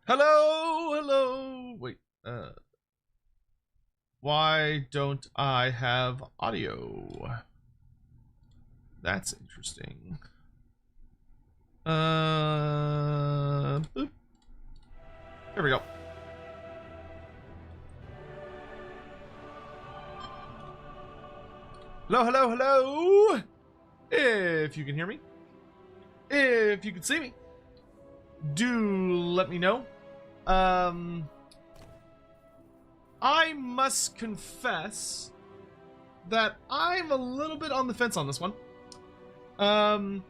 Hello, hello. Wait, why don't I have audio? That's interesting. Boop. There we go. Hello, hello, hello. If you can hear me, if you can see me, do let me know. I must confess that I'm a little bit on the fence on this one.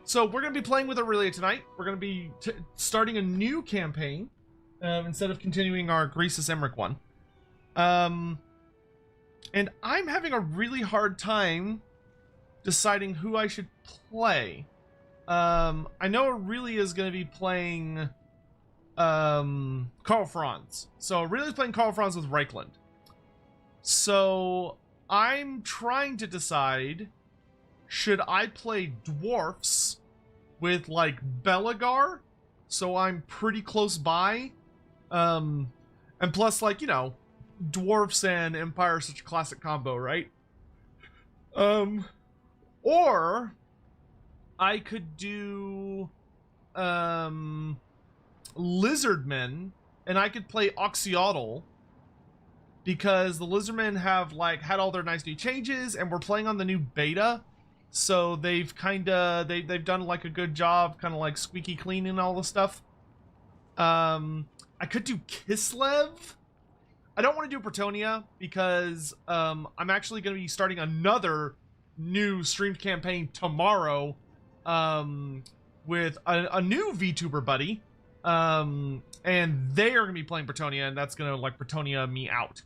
So we're going to be playing with Aurelia tonight. We're going to be starting a new campaign instead of continuing our Greasus Emmerich one. And I'm having a really hard time deciding who I should play. I know Aurelia is going to be playing Karl Franz. So Aurelia's playing Karl Franz with Reichland. So I'm trying to decide, should I play dwarfs with like Belagar, so I'm pretty close by, and plus, like, you know, dwarfs and Empire are such a classic combo, right? Or I could do Lizardmen, and I could play Oxyotl, because the Lizardmen have like had all their nice new changes, and we're playing on the new beta, so they've kind of they've done like a good job, kind of like squeaky clean and all the stuff. I could do Kislev. I don't want to do Bretonia because I'm actually going to be starting another new streamed campaign tomorrow with a new VTuber buddy, and they are going to be playing Bretonia, and that's going to like Bretonia me out.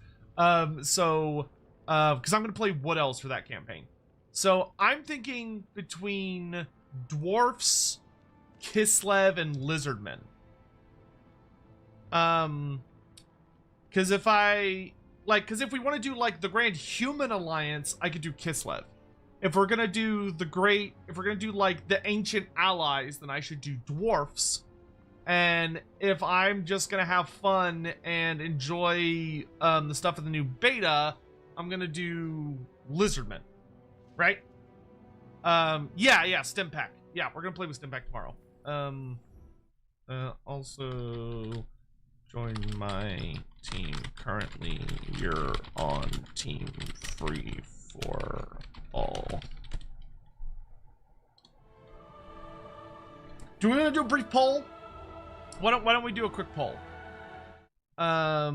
So because I'm going to play what else for that campaign. So I'm thinking between dwarfs, Kislev, and Lizardmen. Because if we want to do like the Grand Human Alliance, I could do Kislev. If we're gonna do like the Ancient Allies, then I should do dwarfs. And if I'm just gonna have fun and enjoy the stuff of the new beta, I'm gonna do Lizardmen, right? Yeah, Stim Pack. Yeah, we're gonna play with Stim Pack tomorrow. Also join my team. Currently, you're on team free for all. Do we want to do a brief poll? Why don't we do a quick poll? Why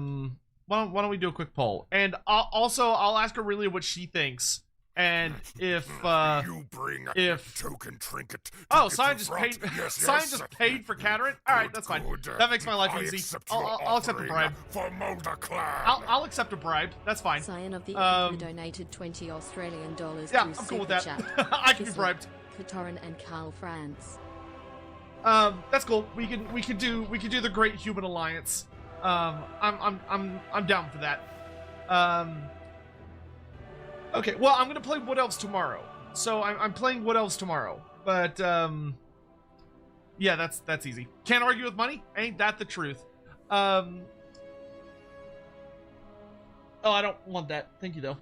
don't we do a quick poll? And I'll ask Aurelia what she thinks. And if you bring a token trinket. Oh, Sion just paid. Sion just paid for Catarant. All right, that's fine. That makes my life easy. I'll accept a bribe. For Mulder Clan. I'll accept a bribe. That's fine. Sion of the who donated $20 Australian yeah, through I'm cool with Super that. Chat. I can be bribed. Katoran and Karl Franz. That's cool. We can do the Great Human Alliance. I'm down for that. Okay, well, I'm gonna play Wood Elves tomorrow. So I'm playing Wood Elves tomorrow. But yeah, that's easy. Can't argue with money. Ain't that the truth? Oh, I don't want that. Thank you though.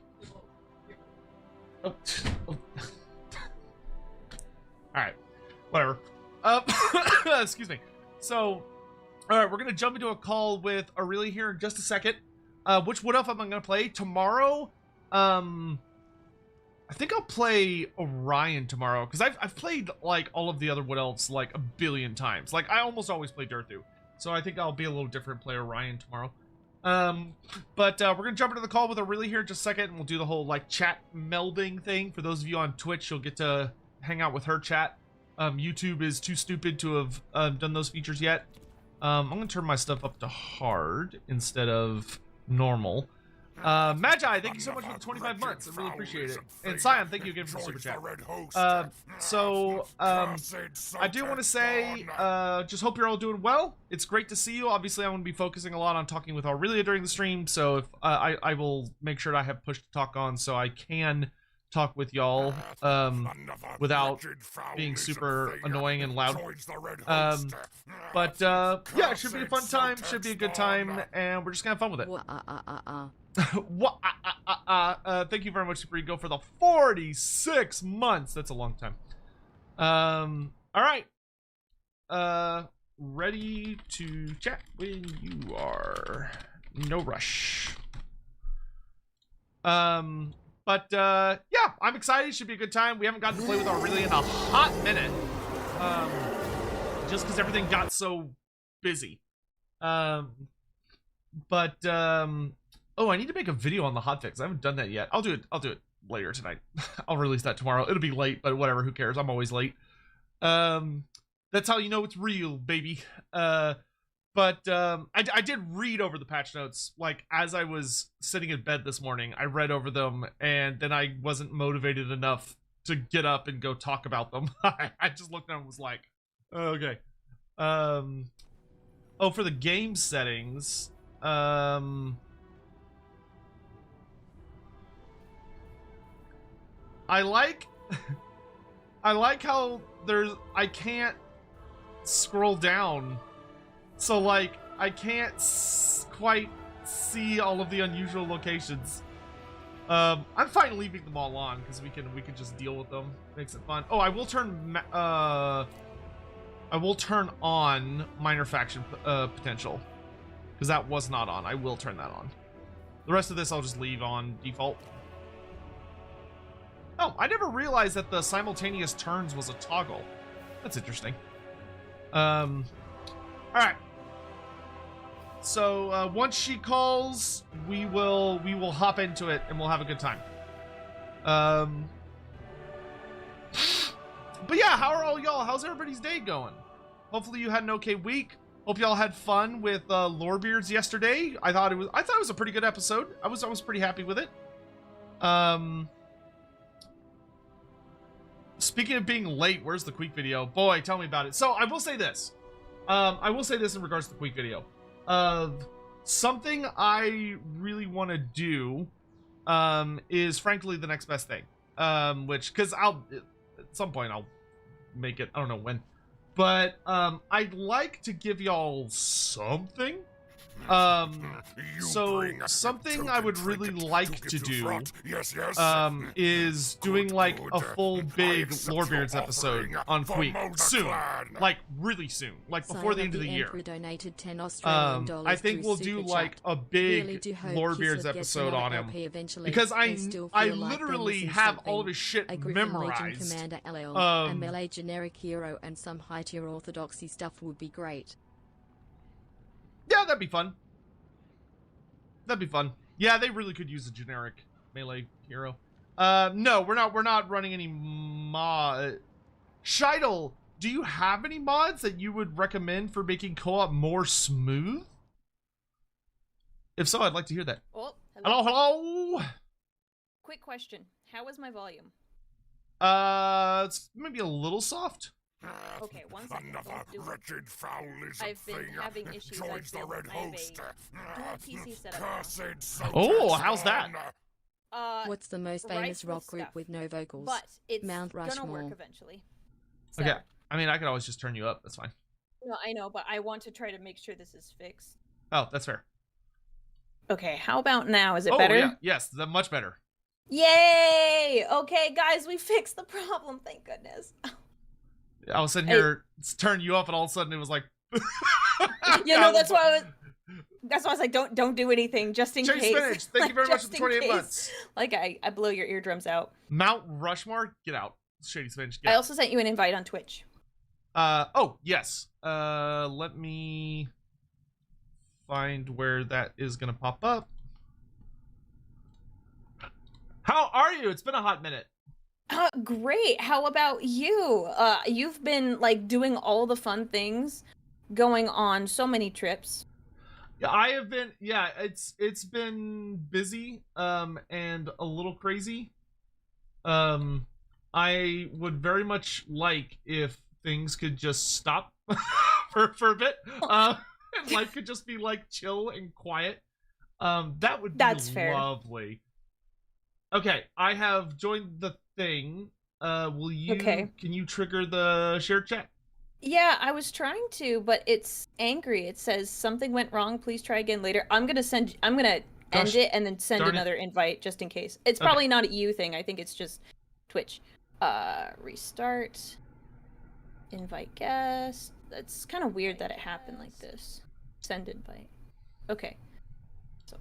Oh. All right, whatever. Excuse me. So, all right, we're gonna jump into a call with Aurelia here in just a second. Which Wood Elf am I gonna play tomorrow? I think I'll play Orion tomorrow, because I've played like all of the other Wood Elves like a billion times. Like I almost always play Durthu, so I think I'll be a little different, play Orion tomorrow. But we're gonna jump into the call with Aurelia here in just a second, and we'll do the whole like chat melding thing. For those of you on Twitch, you'll get to hang out with her chat. YouTube is too stupid to have done those features yet. I'm gonna turn my stuff up to hard instead of normal. Magi, thank you so much for the 25 months. I really appreciate it. And Sion, thank you again for the super chat. I do want to say, just hope you're all doing well. It's great to see you. Obviously, I'm going to be focusing a lot on talking with Aurelia during the stream, so if I will make sure that I have push to talk on so I can talk with y'all without being super annoying and loud. But yeah, it should be a fun time, should be a good time, and we're just gonna have fun with it. Thank you very much, Superego, for the 46 months. That's a long time. All right. Ready to chat when you are. No rush. But yeah, I'm excited. Should be a good time. We haven't gotten to play with Aurelia in a hot minute. Just because everything got so busy. Oh, I need to make a video on the hotfix. I haven't done that yet. I'll do it later tonight. I'll release that tomorrow. It'll be late, but whatever, who cares? I'm always late. That's how you know it's real, baby. I did read over the patch notes, like, as I was sitting in bed this morning. I read over them, and then I wasn't motivated enough to get up and go talk about them. I just looked at them and was like, okay. Oh, for the game settings, I like how I can't scroll down, so like I can't quite see all of the unusual locations. I'm fine leaving them all on because we can just deal with them. Makes it fun. Oh, I will turn on minor faction potential because that was not on. I will turn that on. The rest of this I'll just leave on default. Oh, I never realized that the simultaneous turns was a toggle. That's interesting. All right. So once she calls, we will hop into it and we'll have a good time. But yeah, how are all y'all? How's everybody's day going? Hopefully you had an okay week. Hope y'all had fun with Lorebeards yesterday. I thought it was a pretty good episode. I was pretty happy with it. Speaking of being late, where's the Queek video? Boy, tell me about it. So I will say this. I will say this in regards to the Queek video. Something I really want to do is frankly the next best thing. Because at some point I'll make it. I don't know when. But I'd like to give y'all something. So something I would really like to do is doing like a full big Lorebeards episode on Queek soon, like really soon, like before the end of the year. Donated 10 Australian dollars I think we'll do like a big Lorebeards episode on him because I literally have all of his shit memorized. Commander LL, a melee generic hero, and some high tier orthodoxy stuff would be great. Yeah, that'd be fun. That'd be fun. Yeah, they really could use a generic melee hero. No, we're not running any mod. Scheidel, do you have any mods that you would recommend for making co-op more smooth? If so, I'd like to hear that. Oh, hello. Quick question. How is my volume? It's maybe a little soft. Okay, one second. Wretched foul is I've been having issues. I have a dual PC setup. Oh, how's that? What's the most famous rock group with no vocals? But it's Mount gonna Rushmore. work eventually. So, Okay. I mean, I could always just turn you up. That's fine. No, I know, but I want to try to make sure this is fixed. Oh, that's fair. Okay, how about now? Is it better? Yeah. Yes, much better. Yay! Okay, guys, we fixed the problem. Thank goodness. I was sitting here turning you up, and all of a sudden it was like, that's why I was like, don't do anything, just in Chase case. Spinach, thank you very much for the 28 months. Like I blow your eardrums out. Mount Rushmore, get out. Shady Spinach, get I out. also sent you an invite on Twitch. Oh yes. Let me find where that is gonna pop up. How are you? It's been a hot minute. Great. How about you? You've been like doing all the fun things, going on so many trips. Yeah, I have been. Yeah, it's been busy, and a little crazy. I would very much like if things could just stop for a bit. And life could just be like chill and quiet. That would be lovely. Okay, I have joined the thing. Will you? Okay. Can you trigger the shared chat? Yeah, I was trying to, but it's angry. It says something went wrong. Please try again later. I'm gonna Gosh, end it and then send darn it. another invite just in case. It's Okay. probably not a you thing. I think it's just Twitch. Restart. Invite guest. That's kind of weird that it happened like this. Send invite. Okay. So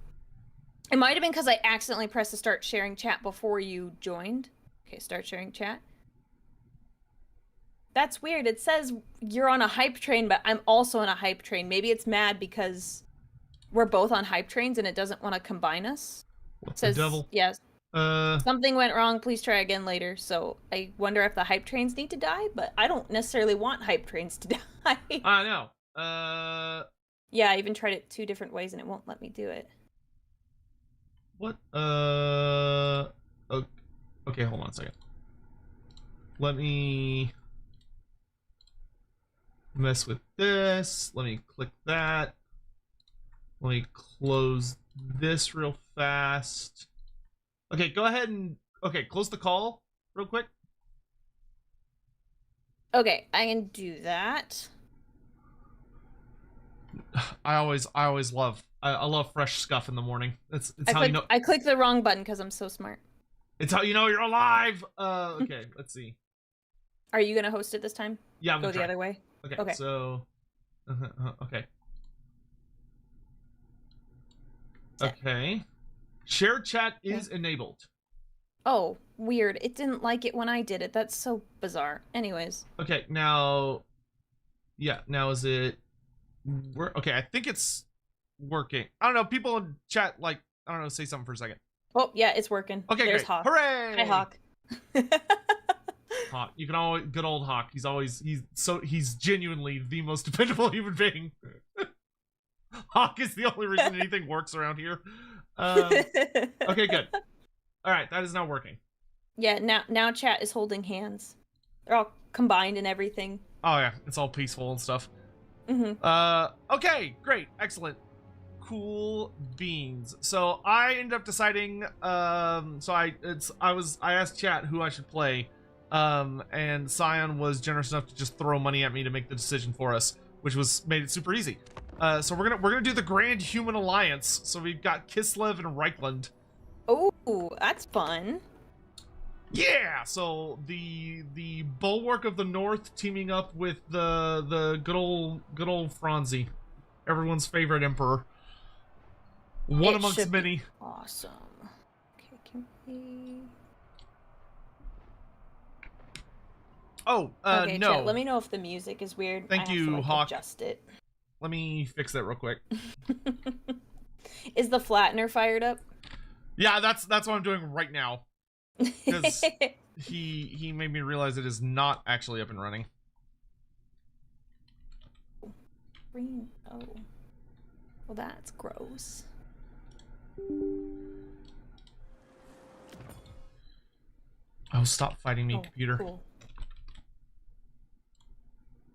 it might have been because I accidentally pressed the start sharing chat before you joined. Okay, start sharing chat. That's weird. It says you're on a hype train, but I'm also on a hype train. Maybe it's mad because we're both on hype trains and it doesn't want to combine us. What's It says, the devil? yes. Something went wrong. Please try again later. So I wonder if the hype trains need to die, but I don't necessarily want hype trains to die. I know. Yeah, I even tried it 2 different ways and it won't let me do it. What? Okay, hold on a second. Let me mess with this. Let me click that. Let me close this real fast. Okay, go ahead and close the call real quick. Okay, I can do that. I always love I love fresh scuff in the morning. It's how you know. I clicked the wrong button because I'm so smart. It's how you know you're alive. Okay, let's see. Are you gonna host it this time? Yeah, I'm Go gonna the try. other way. Okay. So, okay. Okay. Share chat is enabled. Oh, weird. It didn't like it when I did it. That's so bizarre. Anyways. Okay, now... Yeah, now is it... Okay, I think it's working. I don't know, people in chat, like, I don't know, say something for a second. Oh, yeah, it's working. Okay, there's great. Hawk. Hooray! Hi, Hawk. Hawk. You can always... Good old Hawk. He's genuinely the most dependable human being. Hawk is the only reason anything works around here. Okay, good. All right, that is now working. Yeah, now chat is holding hands. They're all combined and everything. Oh yeah, it's all peaceful and stuff. Okay, great, excellent, cool beans. So I ended up deciding. I asked chat who I should play, and Scion was generous enough to just throw money at me to make the decision for us, which made it super easy. So we're gonna do the Grand Human Alliance. So we've got Kislev and Reichland. Oh, that's fun. Yeah, so the Bulwark of the North teaming up with the good old Franzi, everyone's favorite emperor. One amongst many. Awesome. Okay, can we? Oh, okay, no. chat, let me know if the music is weird. Thank you, to, like, Hawk. Adjust it. Let me fix that real quick. Is the flattener fired up? Yeah, that's what I'm doing right now. Because he made me realize it is not actually up and running. Green. Oh. Well, that's gross. Oh, stop fighting me, computer. Cool.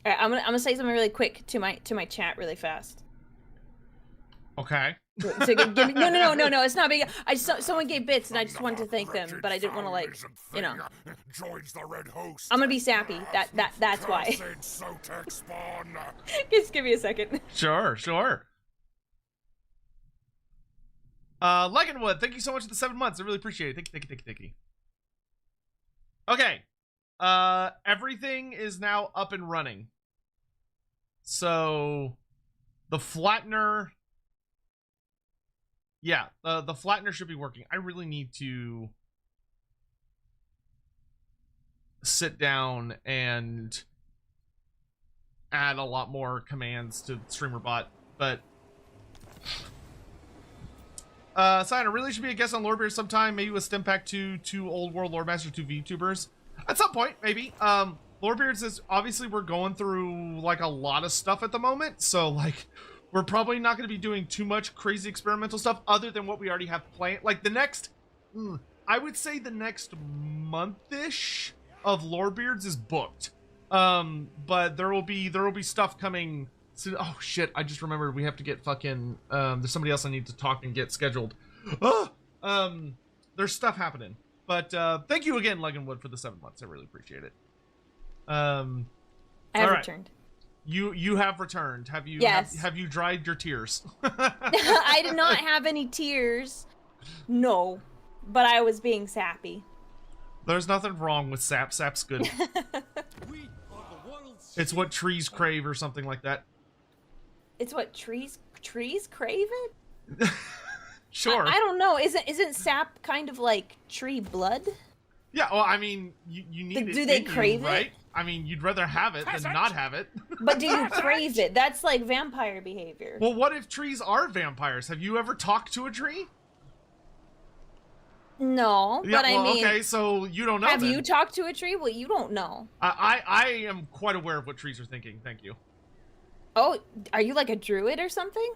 All right, I'm gonna say something really quick to my chat really fast. Okay. So give me, no, it's not big. Someone gave bits and I just wanted to thank them, but I didn't want to, like, you know. Joins the red host. I'm gonna be sappy. That's why. Sotek spawn. Just give me a second. Sure. Legenwood, thank you so much for the 7 months. I really appreciate it. Thank you. Okay. Everything is now up and running. So the flattener. Yeah, the flattener should be working. I really need to sit down and add a lot more commands to StreamerBot, but Sign, I really should be a guest on Lorebeard sometime, maybe with Stimpack 2 Old World Loremaster 2 VTubers. At some point, maybe. Lorebeards is obviously we're going through like a lot of stuff at the moment, so like we're probably not going to be doing too much crazy experimental stuff other than what we already have planned. Like the next, I would say the next month-ish of Lorebeards is booked. But there will be stuff coming soon. Oh shit, I just remembered we have to get fucking, there's somebody else I need to talk and get scheduled. there's stuff happening. But thank you again, Legenwood, for the 7 months. I really appreciate it. I have returned. You have returned. Have you? Yes. Have you dried your tears? I did not have any tears. No, but I was being sappy. There's nothing wrong with sap. Sap's good. It's what trees crave, or something like that. It's what trees crave it. Sure. I don't know. Isn't sap kind of like tree blood? Yeah. Well, I mean, you need it. Do they in crave you, it? right? I mean, you'd rather have it than not have it. But do you crave it? That's like vampire behavior. Well, what if trees are vampires? Have you ever talked to a tree? No, Yeah, but well, I mean, okay, so you don't know. have then. you talked to a tree? Well, you don't know. I am quite aware of what trees are thinking. Thank you. Oh, are you like a druid or something?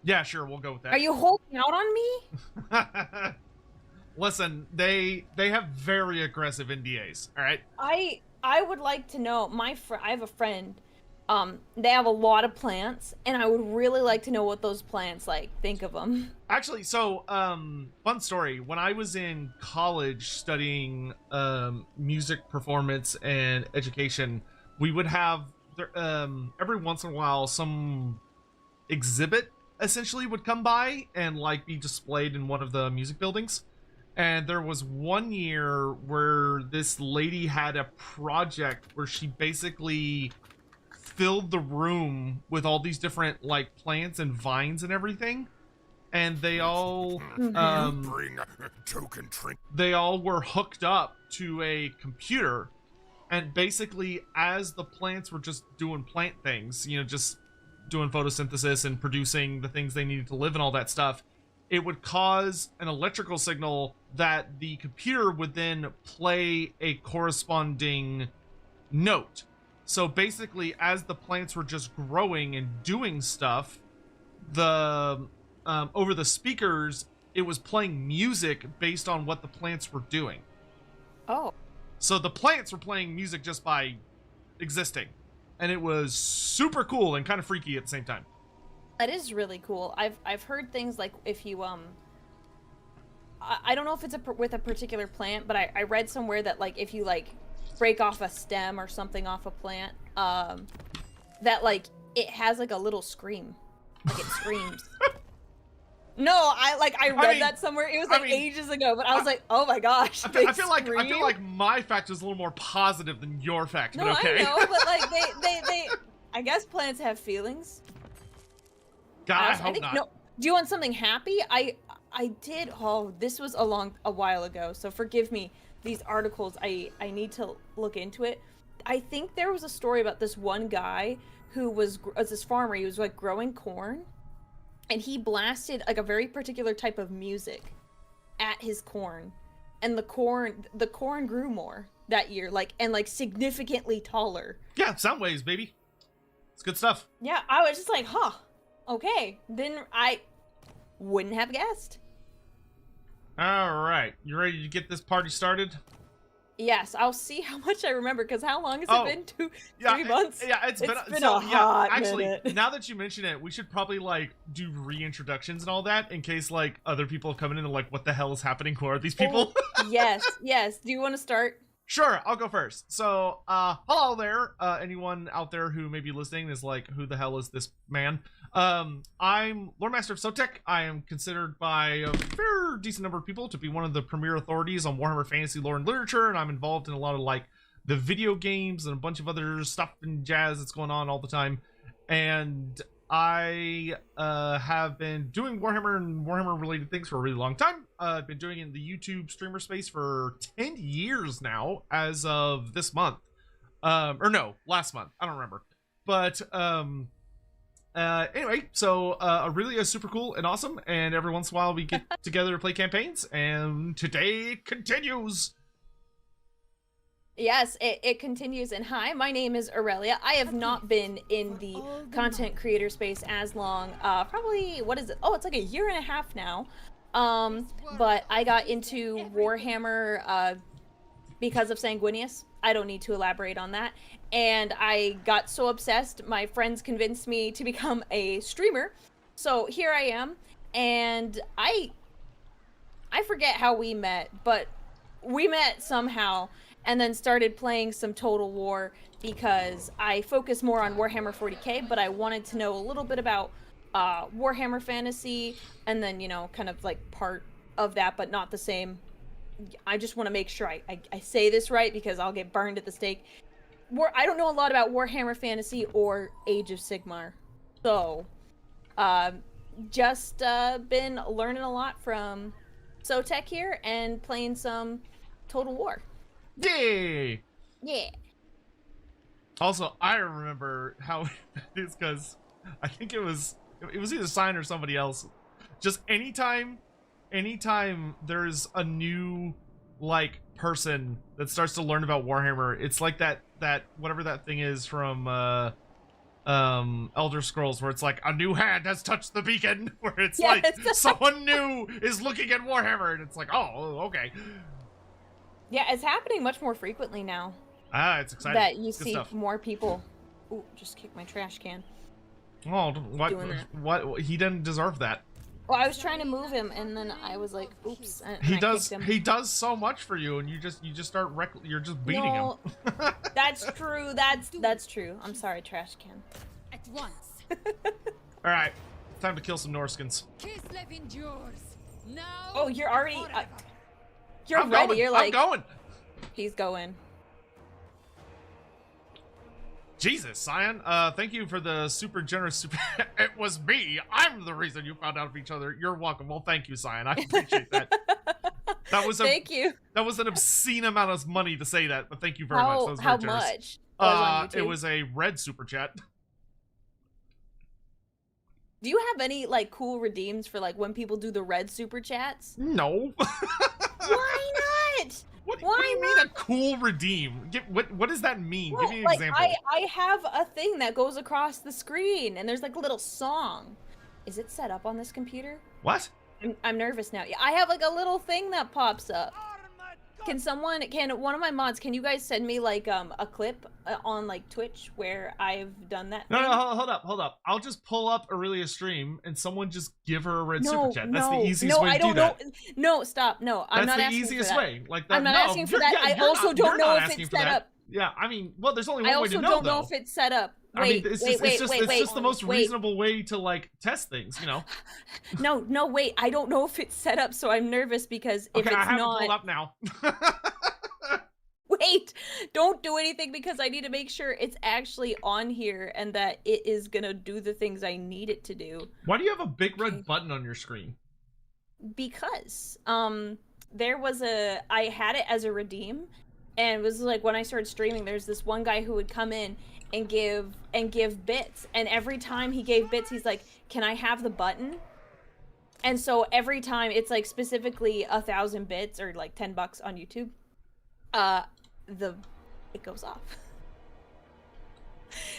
Yeah, sure, we'll go with that. Are you holding out on me? Listen, they have very aggressive NDAs. All right. I would like to know. I have a friend. They have a lot of plants, and I would really like to know what those plants think of them. Actually, so fun story. When I was in college studying music performance and education, we would have every once in a while some exhibit essentially would come by and be displayed in one of the music buildings. And there was one year where this lady had a project where she basically filled the room with all these different plants and vines and everything, and they all Bring token drink. they all were hooked up to a computer, and basically as the plants were just doing plant things, just doing photosynthesis and producing the things they needed to live and all that stuff, it would cause an electrical signal that the computer would then play a corresponding note. So basically, as the plants were just growing and doing stuff, the over the speakers, it was playing music based on what the plants were doing. Oh. So the plants were playing music just by existing. And it was super cool and kind of freaky at the same time. That is really cool. I've heard things like if you I don't know if it's with a particular plant, but I read somewhere that if you break off a stem or something off a plant, that it has a little scream, it screams. No, I read that somewhere. It was ages ago, but I was oh my gosh. I feel like my fact is a little more positive than your fact. No, but okay. I know, but they I guess plants have feelings. God, I hope not. No, do you want something happy? I did. Oh, this was a while ago, so forgive me. These articles, I need to look into it. I think there was a story about this one guy who was this farmer. He was growing corn, and he blasted a very particular type of music at his corn, and the corn grew more that year, and significantly taller. Yeah, sound waves, baby. It's good stuff. Yeah, I was just huh. Okay, then I wouldn't have guessed. All right, you ready to get this party started? Yes, I'll see how much I remember, because how long has it been? 3 months? Yeah, it's been a hot actually, minute. Now that you mention it, we should probably do reintroductions and all that in case other people come in and what the hell is happening? Who are these people? Oh, yes. Do you want to start? Sure, I'll go first. So, hello there. Anyone out there who may be listening is who the hell is this man? I'm Loremaster of Sotek. I am considered by a fair decent number of people to be one of the premier authorities on Warhammer fantasy lore and literature, and I'm involved in a lot of the video games and a bunch of other stuff and jazz that's going on all the time. And I have been doing Warhammer and Warhammer related things for a really long time. I've been doing it in the YouTube streamer space for 10 years now as of this month. Or no, last month. I don't remember. But anyway, so Aurelia is super cool and awesome, and every once in a while we get together to play campaigns, and today continues. Yes, it continues. And hi, my name is Aurelia. I have not been in the content creator space as long. Probably, what is it? Oh, it's a year and a half now. But I got into Warhammer because of Sanguinius. I don't need to elaborate on that. And I got so obsessed, my friends convinced me to become a streamer. So here I am, and I I forget how we met, but we met somehow and then started playing some Total War because I focus more on Warhammer 40k, but I wanted to know a little bit about Warhammer Fantasy, and then, you know, kind of like part of that, but not the same. I just want to make sure I say this right because I'll get burned at the stake. I don't know a lot about Warhammer Fantasy or Age of Sigmar. So, just been learning a lot from Sotek here and playing some Total War. Yay! Yeah. Also, I remember how it's because I think it was either Sign or somebody else. Just anytime there's a new like person that starts to learn about Warhammer, it's like that whatever that thing is from Elder Scrolls, where it's like a new hand has touched the beacon, where it's like someone new is looking at Warhammer, and it's like, oh, okay. Yeah, it's happening much more frequently now. Ah, it's exciting. That you Good see stuff. More people. Ooh, just kicked my trash can. Oh, what? He didn't deserve that. Well, I was trying to move him, and then I was like, "Oops!" And He I does. kicked him. He does so much for you, and you just start you're just beating him. That's true. That's true. I'm sorry, trash can. At once. All right, time to kill some Norskins. Kislev endures. Now. Oh, you're already. forever. You're I'm ready. going. You're like. I'm going. He's going. Jesus, Cyan. Thank you for the super generous super. It was me. I'm the reason you found out of each other. You're welcome. Well, thank you, Cyan. I appreciate that. That was Thank you. That was an obscene amount of money to say that, but thank you very much. That was very How generous. much? Oh, it was on YouTube? It was a red super chat. Do you have any like cool redeems for like when people do the red super chats? No. Why not? What do Why you mean a cool redeem? What does that mean? Well, Give me an like, example. I have a thing that goes across the screen, and there's like a little song. Is it set up on this computer? What? I'm nervous now. Yeah, I have like a little thing that pops up. Can one of my mods, can you guys send me like a clip on like Twitch where I've done that? No, thing? no, hold up. I'll just pull up Aurelia's stream and someone just give her a red super chat. That's the easiest way to do that. No, stop. No, I'm not asking for that. That's the easiest way. Like that. I'm not asking for that. I also don't know if it's set up. Yeah, I mean, well, there's only one way to know, I also don't know if it's set up. Wait, it's wait, just the most reasonable way to like test things, you know. No, wait. I don't know if it's set up, so I'm nervous because if it's I have not. it pulled up now. Wait, don't do anything because I need to make sure it's actually on here and that it is gonna do the things I need it to do. Why do you have a big red button on your screen? Because there was I had it as a redeem, and it was like when I started streaming, there's this one guy who would come in and give bits, and every time he gave bits, he's like, "Can I have the button?" And so every time it's like specifically 1,000 bits or like $10 on YouTube. It goes off.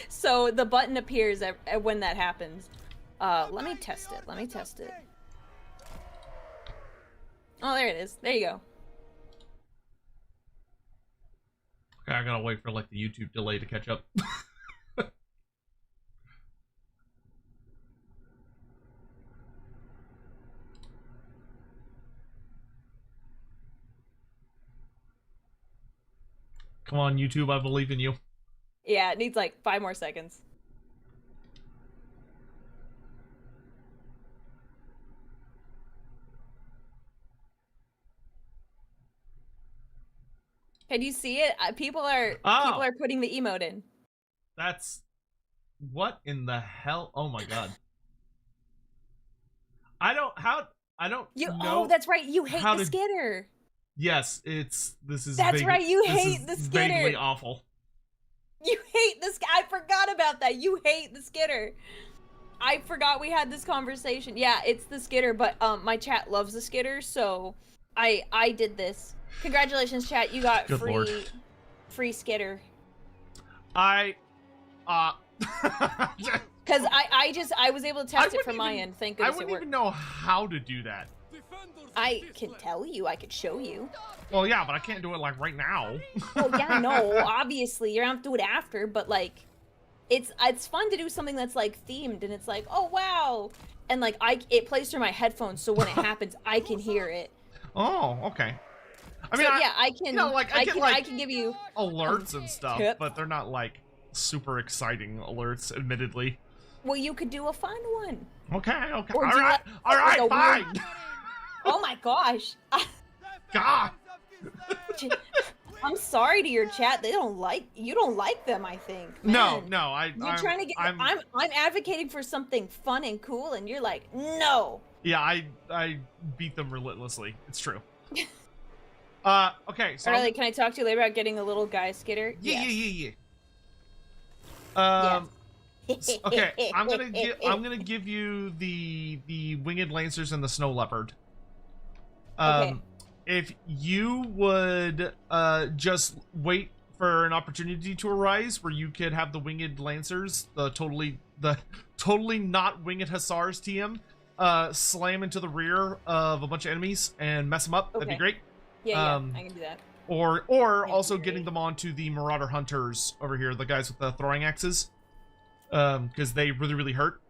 So the button appears when that happens. Let me test it. Oh, there it is. There you go. Okay, I gotta wait for like the YouTube delay to catch up. Come on, YouTube, I believe in you. Yeah, it needs like 5 more seconds. Can you see it? People are putting the emote in. That's what in the hell? Oh my god. I don't know. Oh, that's right. You hate the skitter. Yes, this is. That's right. You hate the skitter. Vaguely awful. You hate this. I forgot about that. You hate the skitter. I forgot we had this conversation. Yeah, it's the skitter, but my chat loves the skitter, so I did this. Congratulations, chat. You got Good Lord. free skitter. Because I was able to test it from my end. Thank goodness it worked. I wouldn't even know how to do that. I can tell you. I could show you. Well, yeah, but I can't do it like right now. Well, yeah, no. Obviously, you're gonna have to do it after. But like, it's fun to do something that's like themed, and it's like, oh wow, and like it plays through my headphones, so when it happens, I can hear it. Oh, okay. I So, mean, yeah, I can. you know, like, I get, I like, can give you. alerts and stuff, tip. but they're not like super exciting alerts, admittedly. Well, you could do a fun one. Okay, okay. Or All do right, like- all right, like a fine. weird- Oh my gosh. God. I'm sorry to your chat. They don't like you. Don't like them. I think. No, Man. no, You're trying to get. I'm advocating for something fun and cool, and you're like, no. Yeah, I beat them relentlessly. It's true. Okay, so Aurelia, can I talk to you later about getting a little guy skitter? yeah. Okay, I'm gonna give you the winged lancers and the snow leopard. Okay. If you would just wait for an opportunity to arise where you could have the winged lancers, the totally not winged hussars TM, slam into the rear of a bunch of enemies and mess them up. That'd be Okay. great. Yeah, I can do that. Or That'd also be getting great. them onto the marauder hunters over here, the guys with the throwing axes, because they really hurt.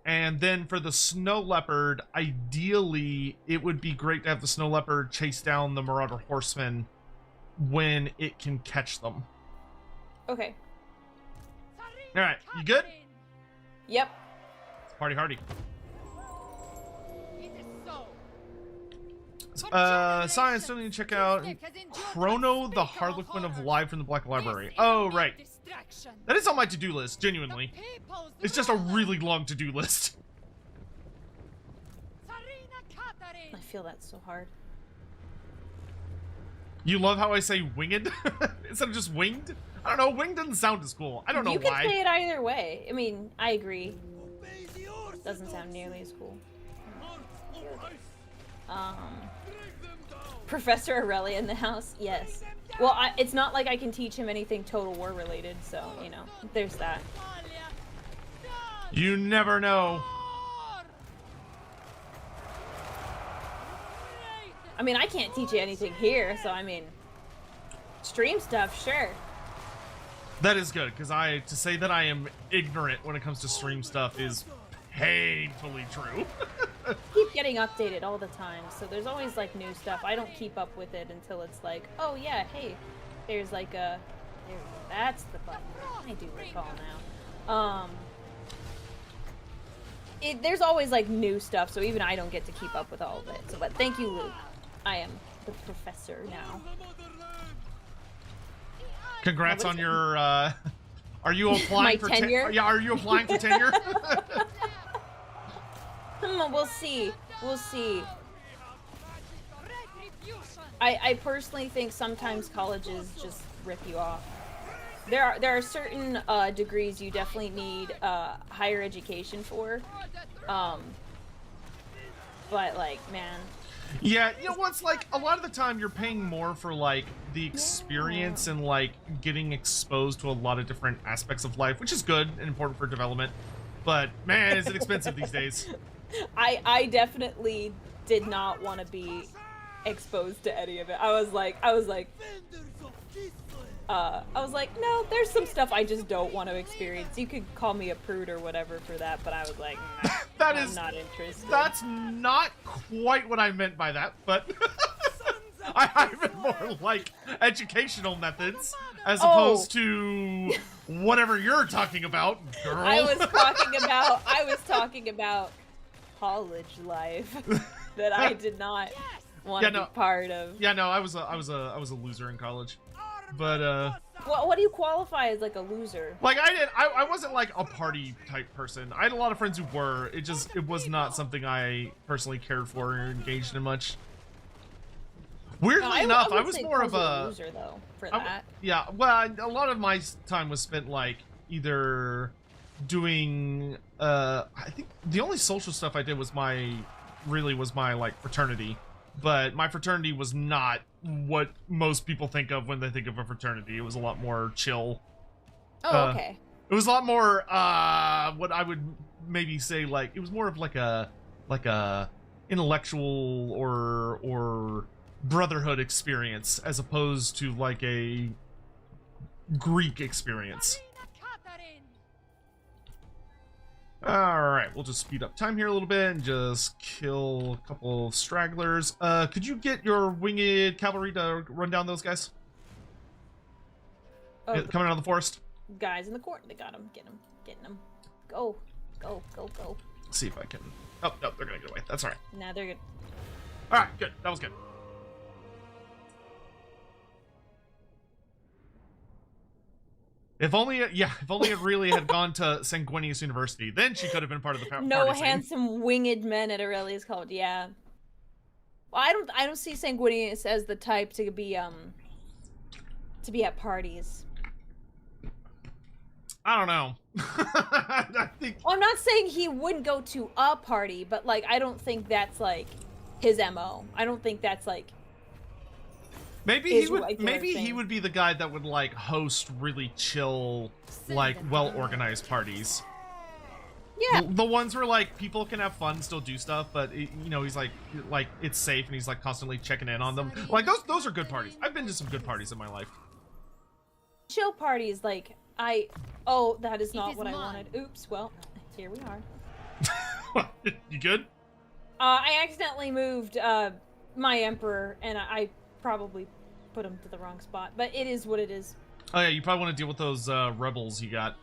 And then for the snow leopard, ideally it would be great to have the snow leopard chase down the marauder horsemen when it can catch them. Okay. All right, you good? Yep. Party hardy. It is so. Science, still need to check out Chrono the Harlequin of Live from the Black Library. Oh, right. That is on my to-do list, genuinely. It's just a really long to-do list. I feel that's so hard. You love how I say winged instead of just winged? I don't know, winged doesn't sound as cool. I don't know You can why. say it either way. I mean, I agree. Doesn't sound nearly as cool. Professor Aurelia in the house? Yes. Well, it's not like I can teach him anything Total War related, so, you know, there's that. You never know. I mean, I can't teach you anything here, so I mean, stream stuff, sure. That is good, because to say that I am ignorant when it comes to stream stuff is painfully true. Keep getting updated all the time, so there's always like new stuff. I don't keep up with it until it's like, oh yeah, hey, there's like that's the button. I do recall now. There's always like new stuff, so even I don't get to keep up with all of it. So, but thank you, Luke. I am the professor now. Congrats on your, are you applying My for tenure? Yeah, are you applying for tenure? We'll see. We'll see. I personally think sometimes colleges just rip you off. There are certain degrees you definitely need higher education for. But like, man. Yeah, you know what's like a lot of the time you're paying more for like the experience and like getting exposed to a lot of different aspects of life, which is good and important for development. But man, is it expensive these days. I definitely did not want to be exposed to any of it. I was like, no, there's some stuff I just don't want to experience. You could call me a prude or whatever for that, but I was like, nah, I'm not interested. That's not quite what I meant by that, but I meant more like educational methods as opposed to whatever you're talking about, girl. I was talking about college life that I did not want to be part of. Yeah, no, I was a loser in college. But what do you qualify as like a loser? Like I wasn't like a party type person. I had a lot of friends who were. It was not something I personally cared for or engaged in much. Weirdly enough, I was more of a loser though for that. Yeah, well, a lot of my time was spent like either doing I think the only social stuff I did was my like fraternity. But my fraternity was not what most people think of when they think of a fraternity. It was a lot more chill. Oh, okay. It was a lot more what I would maybe say like it was more of like a intellectual or brotherhood experience as opposed to like a Greek experience. Alright, we'll just speed up time here a little bit and just kill a couple of stragglers. Could you get your winged cavalry to run down those guys? Oh, Coming out of the forest? guys in the court. They got him. Getting him. Go. Go. Let's see if I can... Oh, no, they're gonna get away. That's alright. Nah, they're good. Alright, good. That was good. If only it really had gone to Sanguinius University, then she could have been part of the party No scene. handsome winged men at Aurelia's Cult. Yeah. Well, I don't see Sanguinius as the type to be at parties. I don't know. I think Well, I'm not saying he wouldn't go to a party, but like I don't think that's like his MO. I don't think that's like maybe his he would. regular Maybe he thing. would be the guy that would like host really chill, like well-organized parties. yeah. The ones where like people can have fun, still do stuff, but he's like it's safe and he's like constantly checking in on them. Like those are good parties. I've been to some good parties in my life. Chill parties like oh, that is not is what I mine. wanted. Oops. Well, here we are. You good? I accidentally moved my emperor, and I probably put him to the wrong spot. But it is what it is. Oh yeah, you probably want to deal with those rebels you got.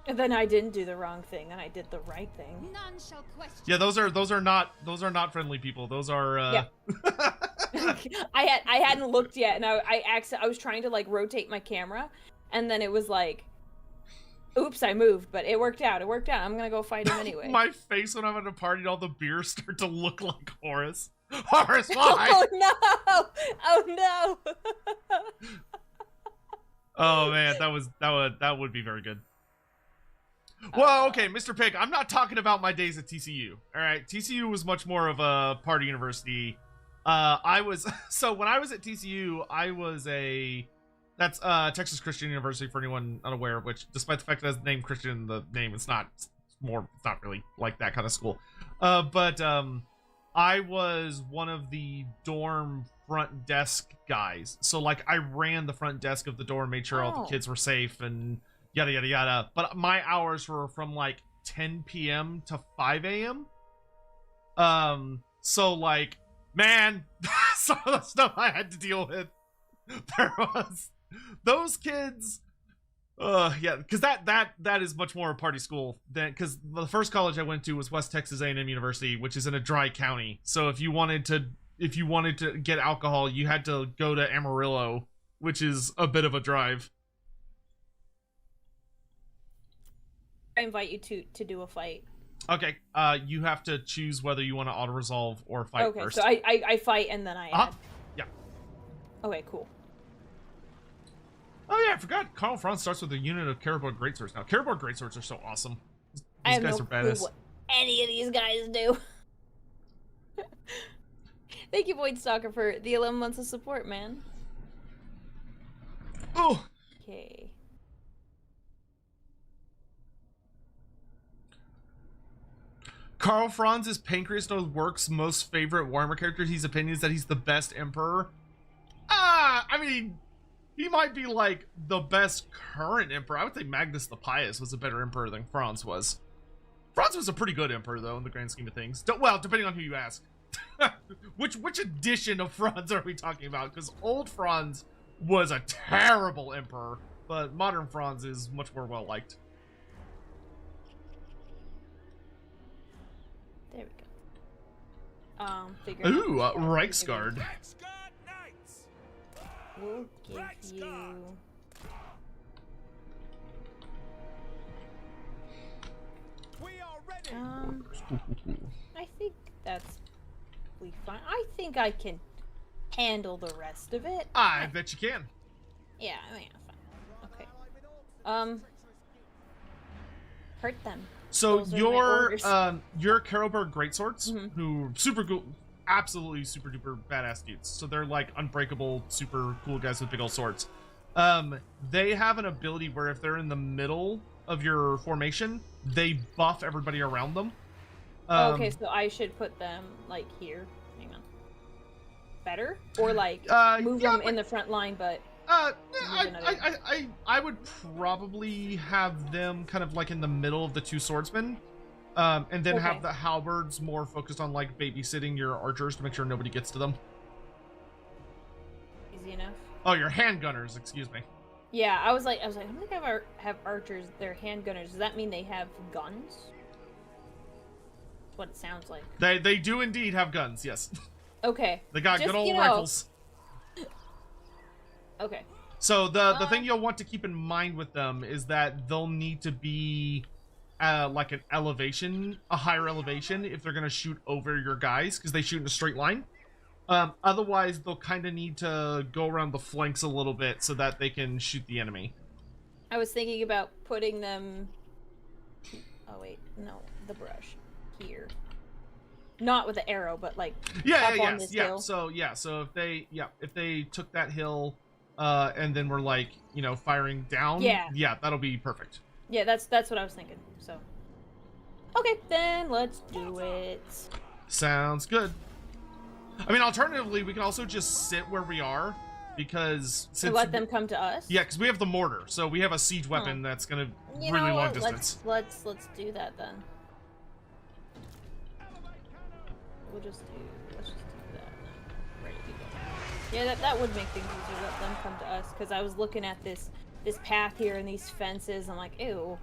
And then I didn't do the wrong thing, and I did the right thing. None shall question. Yeah, those are not friendly people. Those are Yeah. I hadn't looked yet, and I was trying to like rotate my camera, and then it was like, oops, I moved, but it worked out. I'm gonna go fight him anyway. My face when I'm at a party and all the beers start to look like Horus. Horus, why? Oh no! Oh no! Oh man, that would be very good. Well, okay, Mr. Pig, I'm not talking about my days at TCU. All right, TCU was much more of a party university. So when I was at TCU, that's Texas Christian University for anyone unaware, which despite the fact that it has the name Christian in the name, it's not really like that kind of school. But I was one of the dorm front desk guys. So like I ran the front desk of the dorm, made sure all the Oh. kids were safe and yada yada yada. But my hours were from like 10 p.m. to 5 a.m. So like, man, some of the stuff I had to deal with. There was those kids. Yeah, because that is much more a party school than, because the first college I went to was West Texas A&M University, which is in a dry county. So if you wanted to get alcohol, you had to go to Amarillo, which is a bit of a drive. I invite you to do a fight. Okay, you have to choose whether you want to auto resolve or fight Okay, first. so I fight and then I add. Yeah. Okay, cool. Oh yeah, I forgot. Carl Franz starts with a unit of Caribou Greatswords. Now, Caribou Greatswords are so awesome. I These have guys no are clue badass. what any of these guys do. Thank you, Void Stalker, for the 11 months of support, man. Oh, Okay. Carl Franz is Pancreas No Work's most favorite Warhammer character. His opinion is that he's the best emperor. I mean, he might be like the best current emperor. I would think Magnus the Pious was a better emperor than Franz was. Franz was a pretty good emperor, though, in the grand scheme of things. Well, depending on who you ask. Which edition of Franz are we talking about? Because old Franz was a terrible emperor, but modern Franz is much more well liked. There we go. Figure Ooh, out- Reichsguard. Reichsguard Knights! We'll give you. We are ready! I think that's fine. I think I can handle the rest of it. I bet you can. Yeah, fine. Okay. Hurt them. So Those are my your orders. your Carroburg Greatswords, Mhm. who super cool, absolutely super duper badass dudes. So they're like unbreakable, super cool guys with big old swords. They have an ability where if they're in the middle of your formation, they buff everybody around them. Okay, so I should put them like here. Hang on. Better or like move yeah, them in the front line, but I would probably have them kind of like in the middle of the two swordsmen, and then have the halberds more focused on like babysitting your archers to make sure nobody gets to them. Easy enough. Oh, your handgunners, excuse me. Yeah, I was like, I don't think I have archers. They're handgunners. Does that mean they have guns? That's what it sounds like. They do indeed have guns. Yes. Okay. They got good old rifles. Okay. So the thing you'll want to keep in mind with them is that they'll need to be like an elevation, a higher elevation, if they're gonna shoot over your guys, because they shoot in a straight line. Otherwise, they'll kind of need to go around the flanks a little bit so that they can shoot the enemy. I was thinking about putting them. Oh wait, no, the brush here. Not with the arrow, but like on this hill. So if they took that hill, and then we're like, you know, firing down. Yeah, that'll be perfect. Yeah, that's what I was thinking. So, okay, then let's do it. Sounds good. I mean, alternatively, we can also just sit where we are, because since let them come to us. Yeah, because we have the mortar, so we have a siege weapon that's gonna really long distance. Let's do that then. Let's just do that. Ready to go. Yeah, that would make things easier. Let them come to us, because I was looking at this path here and these fences. I'm like, ew,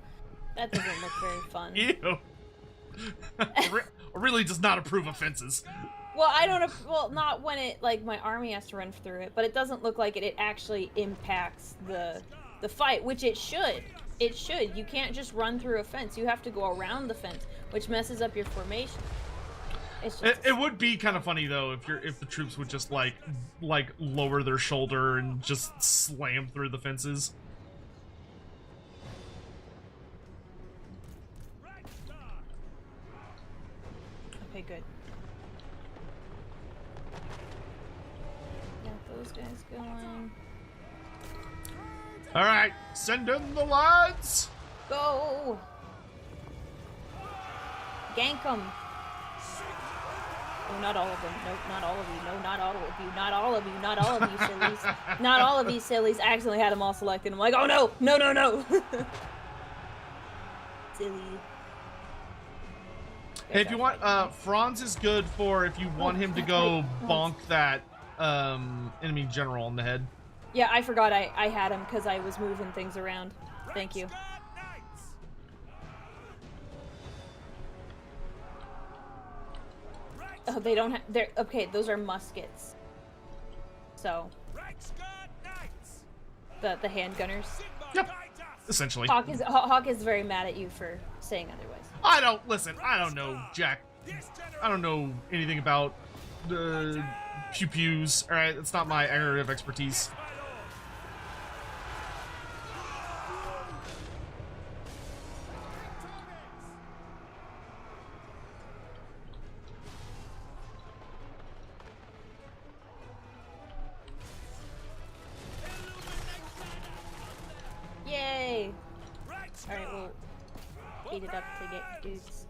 that doesn't look very fun. Ew. Really does not approve of fences. Well, I don't. Well, not when it like my army has to run through it, but it doesn't look like it actually impacts the fight, which it should. It should. You can't just run through a fence. You have to go around the fence, which messes up your formation. It would be kind of funny though if the troops would just like lower their shoulder and just slam through the fences. Okay, good. Got those guys going. All right, send in the lads. Go. Gank them. Oh, not all of them. Nope, not all of you. No, not all of you. Not all of you. Not all of you sillies. Not all of you sillies. I accidentally had them all selected. I'm like, oh no! No, no, no! Silly. Hey, if you want, Franz is good for if you want him to go bonk that enemy general on the head. Yeah, I forgot I had him because I was moving things around. Thank you. Oh, they don't have. They're okay. Those are muskets. So. The handgunners. Yep. Essentially. Hawk is very mad at you for saying otherwise. I don't know, Jack. I don't know anything about pew pews. All right, it's not my area of expertise. Yay! Alright, we'll eat it up to get dudes.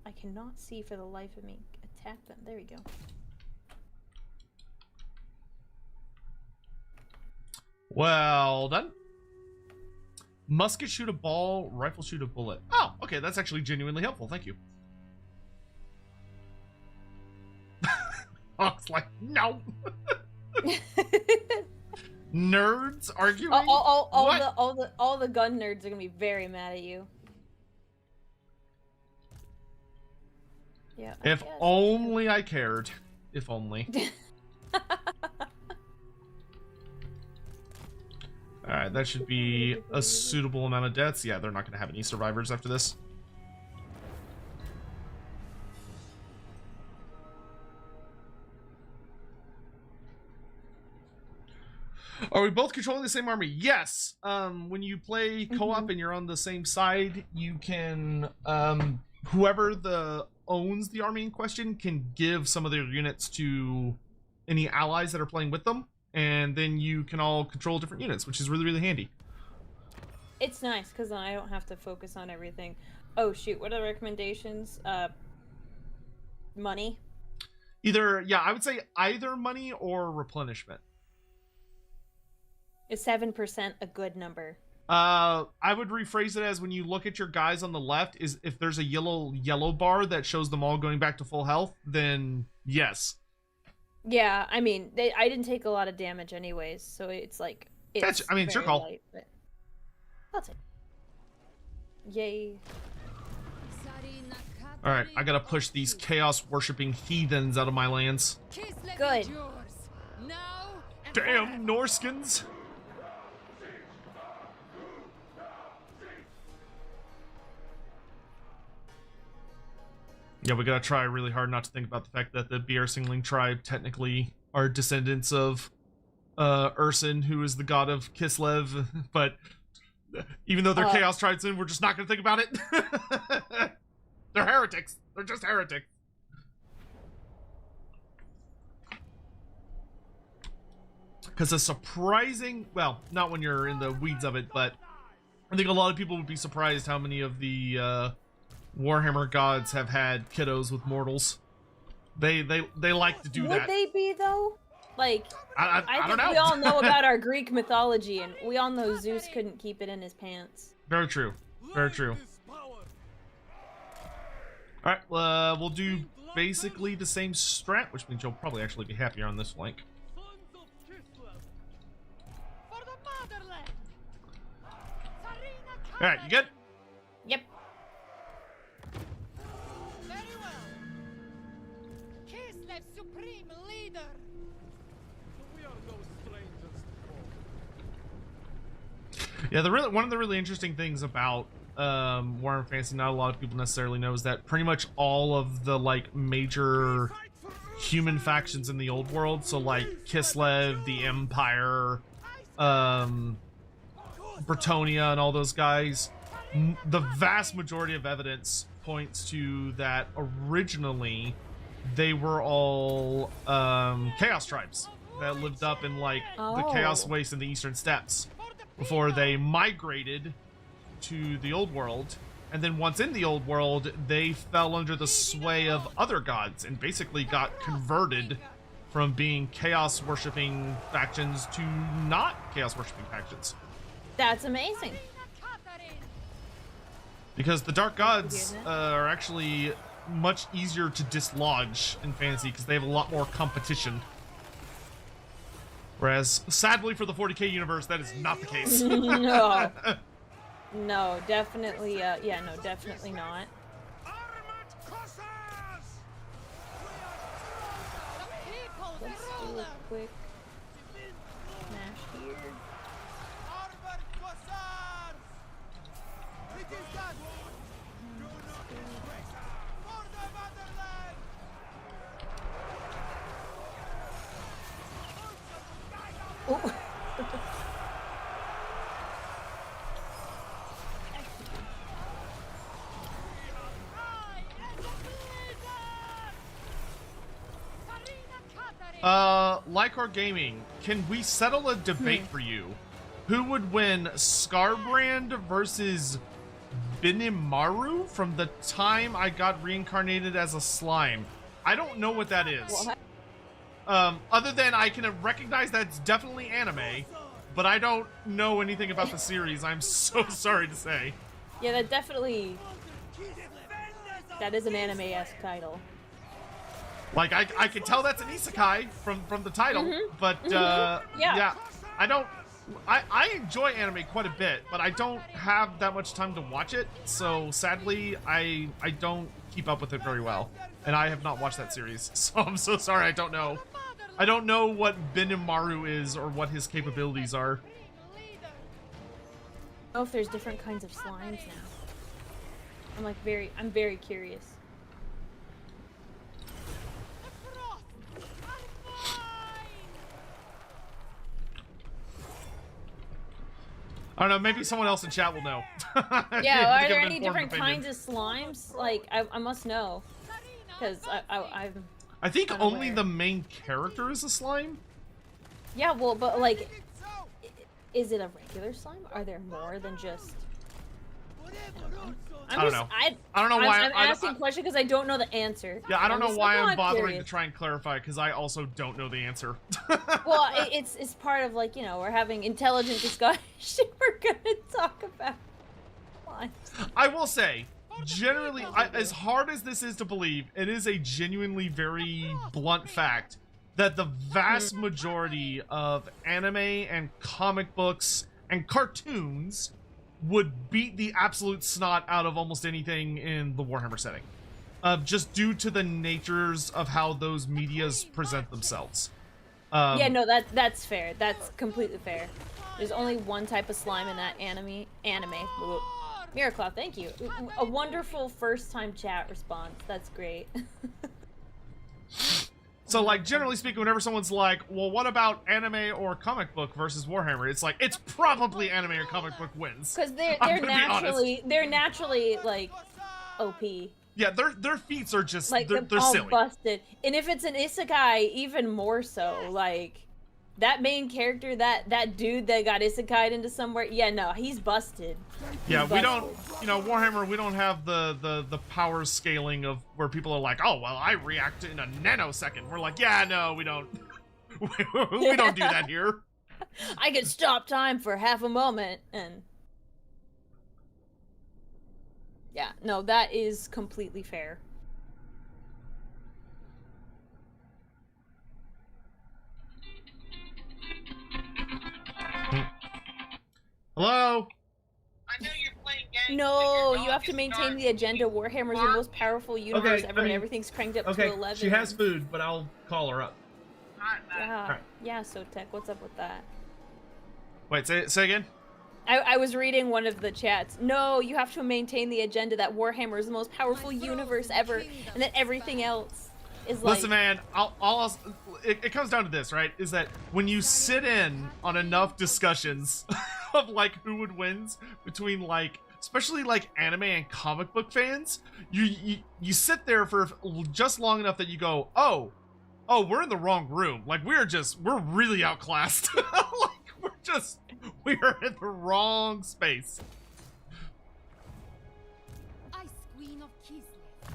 I cannot see for the life of me. Attack them. There we go. Well done. Musket shoot a ball, rifle shoot a bullet. Oh, okay, that's actually genuinely helpful. Thank you. Hawk's like, no. Nerds arguing. All the gun nerds are gonna be very mad at you. Yeah. If only I cared. If only. Alright, that should be a suitable amount of deaths. Yeah, they're not going to have any survivors after this. Are we both controlling the same army? Yes! When you play co-op and you're on the same side, you can... whoever owns the army in question can give some of their units to any allies that are playing with them. and then you can all control different units, which is really, really handy. It's nice because then I don't have to focus on everything. Oh shoot, what are the recommendations? Money. I would say either money or replenishment. Is 7% a good number? I would rephrase it as, when you look at your guys on the left, is if there's a yellow bar that shows them all going back to full health, then yes. Yeah, I mean, I didn't take a lot of damage anyways, so it's like it's it's your call. light, but I'll take it. Yay. All right, I gotta push these chaos worshipping heathens out of my lands. Good. Damn Norskins. Yeah, we gotta try really hard not to think about the fact that the BR Singling tribe technically are descendants of Urson, who is the god of Kislev, but even though they're chaos tribesmen, we're just not gonna think about it. They're heretics. They're just heretics. Because a surprising, well, not when you're in the weeds of it, but I think a lot of people would be surprised how many of the Warhammer gods have had kiddos with mortals. They like to do that. Would they be though? Like, I I don't think know. we all know about our Greek mythology, and we all know Zeus couldn't keep it in his pants. Very true. Very true. Alright, we'll do basically the same strat, which means you'll probably actually be happier on this flank. Alright, you good? Yep. Very well. Kislev supreme leader. We are no strangers to Yeah, one of the really interesting things about Warhammer Fantasy, not a lot of people necessarily know, is that pretty much all of the like major human factions in the old world, so like Kislev, the Empire, Bretonia, and all those guys, the vast majority of evidence points to that originally they were all chaos tribes that lived up in like the Chaos Waste in the Eastern Steppes before they migrated to the old world, and then once in the old world they fell under the sway of other gods and basically got converted from being chaos worshipping factions to not chaos worshipping factions. That's amazing. Because the dark gods are actually much easier to dislodge in fantasy because they have a lot more competition. Whereas, sadly for the 40k universe, that is not the case. No. No, definitely, yeah, no, definitely not. Let's do a quick smash here. Oh. Lycor Gaming, can we settle a debate for you? Who would win, Scarbrand versus Benimaru from the time I got reincarnated as a slime? I don't know what that is. What? Other than I can recognize that's definitely anime, but I don't know anything about the series. I'm so sorry to say. Yeah, that definitely... That is an anime-esque title. Like, I can tell that's an isekai from the title, but, yeah, I enjoy anime quite a bit, but I don't have that much time to watch it, so sadly, I don't keep up with it very well, and I have not watched that series, so I'm so sorry, I don't know. I don't know what Benimaru is or what his capabilities are. Oh, if there's different kinds of slimes now. I'm very curious. I don't know, maybe someone else in chat will know. Yeah, are there any different kinds of slimes? Like, I must know. Because I'm... I think I'm only aware. the main character is a slime. Yeah, well, but like, is it a regular slime? Are there more than just? I don't know. I don't know why I'm asking a question because I don't know the answer. Yeah, I don't know why I'm bothering curious. to try and clarify because I also don't know the answer. Well, it's part of like, you know, we're having intelligent discussion. We're gonna talk about slimes. I will say, generally, as hard as this is to believe, it is a genuinely very blunt fact that the vast majority of anime and comic books and cartoons would beat the absolute snot out of almost anything in the Warhammer setting. Just due to the natures of how those medias present themselves. Yeah, no, that's fair. That's completely fair. There's only one type of slime in that anime. Miraclaw, thank you. A wonderful first-time chat response. That's great. So, like, generally speaking, whenever someone's like, well, what about anime or comic book versus Warhammer? It's like, it's probably anime or comic book wins. Because they're naturally like OP. Yeah, their feats are just Like they're all silly. busted. And if it's an isekai, even more so. Like that main character, that dude that got isekai'd into somewhere. Yeah, no, he's busted. Yeah, He's we busted. don't, you know, Warhammer, we don't have the power scaling of where people are like, oh, well, I react in a nanosecond. We're like, yeah, no, we don't. We don't do that here. I could stop time for half a moment and yeah, no, that is completely fair. Hello? I know you're playing games. No, you have to maintain the agenda. Warhammer's the most powerful universe Okay, ever, I mean, and everything's cranked up Okay, to 11. she has food, but I'll call her up. Yeah, Alright. yeah, Sotek, what's up with that? Wait, say again? I was reading one of the chats. No, you have to maintain the agenda that Warhammer is the most powerful universe ever, and that everything else is like... Listen, man, it comes down to this, right? Is that when you sit in on enough discussions of like who would wins between like, especially like anime and comic book fans, you sit there for just long enough that you go, oh, we're in the wrong room. Like we're really outclassed. Like we are in the wrong space.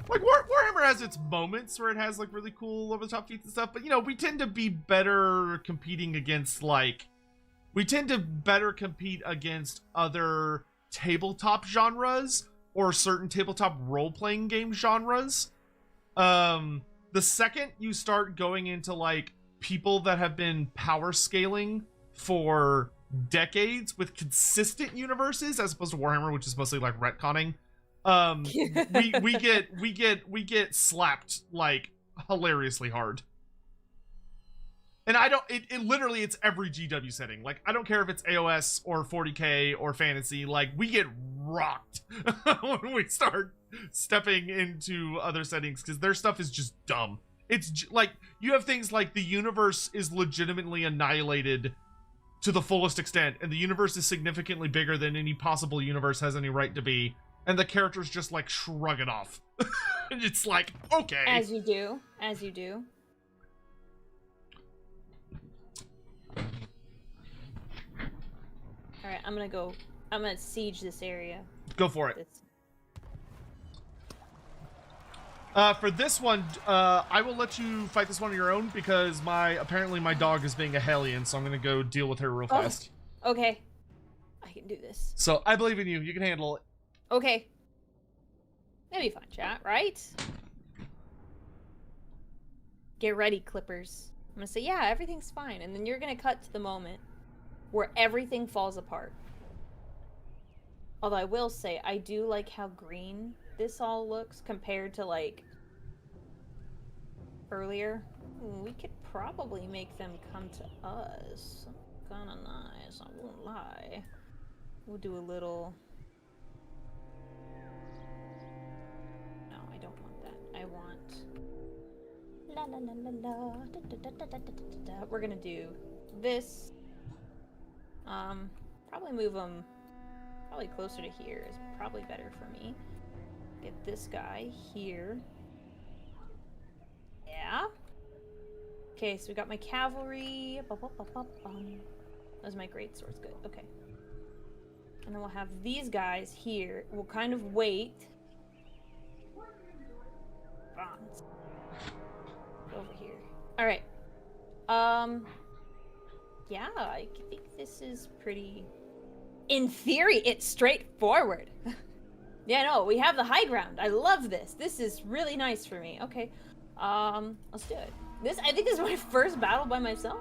Like Warhammer has its moments where it has like really cool over the top feats and stuff, but you know, we tend to be better competing against other tabletop genres or certain tabletop role-playing game genres. The second you start going into like people that have been power scaling for decades with consistent universes as opposed to Warhammer, which is mostly like retconning, we get slapped like hilariously hard. And I don't, it literally, it's every GW setting. Like, I don't care if it's AOS or 40k or fantasy, like, we get rocked when we start stepping into other settings because their stuff is just dumb. It's like, you have things like the universe is legitimately annihilated to the fullest extent, and the universe is significantly bigger than any possible universe has any right to be, and the characters just, like, shrug it off. And it's like, okay. As you do. As you do. Alright, I'm gonna siege this area. Go for it. For this one, I will let you fight this one on your own because apparently my dog is being a hellion, so I'm gonna go deal with her real fast. Okay. I can do this. So, I believe in you. You can handle it. Okay. That'd be fun, chat, right? Get ready, Clippers. I'm gonna say, yeah, everything's fine, and then you're gonna cut to the moment where everything falls apart. Although I will say, I do like how green this all looks compared to, like, earlier. We could probably make them come to us. Kinda nice, I won't lie. We'll do a little... No, I don't want that. I want... La la la la la. Da, da, da, da, da, da, da. We're gonna do this. Probably move them probably closer to here is probably better for me. Get this guy here. Yeah. Okay, so we got my cavalry. Those are my great swords. Good. Okay. And then we'll have these guys here. We'll kind of wait. Bronze. Over here. All right. Yeah, I think this is pretty. In theory, it's straightforward. Yeah, no, we have the high ground. I love this. This is really nice for me. Okay. Let's do it. I think this is my first battle by myself.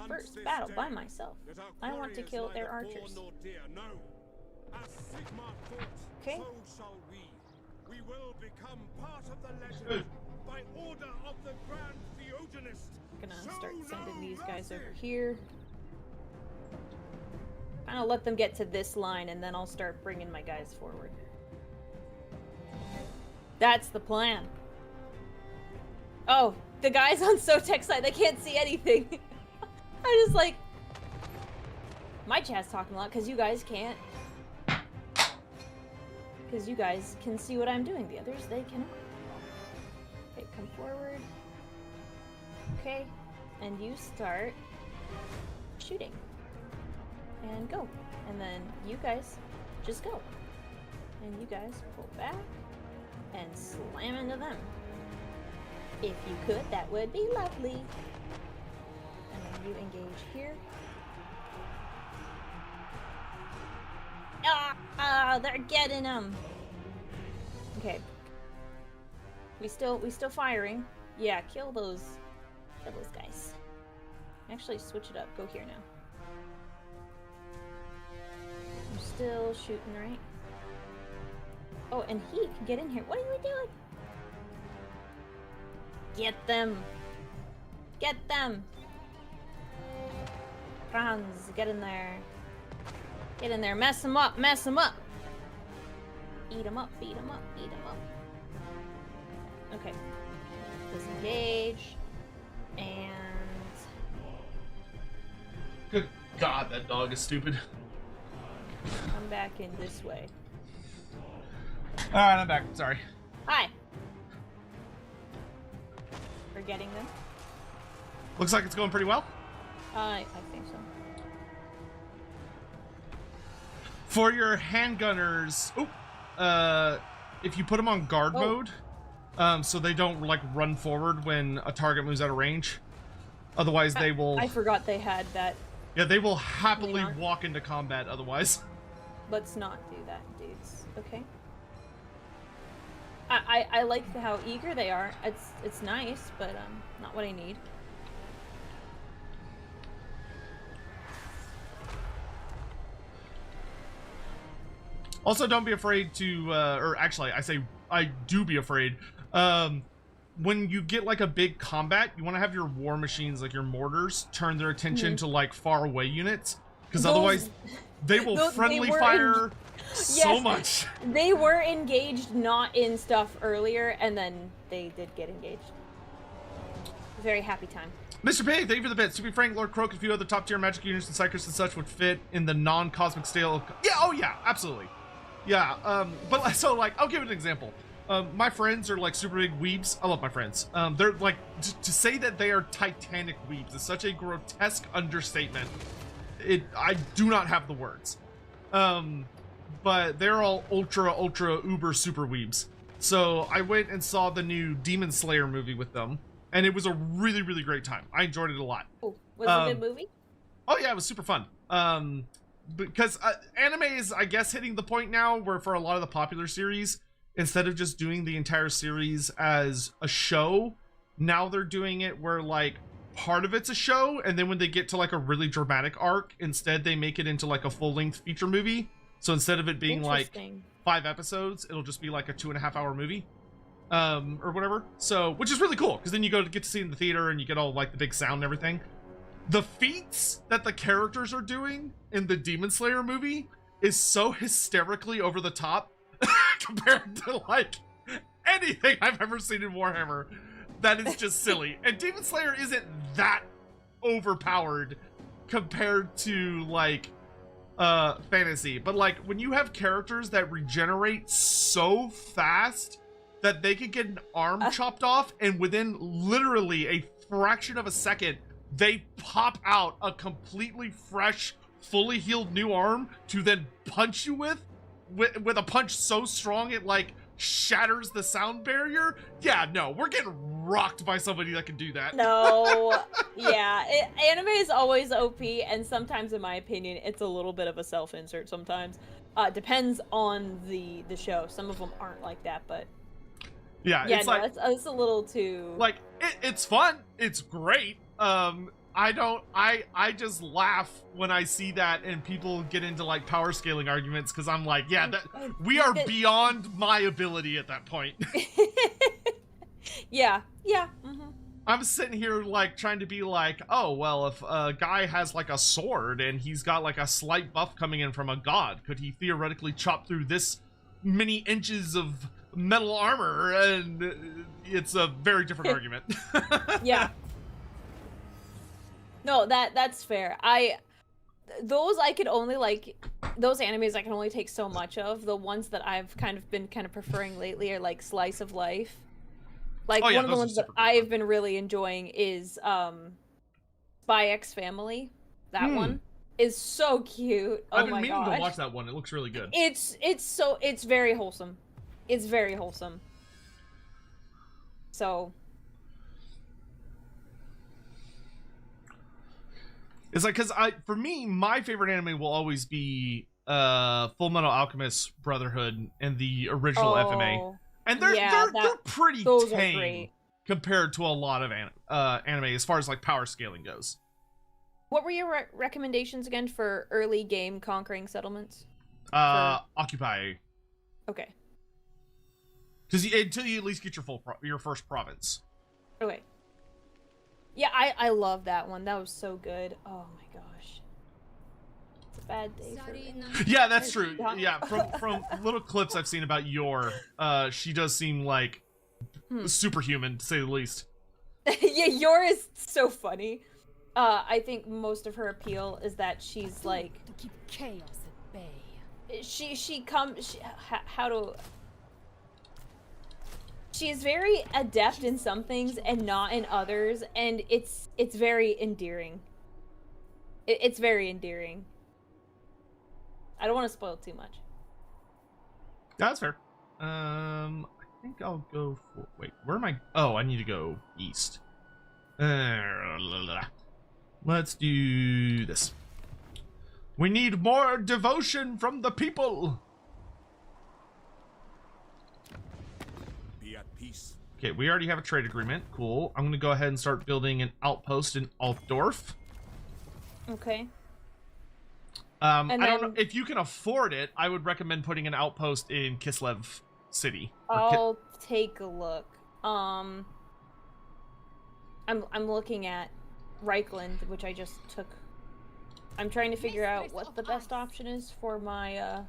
First battle by myself. I want to kill their archers. Okay. We will become part of the legend by order of the Grand Theogenist. I'm gonna start sending these guys over here. Kind of let them get to this line, and then I'll start bringing my guys forward. That's the plan. Oh, the guys on Sotek's side, they can't see anything. I just like... My chat's talking a lot, because you guys can't. Because you guys can see what I'm doing. The others, they cannot. Okay, come forward. Okay, and you start shooting. And go. And then you guys just go. And you guys pull back and slam into them. If you could, that would be lovely. And then you engage here. Ah, they're getting them. Okay. We still firing. Yeah, kill those guys. Actually, switch it up. Go here now. I'm still shooting, right? Oh, and he can get in here. What are you doing? Get them! Get them! Franz, get in there. Get in there. Mess them up. Mess them up. Eat them up. Beat them up. Eat them up. Okay. Disengage. And... Good God, that dog is stupid. come back in this way. Alright, I'm back. Sorry. Hi! We're getting them? Looks like it's going pretty well. I think so. For your handgunners, if you put them on guard mode, so they don't like run forward when a target moves out of range. Otherwise, they will. I forgot they had that. Yeah, they will happily walk into combat. Otherwise, let's not do that, dudes. Okay. I like how eager they are. It's nice, but not what I need. also don't be afraid to, or actually, I do be afraid. When you get like a big combat, you want to have your war machines, like your mortars, turn their attention to like far away units, because otherwise they will friendly fire so much. They were engaged not in stuff earlier, and then they did get engaged. Very happy time. Mr. Pig, thank you for the bits. To be frank, Lord Croak, a few other top tier magic units and Cycris and such would fit in the non-cosmic scale of... Yeah, oh yeah, absolutely. Yeah, but so like, I'll give it an example. My friends are like super big weebs. I love my friends. They're like, to say that they are Titanic weebs is such a grotesque understatement. I do not have the words. But they're all ultra uber super weebs. So I went and saw the new Demon Slayer movie with them, and it was a really, really great time. I enjoyed it a lot. Oh, was it a good movie? Oh yeah, it was super fun. Because anime is, I guess, hitting the point now where for a lot of the popular series, instead of just doing the entire series as a show, now they're doing it where like part of it's a show, and then when they get to like a really dramatic arc, instead they make it into like a full-length feature movie. So instead of it being like 5 episodes, it'll just be like a 2.5 hour movie, or whatever. So, which is really cool, because then you get to see it in the theater and you get all like the big sound and everything. The feats that the characters are doing in the Demon Slayer movie is so hysterically over the top compared to like anything I've ever seen in Warhammer. That is just silly. And Demon Slayer isn't that overpowered compared to like fantasy, but like when you have characters that regenerate so fast that they could get an arm chopped off, and within literally a fraction of a second, they pop out a completely fresh, fully healed new arm to then punch you with a punch so strong it like shatters the sound barrier. Yeah, no, we're getting rocked by somebody that can do that. No, yeah, anime is always OP, and sometimes, in my opinion, it's a little bit of a self-insert. Sometimes, depends on the show. Some of them aren't like that, but yeah, yeah, it's no, like it's a little too like it's fun. It's great. I just laugh when I see that and people get into like power scaling arguments because I'm like, yeah, that we are beyond my ability at that point. yeah. Mm-hmm. I'm sitting here like trying to be like, oh well, if a guy has like a sword and he's got like a slight buff coming in from a god, could he theoretically chop through this many inches of metal armor? And it's a very different argument. Yeah. No, that's fair. Those I could only like, those animes I can only take so much of. The ones that I've been preferring lately are like slice of life. Like one of the ones that I've been really enjoying is Spy X Family. That one is so cute. Oh my gosh. I've been meaning to watch that one. It looks really good. It's very wholesome. It's very wholesome. So it's like, because for me, my favorite anime will always be Full Metal Alchemist Brotherhood and the original FMA, and they're pretty tame compared to a lot of anime as far as like power scaling goes. What were your recommendations again for early game conquering settlements? Occupy. Okay. Because until you at least get your first province. Okay. Yeah, I love that one. That was so good. Oh my gosh. It's a bad day for me. Yeah, that's true. Yeah, from little clips I've seen about Yor, she does seem like superhuman, to say the least. Yeah, Yor is so funny. I think most of her appeal is that she's like to keep chaos at bay. She's very adept in some things and not in others, and it's very endearing. It's very endearing. I don't want to spoil too much. That's fair. I think I'll go for... Wait, where am I? Oh, I need to go east. Let's do this. We need more devotion from the people. Be at peace. Okay, we already have a trade agreement. Cool. I'm going to go ahead and start building an outpost in Altdorf. Okay. I don't know if you can afford it. I would recommend putting an outpost in Kislev City. I'll take a look. I'm looking at Reichland, which I just took. I'm trying to figure out what the best option is for my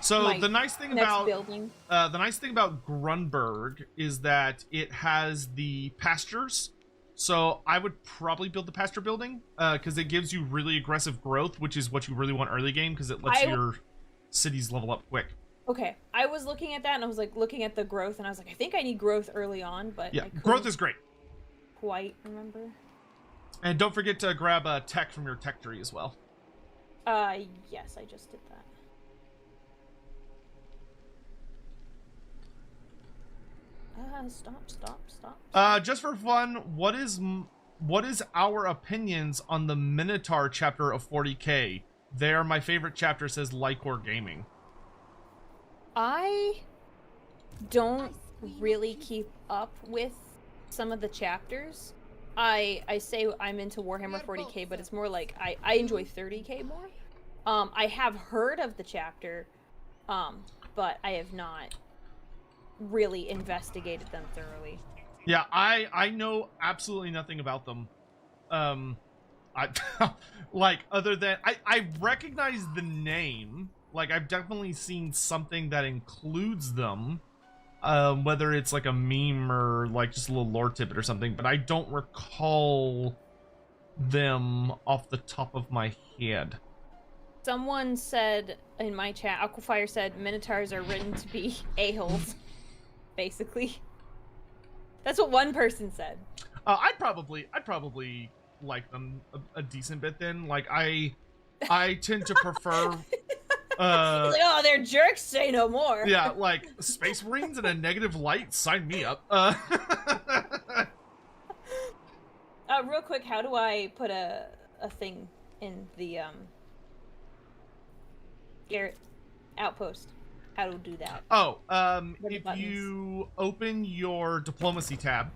So the nice thing about building. The nice thing about Grunberg is that it has the pastures. So I would probably build the pasture building because it gives you really aggressive growth, which is what you really want early game because it lets your cities level up quick. Okay, I was looking at that and I was like looking at the growth and I was like, I think I need growth early on, but yeah, I growth is great. Quite remember. And don't forget to grab a tech from your tech tree as well. Yes, I just did that. Stop. Just for fun, what is our opinions on the Minotaur chapter of 40K? They are my favorite chapter, says Lycor Gaming. I don't really keep up with some of the chapters. I say I'm into Warhammer 40K, but it's more like I enjoy 30K more. I have heard of the chapter, but I have not really investigated them thoroughly. Yeah, I know absolutely nothing about them. I like other than I recognize the name. Like I've definitely seen something that includes them. Whether it's like a meme or like just a little lore tidbit or something, but I don't recall them off the top of my head. Someone said in my chat, Aquafire said Minotaurs are written to be a-holes. basically. That's what one person said. I'd probably like them a decent bit then. Like I tend to prefer He's like, oh, they're jerks, say no more. yeah, like Space Marines and a negative light, sign me up. Real quick, how do I put a thing in the Garrett outpost? How to do that? Oh, What are the if buttons? you open your diplomacy tab,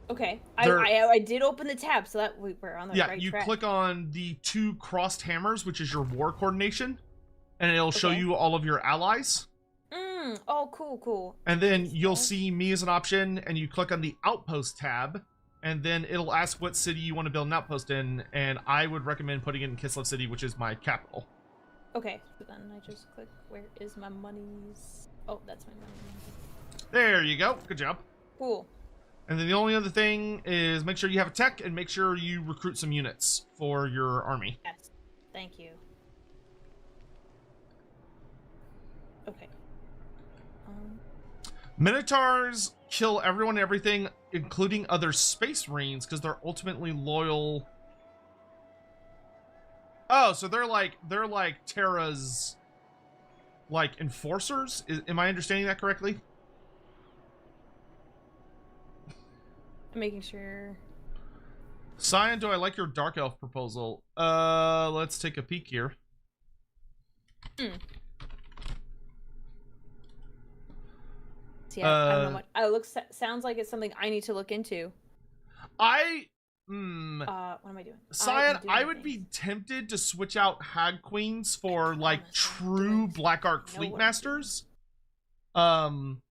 Okay, There- I did open the tab, so that we're on the yeah, right you track. click on the 2 crossed hammers, which is your war coordination, and it'll show Okay. you all of your allies. Oh, cool. And then you'll see me as an option, and you click on the Outpost tab, and then it'll ask what city you want to build an outpost in, and I would recommend putting it in Kislev City, which is my capital. Okay, so then I just click, where is my monies? Oh, that's my money. There you go. Good job. Cool. And then the only other thing is make sure you have a tech, and make sure you recruit some units for your army. Yes. Thank you. Okay. Minotaurs kill everyone and everything, including other Space Marines, because they're ultimately loyal. Oh, so they're like Terra's like enforcers? Am I understanding that correctly? I'm making sure. Cyan, do I like your Dark Elf proposal? Let's take a peek here. See, I don't know much. Sounds like it's something I need to look into. What What am I doing? Cyan, am doing I would be things. tempted to switch out Hag Queens for like promise I'm true doing- Black Ark I know Fleet what I'm Masters. I'm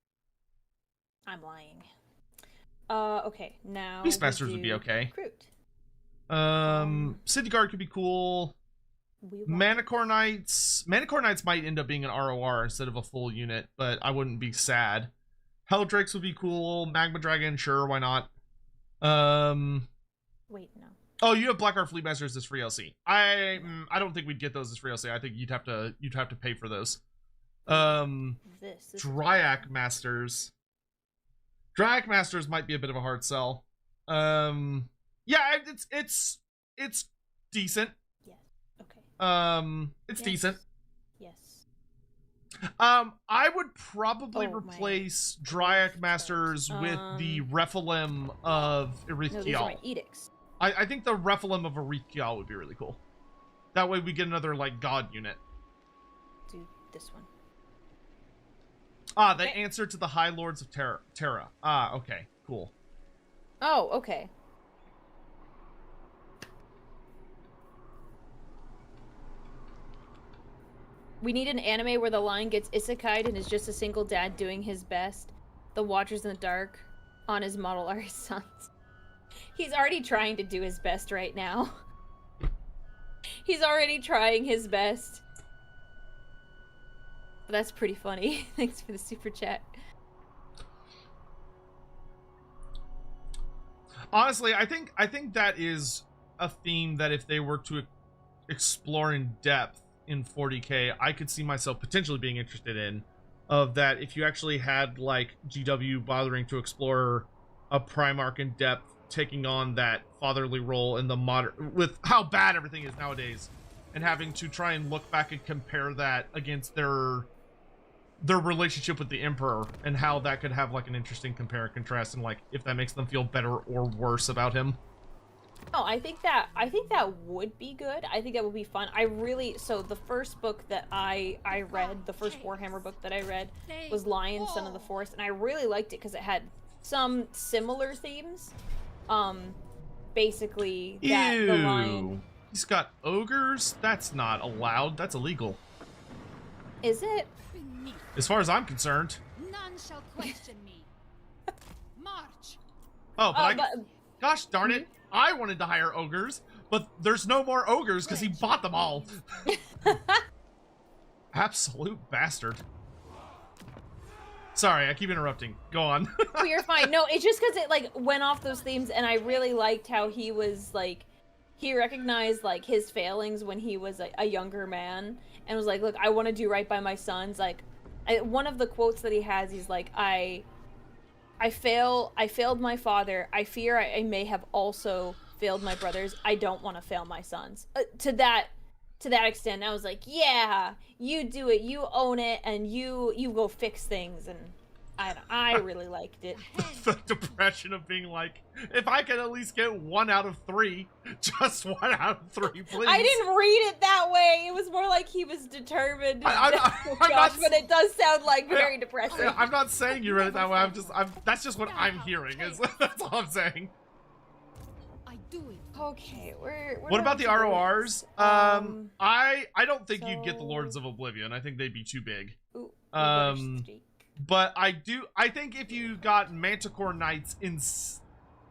lying. Okay, now. Beastmasters would be okay. Recruit. City Guard could be cool. We want- Manicore Knights might end up being an ROR instead of a full unit, but I wouldn't be sad. Helldrakes would be cool. Magma Dragon, sure, why not? Wait, no. Oh, you have Black Ark Fleet Masters as free LC. I don't think we'd get those as free LC. I think you'd have to pay for those. This is Dryak Masters. Dryak Masters might be a bit of a hard sell. Yeah, it's decent. Yes. Okay. It's Yes. decent. Yes. I would probably Oh, my replace Dryak Masters with the Rephilim of Irith No, these are my Kial. edicts. I think the Rephilim of Irith Kial would be really cool. That way we get another, like, god unit. Do this one. Ah, they Okay. answer to the High Lords of Terra. Ah, okay, cool. Oh, okay. We need an anime where the line gets isekai'd and is just a single dad doing his best. The Watchers in the Dark on his model are his sons. He's already trying to do his best right now. He's already trying his best. That's pretty funny. Thanks for the super chat. Honestly, I think that is a theme that if they were to explore in depth in 40K, I could see myself potentially being interested in. Of that, if you actually had like GW bothering to explore a Primark in depth, taking on that fatherly role in the modern, with how bad everything is nowadays, and having to try and look back and compare that against their relationship with the Emperor, and how that could have like an interesting compare and contrast, and like if that makes them feel better or worse about him. Oh, I think that would be good. I think that would be fun. So the first book that I read, the first Warhammer book that I read was Lion, Son of the Forest, and I really liked it because it had some similar themes. Basically that Ew. the lion. He's got ogres? That's not allowed. That's illegal. Is it? Beneath. As far as I'm concerned. None shall question me. March. Oh, but But gosh darn it. I wanted to hire ogres, but there's no more ogres because he bought them all. Absolute bastard. Sorry, I keep interrupting. Go on. oh, you're fine. No, it's just because it like went off those themes, and I really liked how he was like, he recognized like his failings when he was a younger man, and was like, look, I want to do right by my sons. Like, one of the quotes that he has, he's like, I I failed my father. I fear I may have also failed my brothers. I don't want to fail my sons. To that extent, I was like, yeah, you do it, you own it, and you go fix things. And I really liked it. The depression of being like, if I can at least get 1 out of 3, just 1 out of 3, please. I didn't read it that way. It was more like he was determined. I'm not, but it does sound like very depressing. I'm not saying you read it that way. That's just what I'm hearing. That's all I'm saying. I do it. Okay, we're What about the RORs? I don't think you'd get the so- Lords of Oblivion. I think they'd be too big. Ooh, Um, But I think if you got Manticore Knights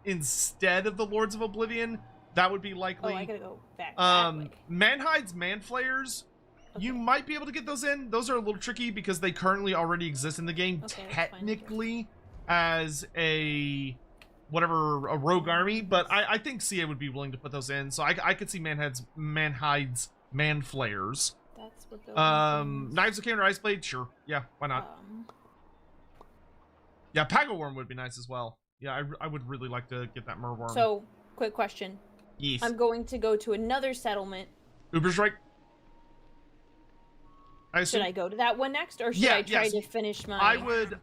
instead of the Lords of Oblivion, that would be likely. Oh, I gotta go back. That way. Manhides, Manflayers, you might be able to get those in. Those are a little tricky because they currently already exist in the game, Okay, that's fine. technically, as a rogue army. But I think CA would be willing to put those in. So I could see Manhides, Manflayers. That's what those Knives of Cain or Iceblade, sure. Yeah, why not? Yeah, Pagaworm would be nice as well. Yeah, I would really like to get that Merworm. So, quick question. yes. I'm going to go to another settlement. Uberstrike? Should I go to that one next, or should I try yes. to finish my...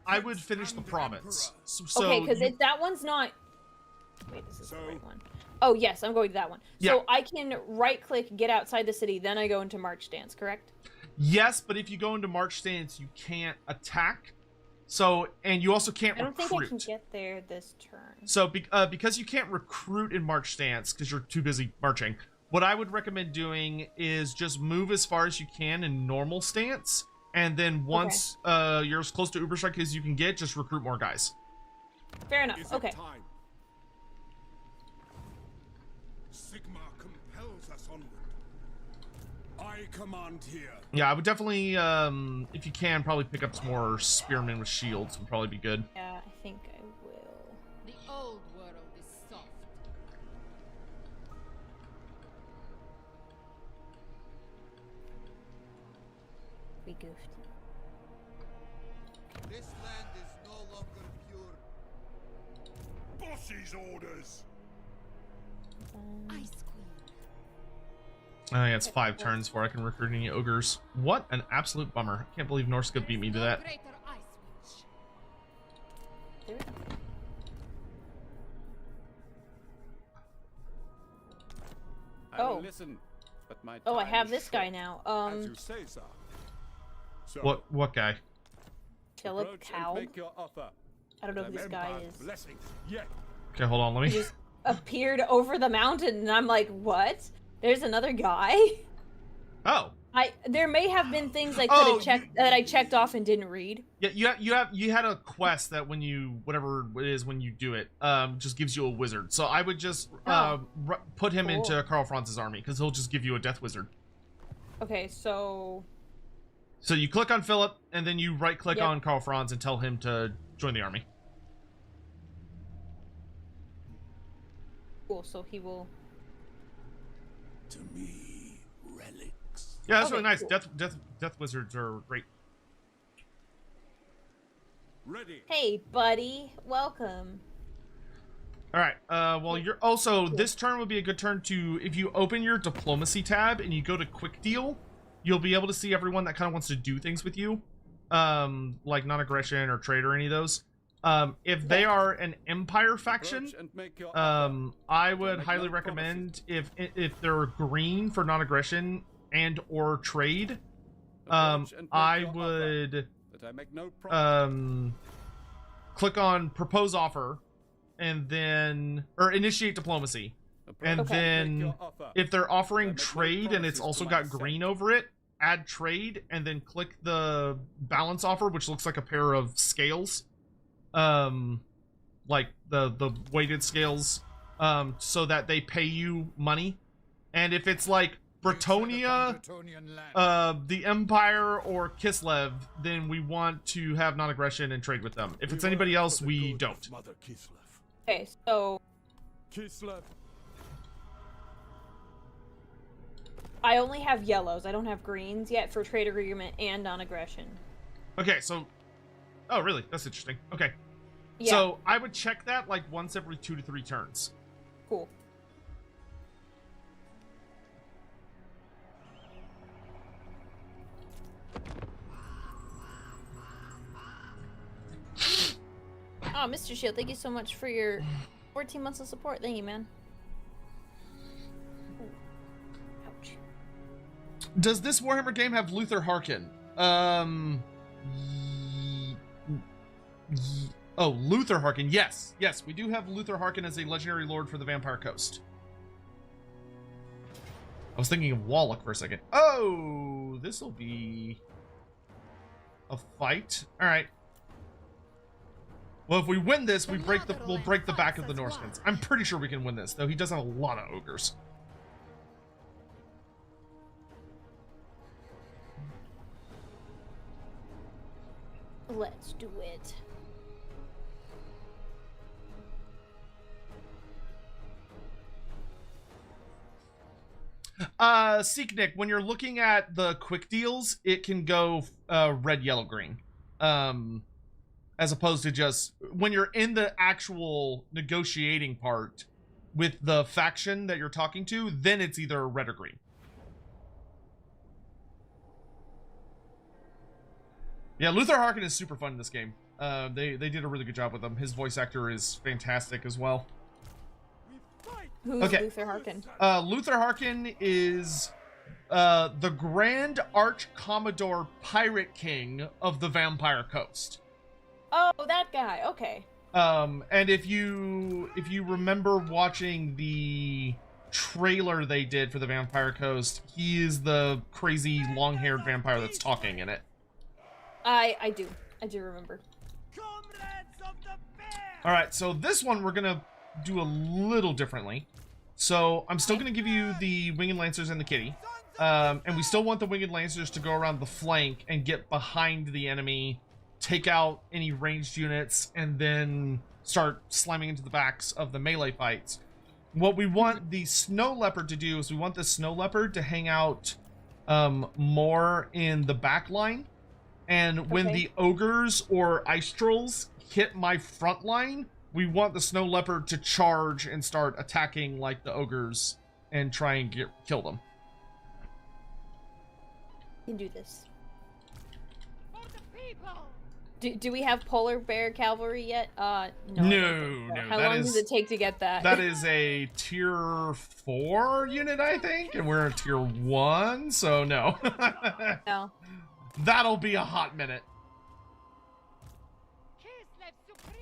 I would finish the province. So okay, because that one's not... Wait, this is the right one. Oh, yes, I'm going to that one. Yeah. So I can right-click, get outside the city, then I go into March Stance, correct? Yes, but if you go into March Stance, you can't attack. So, and you also can't I don't recruit. think I can get there this turn. So, because you can't recruit in March Stance, because you're too busy marching, what I would recommend doing is just move as far as you can in normal stance, and then once you're as close to Uberstrike as you can get, just recruit more guys. Fair enough, Is it okay. time? Sigma compels us onward. I command here. Yeah, I would definitely, if you can, probably pick up some more spearmen with shields would probably be good. Yeah, I think I will. The old world is soft. We goofed. This land is no longer pure. Bossy's orders. Ice Queen. I think it's 5 turns before I can recruit any ogres. What an absolute bummer. I can't believe Norsca beat me to No that. greater ice witch. There we go. I will Oh. listen, but my Oh, I time have is this guy short. now. As you say, sir. So, What guy? Philip Approach and Cow. make your offer. I don't know who this guy Empire's is. blessings. Yet. Okay, hold on, let He me. just appeared over the mountain, and I'm like, what? There's another guy? Oh. There may have been things I could Oh, have checked that I checked off and didn't read. Yeah, you had a quest that when you whatever it is when you do it, just gives you a wizard. So I would just put him Cool. into Karl Franz's army because he'll just give you a death wizard. Okay, so So you click on Philip and then you right click Yep. on Karl Franz and tell him to join the army. cool. So he will. To me, relics. Yeah, that's Okay, really nice. cool. Death wizards are great. Ready. Hey, buddy, welcome. All right. Well, you're also this turn would be a good turn to if you open your diplomacy tab and you go to quick deal, you'll be able to see everyone that kind of wants to do things with you, like non-aggression or trade or any of those. If they are an empire faction, Approach and make your offer. I would Make highly no recommend if they're green for non-aggression and or trade, Approach and make I your offer. would That I make no promise. click on propose offer and then or initiate diplomacy. Approach And and make then your offer. if they're offering make no trade and it's promises to also got myself. green over it, add trade and then click the balance offer, which looks like a pair of scales. Like the weighted scales, so that they pay you money. And if it's like Bretonia, the Empire, or Kislev, then we want to have non-aggression and trade with them. If it's anybody else, we don't. Mother Kislev. Okay, so Kislev. I only have yellows. I don't have greens yet for trade agreement and non-aggression. Okay, so... Oh, really? That's interesting. Okay. Yeah. So I would check that like once every 2 to 3 turns. Cool. Oh, Mr. Shield, thank you so much for your 14 months of support. Thank you, man. Ooh. Ouch. Does this Warhammer game have Luther Harkin? Oh, Luther Harkin. Yes. Yes, we do have Luther Harkin as a legendary lord for the Vampire Coast. I was thinking of Wallach for a second. Oh, this will be a fight. All right. Well, if we win this, we'll break the back of the Norsemans. I'm pretty sure we can win this, though he does have a lot of ogres. Let's do it. Seeknik, when you're looking at the quick deals, it can go red, yellow, green. As opposed to just when you're in the actual negotiating part with the faction that you're talking to, then it's either red or green. Yeah, Luther Harkin is super fun in this game. They did a really good job with him. His voice actor is fantastic as well. Who's Okay. Luther Harkin? Luther Harkin is the Grand Arch Commodore Pirate King of the Vampire Coast. Oh, that guy. Okay. And if you remember watching the trailer they did for the Vampire Coast, he is the crazy long-haired vampire that's talking in it. I do remember. All right, so this one we're gonna do a little differently. So I'm still gonna give you the Winged Lancers and the kitty, and we still want the Winged Lancers to go around the flank and get behind the enemy, take out any ranged units, and then start slamming into the backs of the melee fights. What we want the Snow Leopard to do is we want the Snow Leopard to hang out more in the back line. And when the ogres or ice trolls hit my front line, we want the Snow Leopard to charge and start attacking like the ogres and try and kill them. You can do this. Do we have polar bear cavalry yet? No. No. How long does it take to get that? That is a tier 4 unit, I think, and we're a tier 1, so no. No. That'll be a hot minute.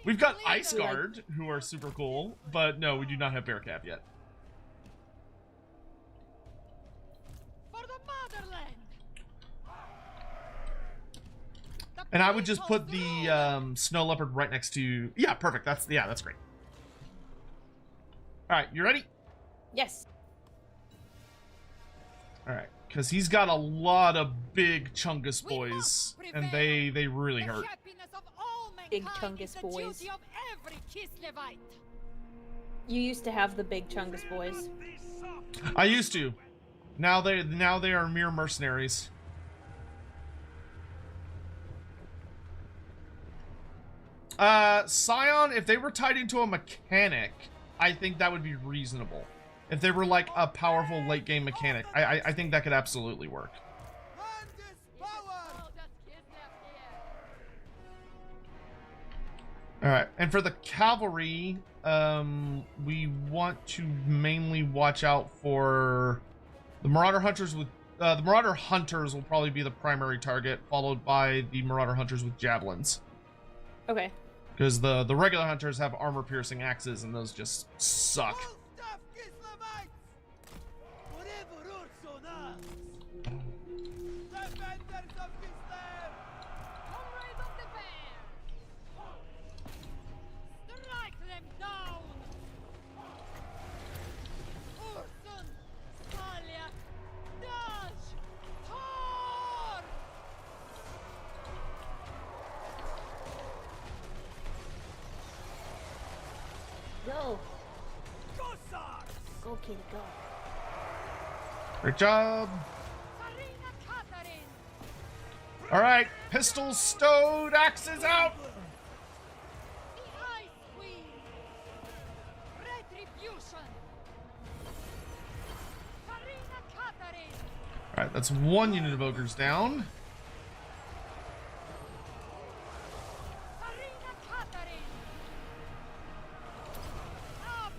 We've got Ice Guard, who are super cool, but no, we do not have Bear Cap yet. For the motherland. And I would just put the Snow Leopard right next to... Yeah, perfect. That's great. All right, you ready? Yes. All right, because he's got a lot of big Chungus boys, and they really hurt. Big Chungus boys. You used to have the big Chungus boys. I used to. Now they are mere mercenaries. Scion, if they were tied into a mechanic, I think that would be reasonable. If they were like a powerful late game mechanic, I think that could absolutely work. All right, and for the cavalry, we want to mainly watch out for the Marauder Hunters with the Marauder Hunters will probably be the primary target, followed by the Marauder Hunters with javelins. Okay. Because the regular hunters have armor-piercing axes, and those just suck. Go. Go, kitty, go. Great job. All right, pistols stowed, axes out. Alright, that's one unit of ogres down.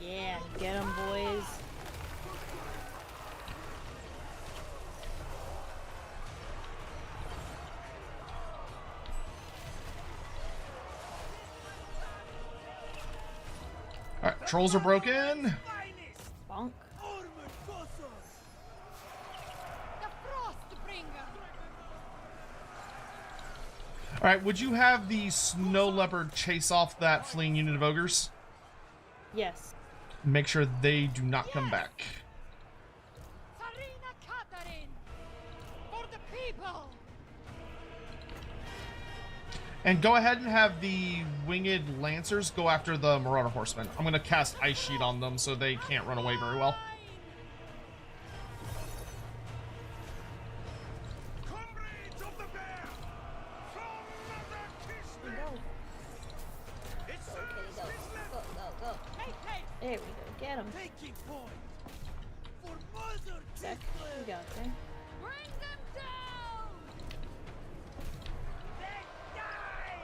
Yeah, get 'em, boys. Alright, trolls are broken. Bonk. The Frostbringer. Alright, would you have the snow leopard chase off that fleeing unit of ogres? Yes. Make sure they do not come back. Sarina Katarin. For the people. And go ahead and have the winged lancers go after the marauder horsemen. I'm going to cast ice sheet on them so they can't run away very well. Comrades of the bear! From Mother Kislev! It's Go. Hey, hey. There we go. Get 'em. taking point! For Mother Sec. Kislev! You got there. Bring them down. They die!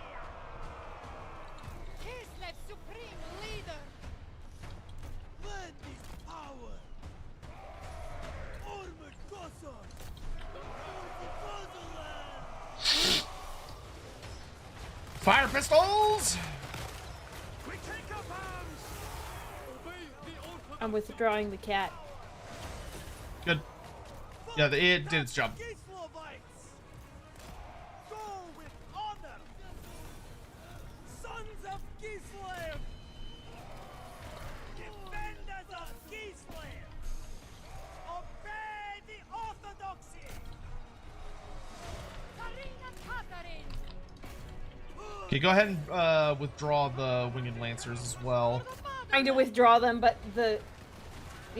Kislev supreme leader. Land is power! Armored Cossacks! For the fatherland! Fire pistols! We take up arms! Obey the Orthodox. I'm withdrawing the cat. Good. Yeah, it did its job. Kislevites! Go with honor! Sons of Kislev! Defenders of Kislev! Obey the orthodoxy! Sarina Katarin. Okay, go ahead and withdraw the winged lancers as well. Trying to withdraw them, but the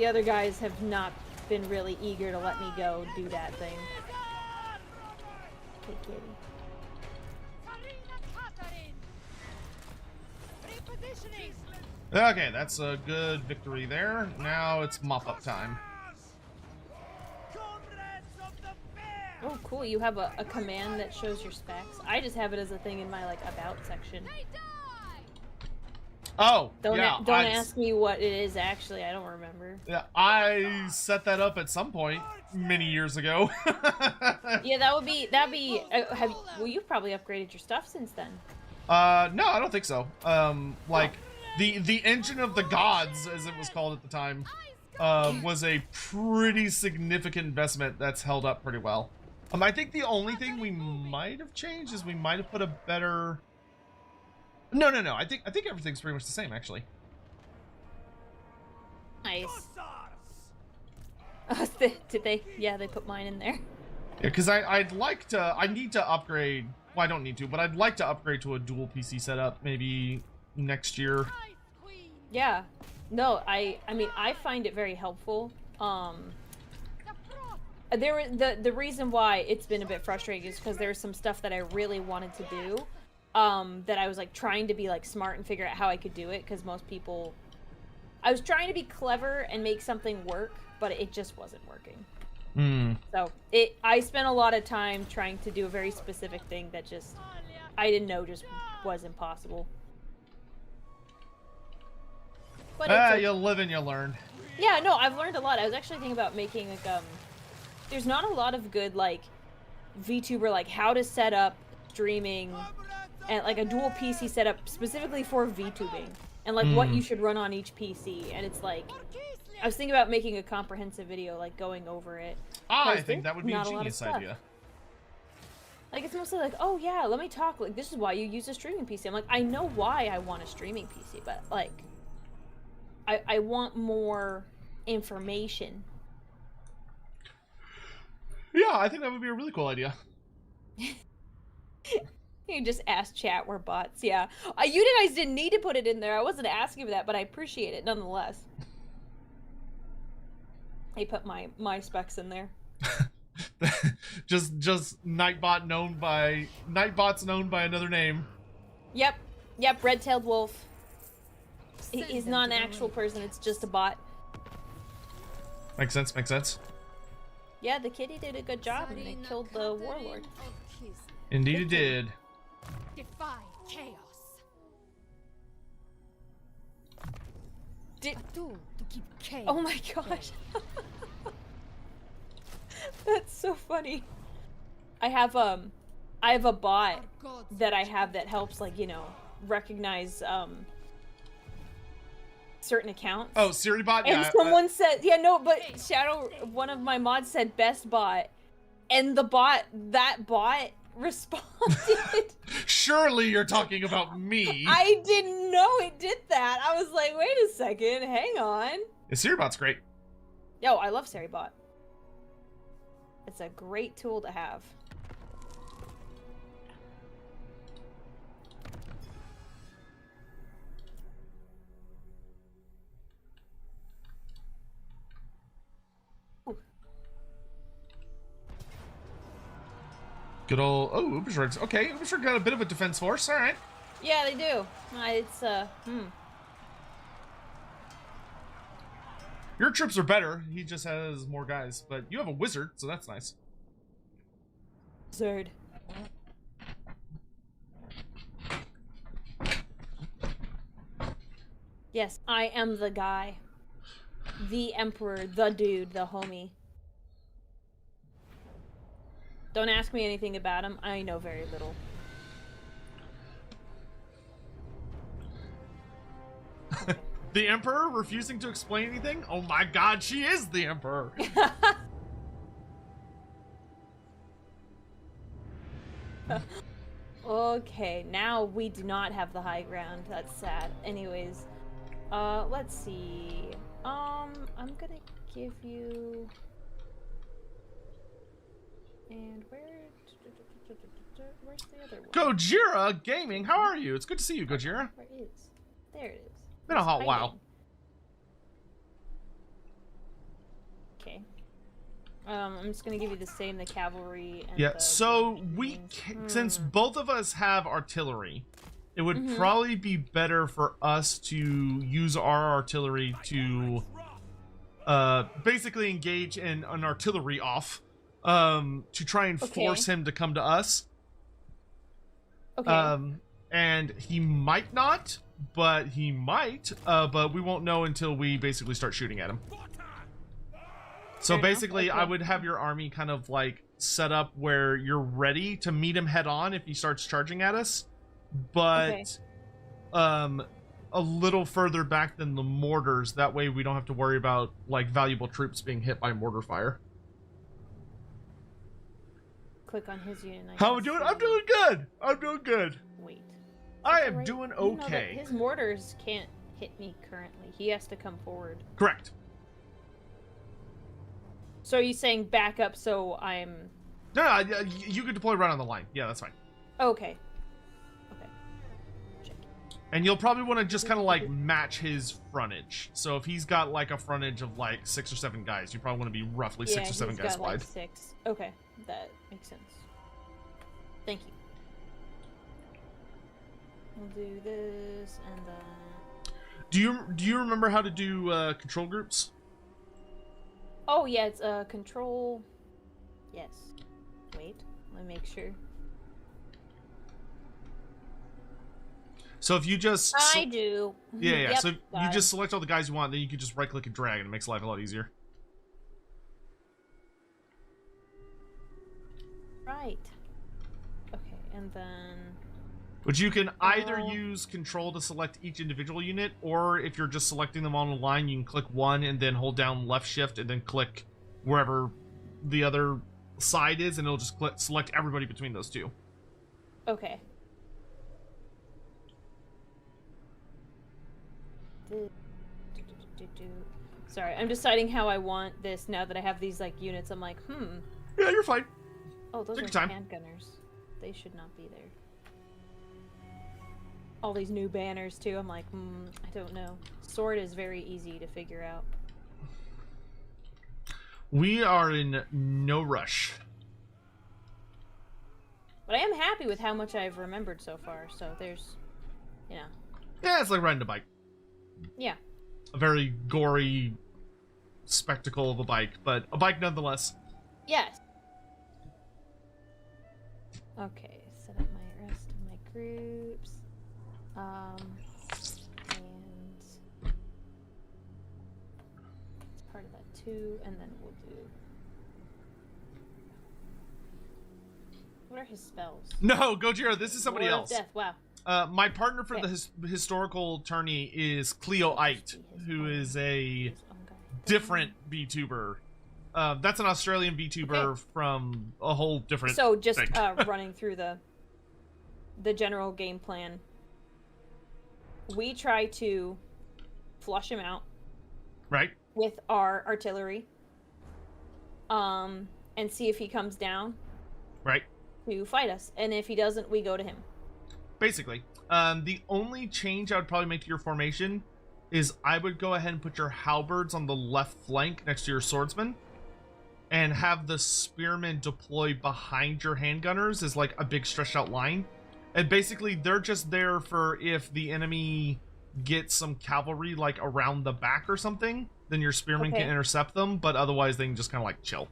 other guys have not been really eager to let me go do that thing. Okay, kitty. Sarina Katarin. Repositioning. Okay, that's a good victory there. Now it's mop-up time. Comrades of the bear! Oh, cool. You have a command that shows your specs. I just have it as a thing in my, like, about section. They die. Oh, Don't yeah. don't ask me what it is, actually. I don't remember. Yeah, I set that up at some point many years ago. Yeah, that'd be well, you've probably upgraded your stuff since then. No, I don't think so. Like the engine of the gods, as it was called at the time, was a pretty significant investment that's held up pretty well. I think the only thing we might have changed is we might have put a better. No. I think everything's pretty much the same, actually. Nice. Hussars! Did they? Yeah, they put mine in there. Yeah, because I'd like to. I need to upgrade. Well, I don't need to, but I'd like to upgrade to a dual PC setup maybe next year. Ice Queen. Yeah. No, I mean, I find it very helpful. The Frost. The reason why it's been a bit frustrating is because there's some stuff that I really wanted to do, that I was like trying to be like smart and figure out how I could do it, because most people, I was trying to be clever and make something work, but it just wasn't working. So I spent a lot of time trying to do a very specific thing that just I didn't know just was impossible. But it's You live and you learn. yeah, no, I've learned a lot. I was actually thinking about making like there's not a lot of good like VTuber like how to set up streaming and like a dual PC setup specifically for VTubing and like what you should run on each PC, and it's like I was thinking about making a comprehensive video like going over it. I 'cause think that there's would be a not lot of genius stuff. idea. Like it's mostly like, oh yeah, let me talk. Like this is why you use a streaming PC. I'm like, I know why I want a streaming PC, but like, I want more information. Yeah, I think that would be a really cool idea. You just ask chat, we're bots. Yeah, you guys didn't need to put it in there. I wasn't asking for that, but I appreciate it nonetheless. I put my specs in there. just Nightbot Nightbot's known by another name. Yep, red-tailed wolf. He's not an actual person. It's just a bot. Makes sense. Yeah, the kitty did a good job and it killed the warlord. Indeed it did. Defy chaos. Did- A tool to keep chaos. Oh my gosh. That's so funny. I have a bot that I have that helps, like, you know, recognize certain accounts. Oh, Siri bot. And Yeah. someone said, yeah, no, but Shadow, one of my mods said best bot, and that bot responded. Surely you're talking about me. I didn't know it did that. I was like, wait a second, hang on. Yeah, Siri bot's great. Yo, I love Seribot. It's a great tool to have. Good old. Oh, Ubersharks. Okay, Ubershark got a bit of a defense force. All right. Yeah, they do. It's Your troops are better. He just has more guys, but you have a wizard, so that's nice. Zerd. Yes, I am the guy. The emperor, the dude, the homie. Don't ask me anything about him. I know very little. The Emperor refusing to explain anything? Oh my god, she is the Emperor! Okay, now we do not have the high ground. That's sad. Anyways, let's see. I'm gonna give you... And where's the other one? Gojira Gaming, how are you? It's good to see you, Gojira. Where is? There it is. Been a hot Hiding. while. Okay. I'm just gonna give you the same, the cavalry. And Yeah, the so Marines. since both of us have artillery, it would probably be better for us to use our artillery to basically engage in an artillery off to try and force him to come to us. Okay. And he might not, but he might, but we won't know until we basically start shooting at him. So Fair enough, basically, okay. I would have your army kind of like set up where you're ready to meet him head on if he starts charging at us, but a little further back than the mortars. That way we don't have to worry about like valuable troops being hit by mortar fire. Click on his unit. How am I doing? I'm doing good. I'm doing good. Wait. I am Right? doing You know that okay. his mortars can't hit me currently. He has to come forward. Correct. So are you saying back up so I'm... No, you can deploy right on the line. Yeah, that's fine. Okay. Okay. Check. And you'll probably want to just kind of like match his frontage. So if he's got like a frontage of like 6 or 7 guys, you probably want to be roughly 6 or 7 he's guys got, wide. like 6. Okay, that makes sense. Thank you. We'll do this and then... Do you remember how to do control groups? Oh yeah, it's control... Yes. Wait, let me make sure. So if you just... I do. Yeah, yeah. Yep, So you got just it. select all the guys you want, then you can just right-click and drag, and it makes life a lot easier. Right. Okay, and then... But you can either use control to select each individual unit, or if you're just selecting them on a line, you can click one and then hold down left shift and then click wherever the other side is, and it'll just select everybody between those two. Okay. Sorry, I'm deciding how I want this now that I have these like units. I'm like, Yeah, you're fine. Oh, those Take are your time. handgunners. They should not be there. All these new banners too. I'm like, I don't know. Sword is very easy to figure out. We are in no rush. But I am happy with how much I've remembered so far. So there's, you know, Yeah, it's like riding a bike. yeah. A very gory spectacle of a bike, but a bike nonetheless. Yes. Okay, set up my rest of my groups. And it's part of that too, and then we'll do. What are his spells? No, Gojira, this is somebody Word of else. Death. Wow. My partner for Okay. the historical tourney is Cleo Ite, who is a Okay. different VTuber. That's an Australian VTuber Okay. from a whole different. So just thing. running through the general game plan. We try to flush him out Right. with our artillery, and see if he comes down Right. to fight us. And if he doesn't, we go to him. Basically, the only change I would probably make to your formation is I would go ahead and put your halberds on the left flank next to your swordsmen, and have the spearmen deploy behind your handgunners as like a big stretched out line. And basically, they're just there for if the enemy gets some cavalry like around the back or something, then your spearmen Okay. can intercept them. But otherwise, they can just kind of like chill.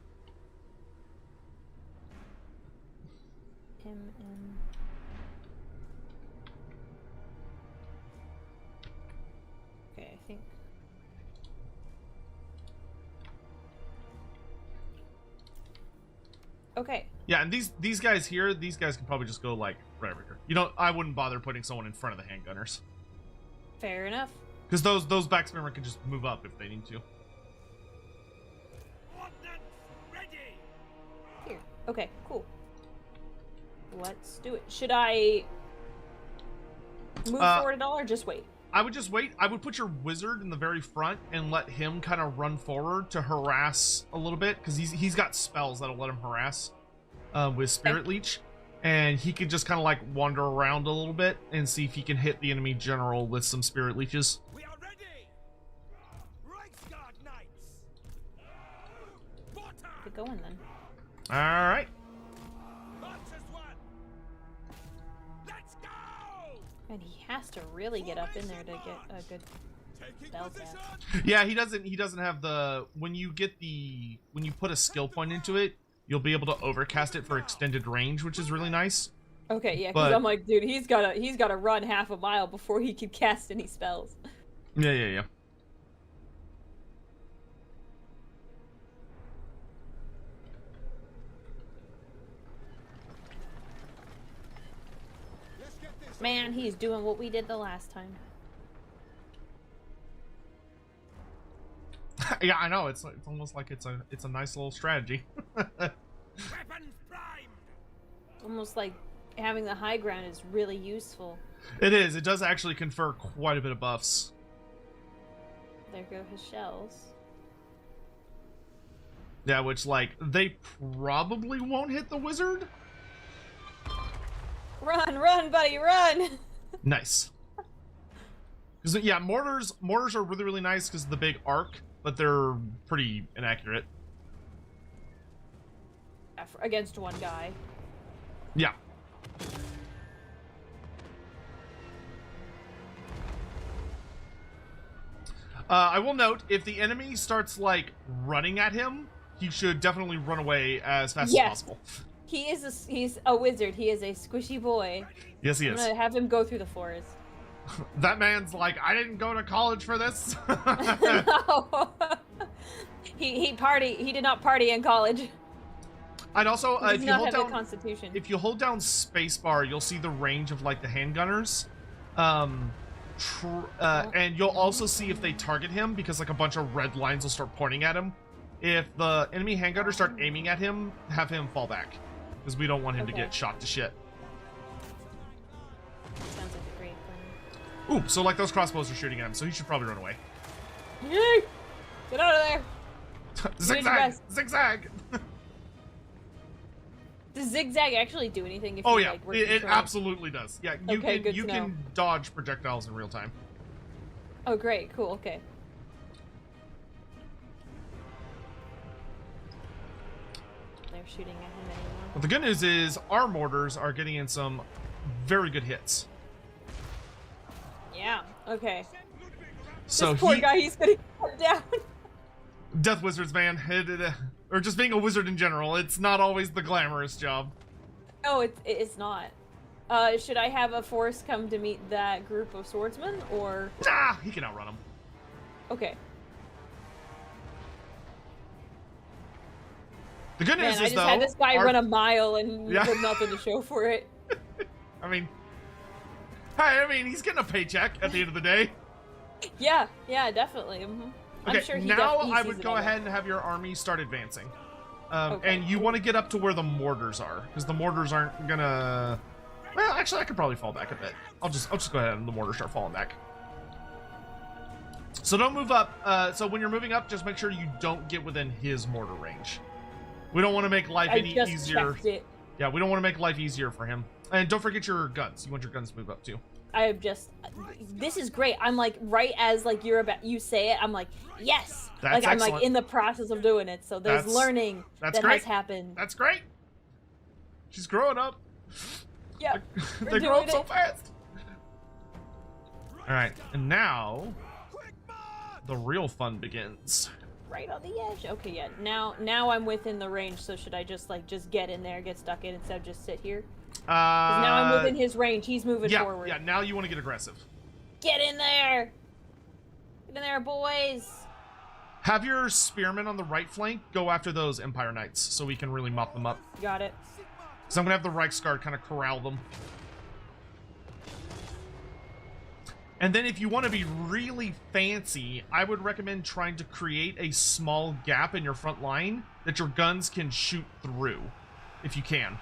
Him and okay, I think. Okay. Yeah, and these guys here, these guys can probably just go like right over here. You know, I wouldn't bother putting someone in front of the handgunners. Fair enough. Because those back spearmen can just move up if they need to. Ordnance ready. Here. Okay, cool. Let's do it. Should I move forward at all or just wait? I would just wait. I would put your wizard in the very front and let him kind of run forward to harass a little bit, because he's got spells that'll let him harass with Spirit Leech, and he could just kind of like wander around a little bit and see if he can hit the enemy general with some Spirit Leeches. We are ready. Reichsguard knights. Get going then. All right. March as one. Let's go. And he has to really get up in there to get a good Taking spell position. cast. Yeah, he doesn't have the when you put a skill point into it, you'll be able to overcast it for extended range, which is really nice. Okay, yeah, because But- I'm like, dude, he's gotta run half a mile before he can cast any spells. Yeah. Let's get this. Man, he's doing what we did the last time. Yeah, I know. It's almost like it's a nice little strategy. Weapons primed. Almost like having the high ground is really useful. It is. It does actually confer quite a bit of buffs. There go his shells. Yeah, which like they probably won't hit the wizard. Run, buddy, run! Nice. Because yeah, mortars are really nice because of the big arc, but they're pretty inaccurate. Against one guy. Yeah. I will note, if the enemy starts like running at him, he should definitely run away as fast Yes. as possible. He's a wizard. He is a squishy boy. Yes, he I'm is. gonna have him go through the forest. That man's like, I didn't go to college for this. No. He did not party in college. And also, He if does you not hold have down, a constitution. if you hold down spacebar, you'll see the range of like the handgunners. And you'll also see if they target him, because like a bunch of red lines will start pointing at him. If the enemy handgunners start aiming at him, have him fall back, because we don't want him to Okay. get shot to shit. Sounds like a great plan. Ooh, so like those crossbows are shooting at him, so he should probably run away. Yay! Get out of there! Zigzag! best. Zigzag! Does zigzag actually do anything if Oh you yeah, like work it control? absolutely does. Yeah, you Okay, can good you to can know. dodge projectiles in real time. Oh great, cool, okay. They're shooting at him anymore. But the good news is our mortars are getting in some very good hits. Yeah, okay. So This poor guy, he's gonna cut down. Death Wizards, man. Or just being a wizard in general. It's not always the glamorous job. No, it's not. Should I have a force come to meet that group of swordsmen, or? Ah, he can outrun them. Okay. The good news Man, I is, just though, had this guy run a mile and Yeah. with nothing to show for it. I mean, hey, he's getting a paycheck at the end of the day. Yeah, definitely. Okay, I'm sure he now definitely I sees would it go all. ahead and have your army start advancing. Okay. And you want to get up to where the mortars are, because the mortars aren't gonna... Well, actually, I could probably fall back a bit. I'll just go ahead and the mortars start falling back. So don't move up. So when you're moving up, just make sure you don't get within his mortar range. We don't want to make life any easier. Checked it. Yeah, we don't want to make life easier for him. And don't forget your guns. You want your guns to move up too. I have just. This is great. I'm like right as like you say it. I'm like yes. That's like I'm excellent. like in the process of doing it. So there's learning that's that great. has happened. That's great. She's growing up. Yeah. They grow up so fast. All right, and now the real fun begins. Right on the edge. Okay, yeah. Now I'm within the range. So should I just get in there, get stuck in instead of just sit here? 'Cause now I'm within his range. He's moving forward. Yeah, now you want to get aggressive. Get in there! Get in there, boys! Have your spearmen on the right flank go after those Empire Knights so we can really mop them up. Got it. So I'm going to have the Reichsguard kind of corral them. And then if you want to be really fancy, I would recommend trying to create a small gap in your front line that your guns can shoot through, if you can.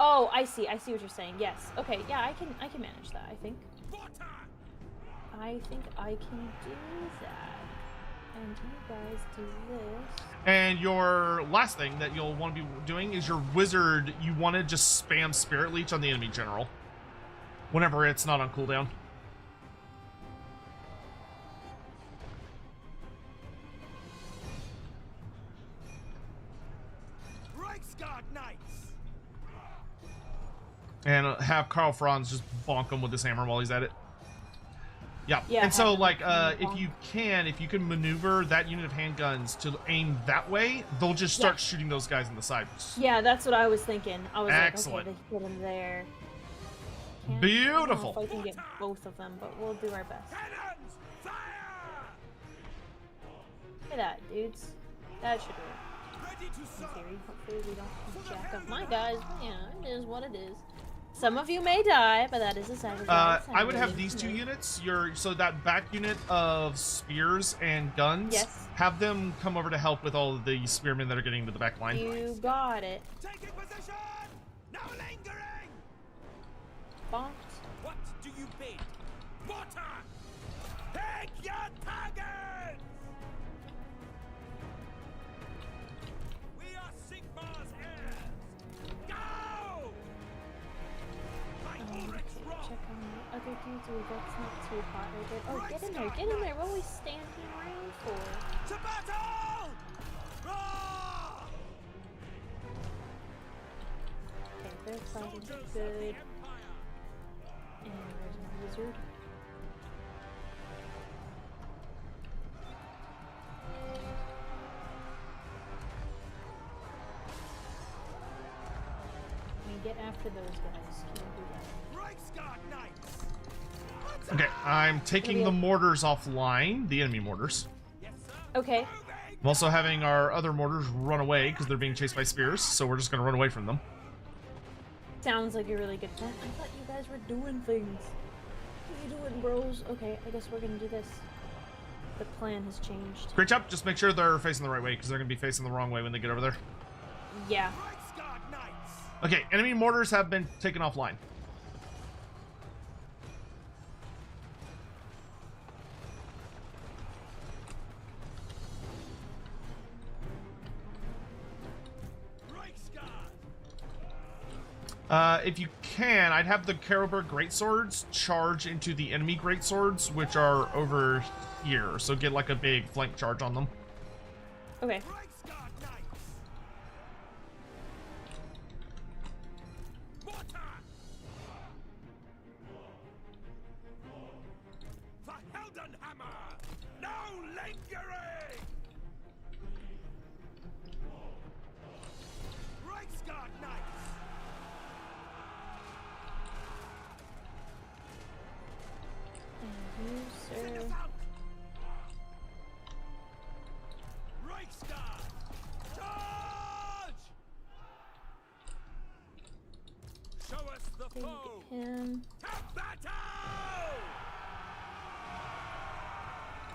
Oh, I see what you're saying. Yes. Okay, yeah, I can manage that, I think. I think I can do that. And you guys do this. And your last thing that you'll want to be doing is your wizard, you want to just spam Spirit Leech on the enemy general. Whenever it's not on cooldown. And have Karl Franz just bonk him with his hammer while he's at it. Yeah. And so, like, if you can maneuver that unit of handguns to aim that way, they'll just start shooting those guys in the side. Yeah, that's what I was thinking. I was Excellent. like, okay, they hit him there. Beautiful. I don't know if I can get both of them, but we'll do our best. Look at that, dudes. That should work. In theory, hopefully we don't jack up my guys. Yeah, it is what it is. Some of you may die, but that is a sacrifice. I would have these two units. So that back unit of spears and guns. Yes. Have them come over to help with all of the spearmen that are getting to the back line. You got it. Taking position! No lingering! Bonked. What do you bid? Water! Take your targets! We are Sigmar's heirs! Go! Check on the other dudes. Oh, that's not too hot right there. Oh, get in there, get in there. What are we standing around for? To battle! Roar! Okay, they're fighting good. And there's my wizard. Get after those guys. Can you do that? Reichsguard Knights! Okay, I'm taking the mortars offline, the enemy mortars. Yes, sir. Okay. I'm also having our other mortars run away because they're being chased by spears, so we're just going to run away from them. Sounds like a really good plan. I thought you guys were doing things. What are you doing, bros? Okay, I guess we're gonna do this. The plan has changed. Great job. Just make sure they're facing the right way because they're going to be facing the wrong way when they get over there. Yeah. Reichsguard Knights! Okay, enemy mortars have been taken offline. If you can, I'd have the Karlberg Greatswords charge into the enemy Greatswords, which are over here. So get like a big flank charge on them. Okay. Reichsguard Knights! Water! For Heldenhammer! No lingering! Guard Knights! And you, Send sir. us out! Reichsguard! Charge! Show us the Big foe! him. To battle!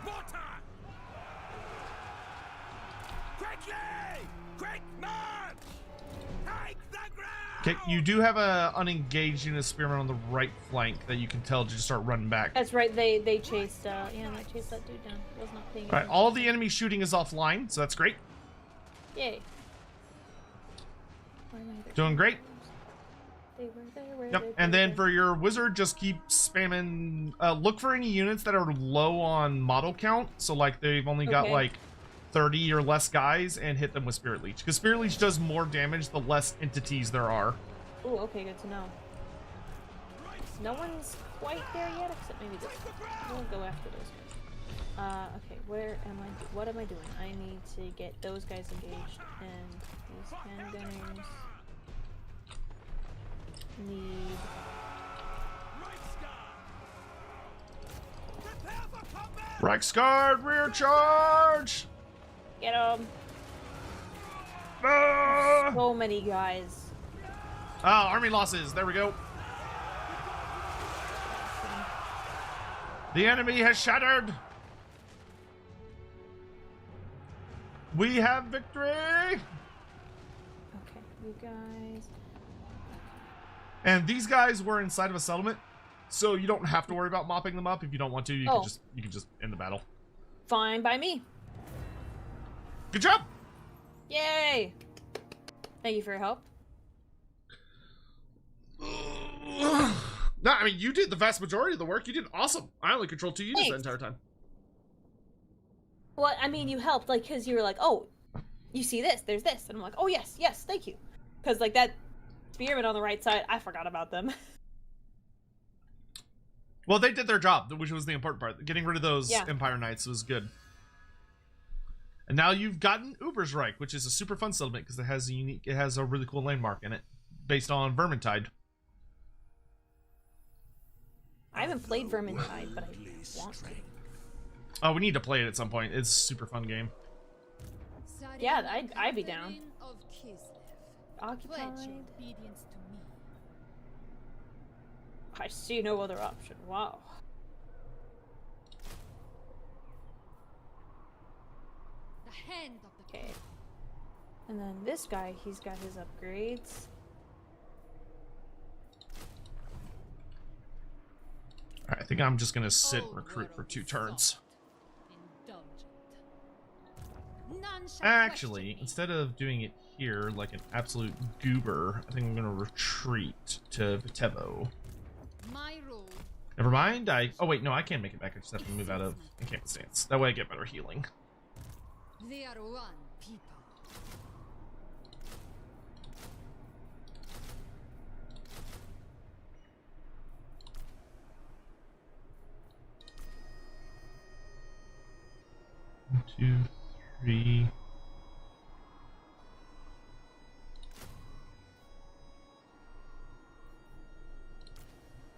Mortar! Quickly! Quick march! Take the ground! Okay, you do have a unengaged unit spearman on the right flank that you can tell to just start running back. That's right. They chased. Yeah, they chased that dude down. Was not paying All right, attention. all of the enemy shooting is offline, so that's great. Yay. Doing great. They were, Yep, and then for your wizard, just keep spamming. Look for any units that are low on model count, so like they've only got Okay. like 30 or less guys, and hit them with Spirit Leech, because Spirit Leech does more damage the less entities there are. Ooh, okay, good to know. No one's quite there yet, except maybe this one. We'll go after those guys. Okay, where am I? What am I doing? I need to get those guys engaged, and these handgunners need. Prepare for combat! Reichsguard, rear charge! Get them! Ah! So many guys. Army losses. There we go. The enemy has shattered. We have victory. Okay, you guys. And these guys were inside of a settlement, so you don't have to worry about mopping them up if you don't want to. You can just end the battle. Fine by me. Good job. Yay! Thank you for your help. No, I mean, you did the vast majority of the work. You did awesome. I only controlled 2 units the Thanks. entire time. Well, I mean, you helped, like, because you were like, oh, you see this, there's this. And I'm like, oh, yes, yes, thank you. Because, like, that spearman on the right side, I forgot about them. Well, they did their job, which was the important part. Getting rid of those Yeah. Empire Knights was good. And now you've gotten Ubersreich, which is a super fun settlement because it has a really cool landmark in it, based on Vermintide. I haven't played Vermintide, but I want to. Oh, we need to play it at some point. It's a super fun game. Yeah, I'd be down. Occupied. I see no other option. Wow. The hand of the Okay. And then this guy, he's got his upgrades. All right, I think I'm just gonna sit and recruit for 2 turns. Actually, instead of doing it here like an absolute goober, I think I'm gonna retreat to Vitevo. My role. Never mind. Oh wait, no, I can't make it back. I just have to move out of encampment stance. That way I get better healing. They are one people. One, 2, 3.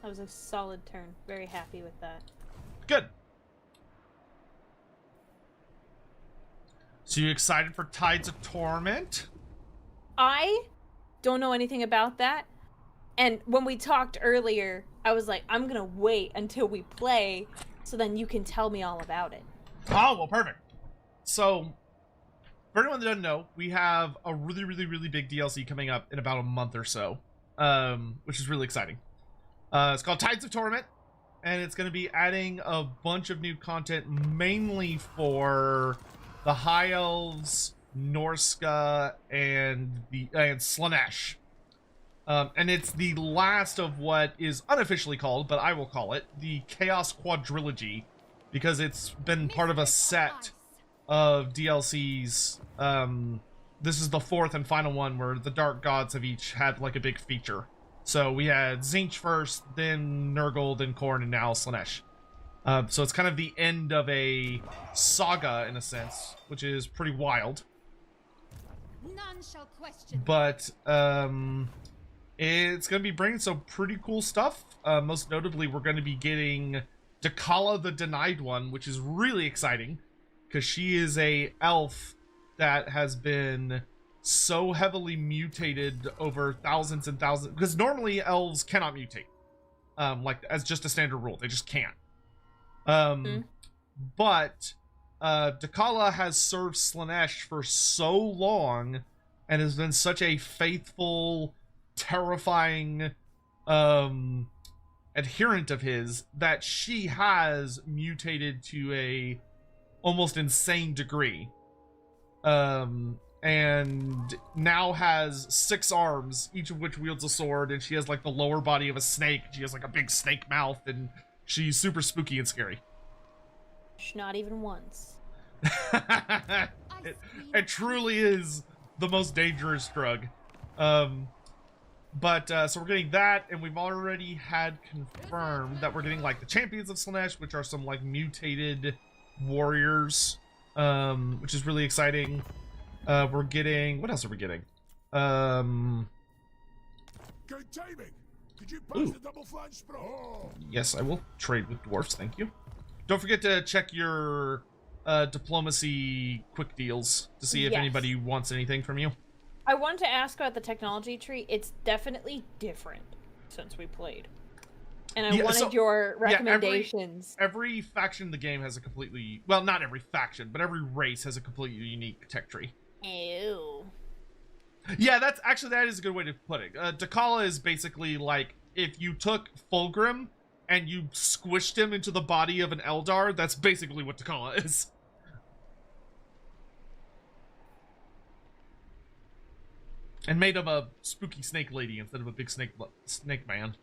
That was a solid turn. Very happy with that. Good. So you excited for Tides of Torment? I don't know anything about that. And when we talked earlier, I was like, I'm gonna wait until we play so then you can tell me all about it. Oh, well, perfect. So, for anyone that doesn't know, we have a really, really, really big DLC coming up in about a month or so, which is really exciting. It's called Tides of Torment, and it's going to be adding a bunch of new content, mainly for the High Elves, Norsca, and Slaanesh. And it's the last of what is unofficially called, but I will call it, the Chaos Quadrilogy, because it's been part of a set of DLCs. This is the 4th and final one where the Dark Gods have each had like a big feature. So we had Tzeentch first, then Nurgle, then Khorne, and now Slaanesh. So it's kind of the end of a saga in a sense, which is pretty wild. None shall question. But it's going to be bringing some pretty cool stuff. Most notably, we're going to be getting Dakala the Denied One, which is really exciting because she is a elf that has been so heavily mutated over thousands and thousands. Because normally elves cannot mutate, like as just a standard rule, they just can't. But Dakala has served Slaanesh for so long and has been such a faithful, terrifying adherent of his that she has mutated to a almost insane degree, and now has 6 arms, each of which wields a sword, and she has like the lower body of a snake. She has like a big snake mouth, and she's super spooky and scary. Not even once. It truly is the most dangerous drug. But so we're getting that, and we've already had confirmed that we're getting like the Champions of Slaanesh, which are some like mutated warriors, which is really exciting. We're getting, what else are we getting? Good timing. Could you pass the double flange sprawl? Yes, I will trade with dwarfs, thank you. Don't forget to check your diplomacy quick deals to see if anybody wants anything from you. I wanted to ask about the technology tree. It's definitely different since we played. And I wanted your recommendations. Every faction in the game has a completely... Well, not every faction, but every race has a completely unique tech tree. Ew. Yeah, that is a good way to put it. Dakala is basically like, if you took Fulgrim and you squished him into the body of an Eldar, that's basically what Dakala is. And made him a spooky snake lady instead of a big snake man.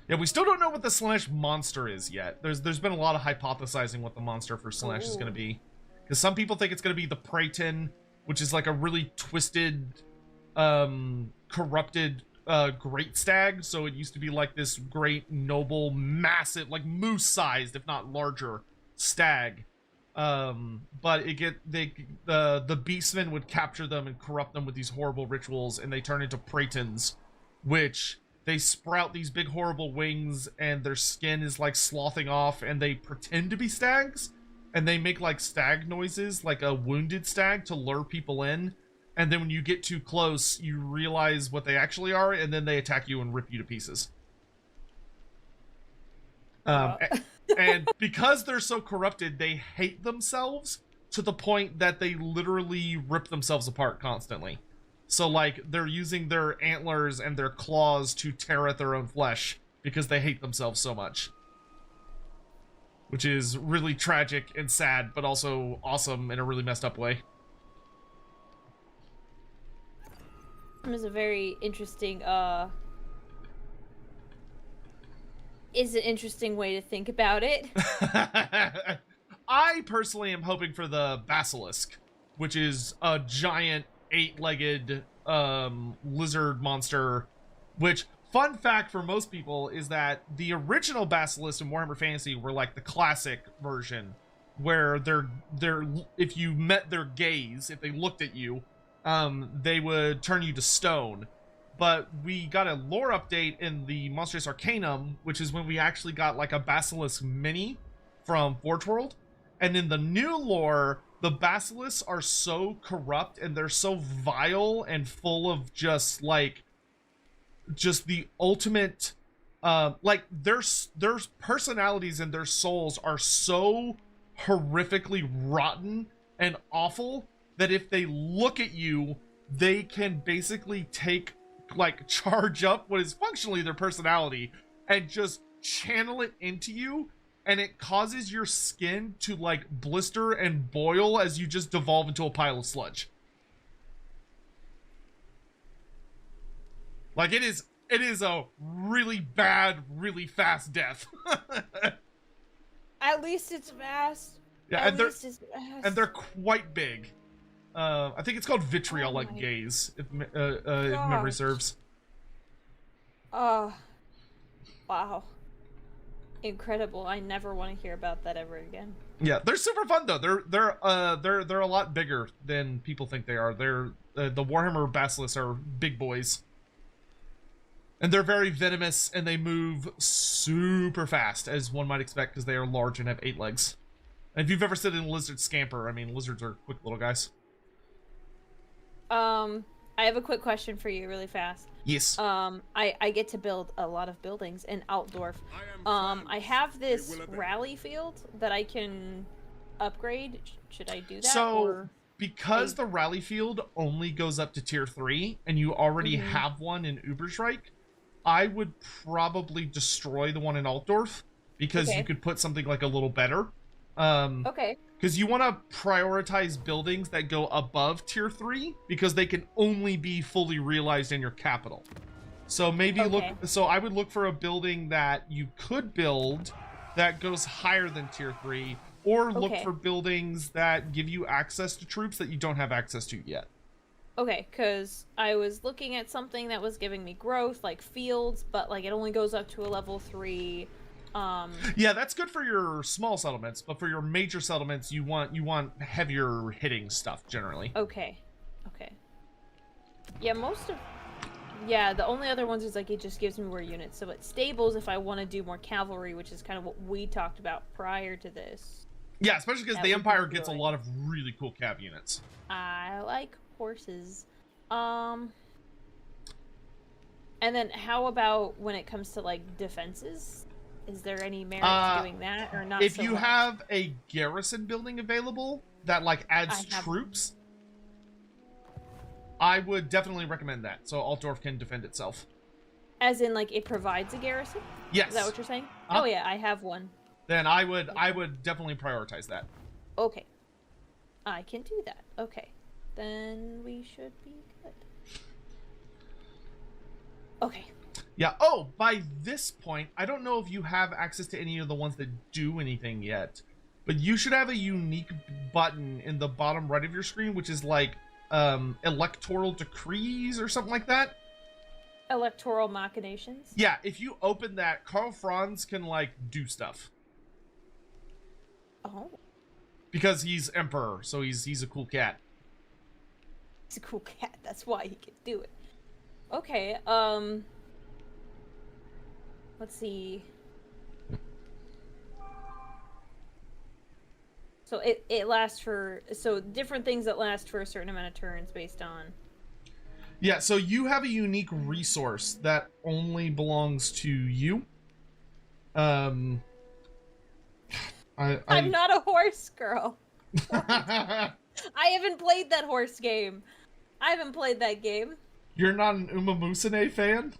Yeah, we still don't know what the Slaanesh monster is yet. There's been a lot of hypothesizing what the monster for Slaanesh is going to be. Because some people think it's going to be the Praeton, which is like a really twisted, corrupted great stag. So it used to be like this great, noble, massive, like moose-sized, if not larger, stag. But the beastmen would capture them and corrupt them with these horrible rituals, and they turn into Praetons, which they sprout these big horrible wings, and their skin is like sloughing off, and they pretend to be stags, and they make like stag noises, like a wounded stag, to lure people in. And then when you get too close, you realize what they actually are, and then they attack you and rip you to pieces. And because they're so corrupted, they hate themselves to the point that they literally rip themselves apart constantly. So, like, they're using their antlers and their claws to tear at their own flesh because they hate themselves so much. Which is really tragic and sad, but also awesome in a really messed up way. Is a very interesting, is an interesting way to think about it. I personally am hoping for the Basilisk, which is a giant 8-legged lizard monster, which, fun fact for most people, is that the original Basilisk in Warhammer Fantasy were like the classic version, where they're if you met their gaze, if they looked at you, they would turn you to stone. But we got a lore update in the Monstrous Arcanum, which is when we actually got like a Basilisk mini from Forge World. And in the new lore, the Basilisks are so corrupt and they're so vile and full of just the ultimate, like their personalities and their souls are so horrifically rotten and awful that if they look at you, they can basically charge up what is functionally their personality and just channel it into you, and it causes your skin to like blister and boil as you just devolve into a pile of sludge. Like it is a really bad, really fast death. At least it's fast. Yeah, and they're quite big. I think it's called vitriol, like gaze, if memory serves. Oh, wow. Incredible. I never want to hear about that ever again. Yeah, they're super fun though. They're a lot bigger than people think they are. They're the Warhammer basilisks are big boys. And they're very venomous, and they move super fast, as one might expect, because they are large and have 8 legs. And if you've ever seen a lizard scamper, I mean, lizards are quick little guys. I have a quick question for you, really fast. Yes. I get to build a lot of buildings in Altdorf. I have this rally field that I can upgrade. Should I do that? So, because the rally field only goes up to tier 3, and you already have one in Uberschreik, I would probably destroy the one in Altdorf, because you could put something like a little better. Okay. Because you want to prioritize buildings that go above tier 3, because they can only be fully realized in your capital. So maybe I would look for a building that you could build that goes higher than tier 3, or look for buildings that give you access to troops that you don't have access to yet. Okay, because I was looking at something that was giving me growth, like fields, but like it only goes up to a level 3. Yeah, that's good for your small settlements, but for your major settlements, you want heavier hitting stuff generally. Okay. Yeah, the only other ones is like it just gives me more units. So at stables, if I want to do more cavalry, which is kind of what we talked about prior to this. Yeah, especially because the Empire gets a lot of really cool cav units. I like horses. And then how about when it comes to like defenses? Is there any merit to doing that or not? If you have a garrison building available that like adds troops, I would definitely recommend that. So Altdorf can defend itself. As in like it provides a garrison? Yes. Is that what you're saying? Oh yeah, I have one. Then I would definitely prioritize that. Okay. I can do that. Okay. Then we should be good. Okay. Yeah. Oh, by this point, I don't know if you have access to any of the ones that do anything yet, but you should have a unique button in the bottom right of your screen, which is like electoral decrees or something like that. Electoral machinations? Yeah, if you open that, Karl Franz can like do stuff. Oh. Because he's emperor, so he's a cool cat. He's a cool cat, that's why he can do it. Okay, let's see. So it lasts for, so different things that last for a certain amount of turns based on. Yeah, so you have a unique resource that only belongs to you. I'm not a horse girl. I haven't played that horse game. I haven't played that game. You're not an Uma Musume fan?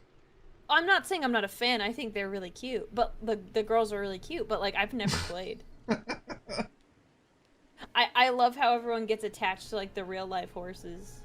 I'm not saying I'm not a fan. I think they're really cute. But the girls are really cute. But, like, I've never played. I love how everyone gets attached to, like, the real-life horses.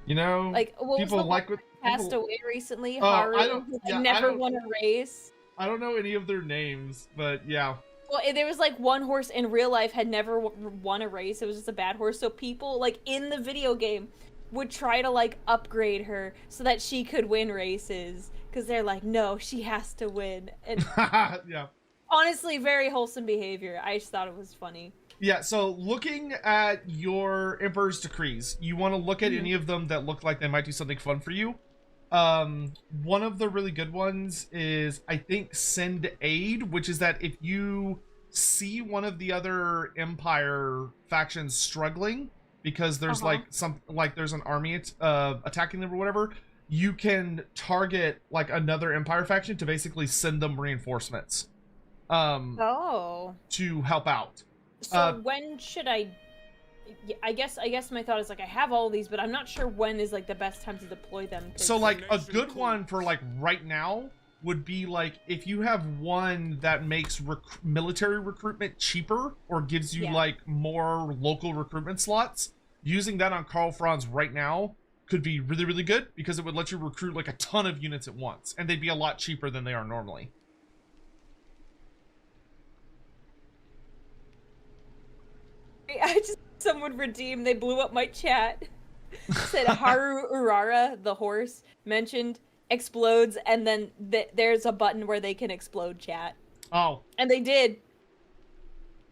You know, like, what people was the like one that passed away recently? Oh, Haru, who never won a race. I don't know any of their names, but yeah. Well, there was, like, one horse in real life had never won a race. It was just a bad horse. So people, like, in the video game would try to, like, upgrade her so that she could win races. Because they're like, no, she has to win. And yeah. Honestly, very wholesome behavior. I just thought it was funny. Yeah, so looking at your Emperor's Decrees, you want to look at any of them that look like they might do something fun for you. One of the really good ones is, I think, Send Aid, which is that if you see one of the other Empire factions struggling, because there's there's an army attacking them or whatever, you can target like another Empire faction to basically send them reinforcements. To help out. So when should I guess my thought is like I have all of these, but I'm not sure when is like the best time to deploy them. So like a good one for like right now would be like if you have one that makes military recruitment cheaper or gives you like more local recruitment slots, using that on Karl Franz right now could be really, really good because it would let you recruit like a ton of units at once and they'd be a lot cheaper than they are normally. Someone redeemed, they blew up my chat. Said Haru Urara, the horse, mentioned, ! explodes, and then there's a button where they can explode chat. Oh. And they did.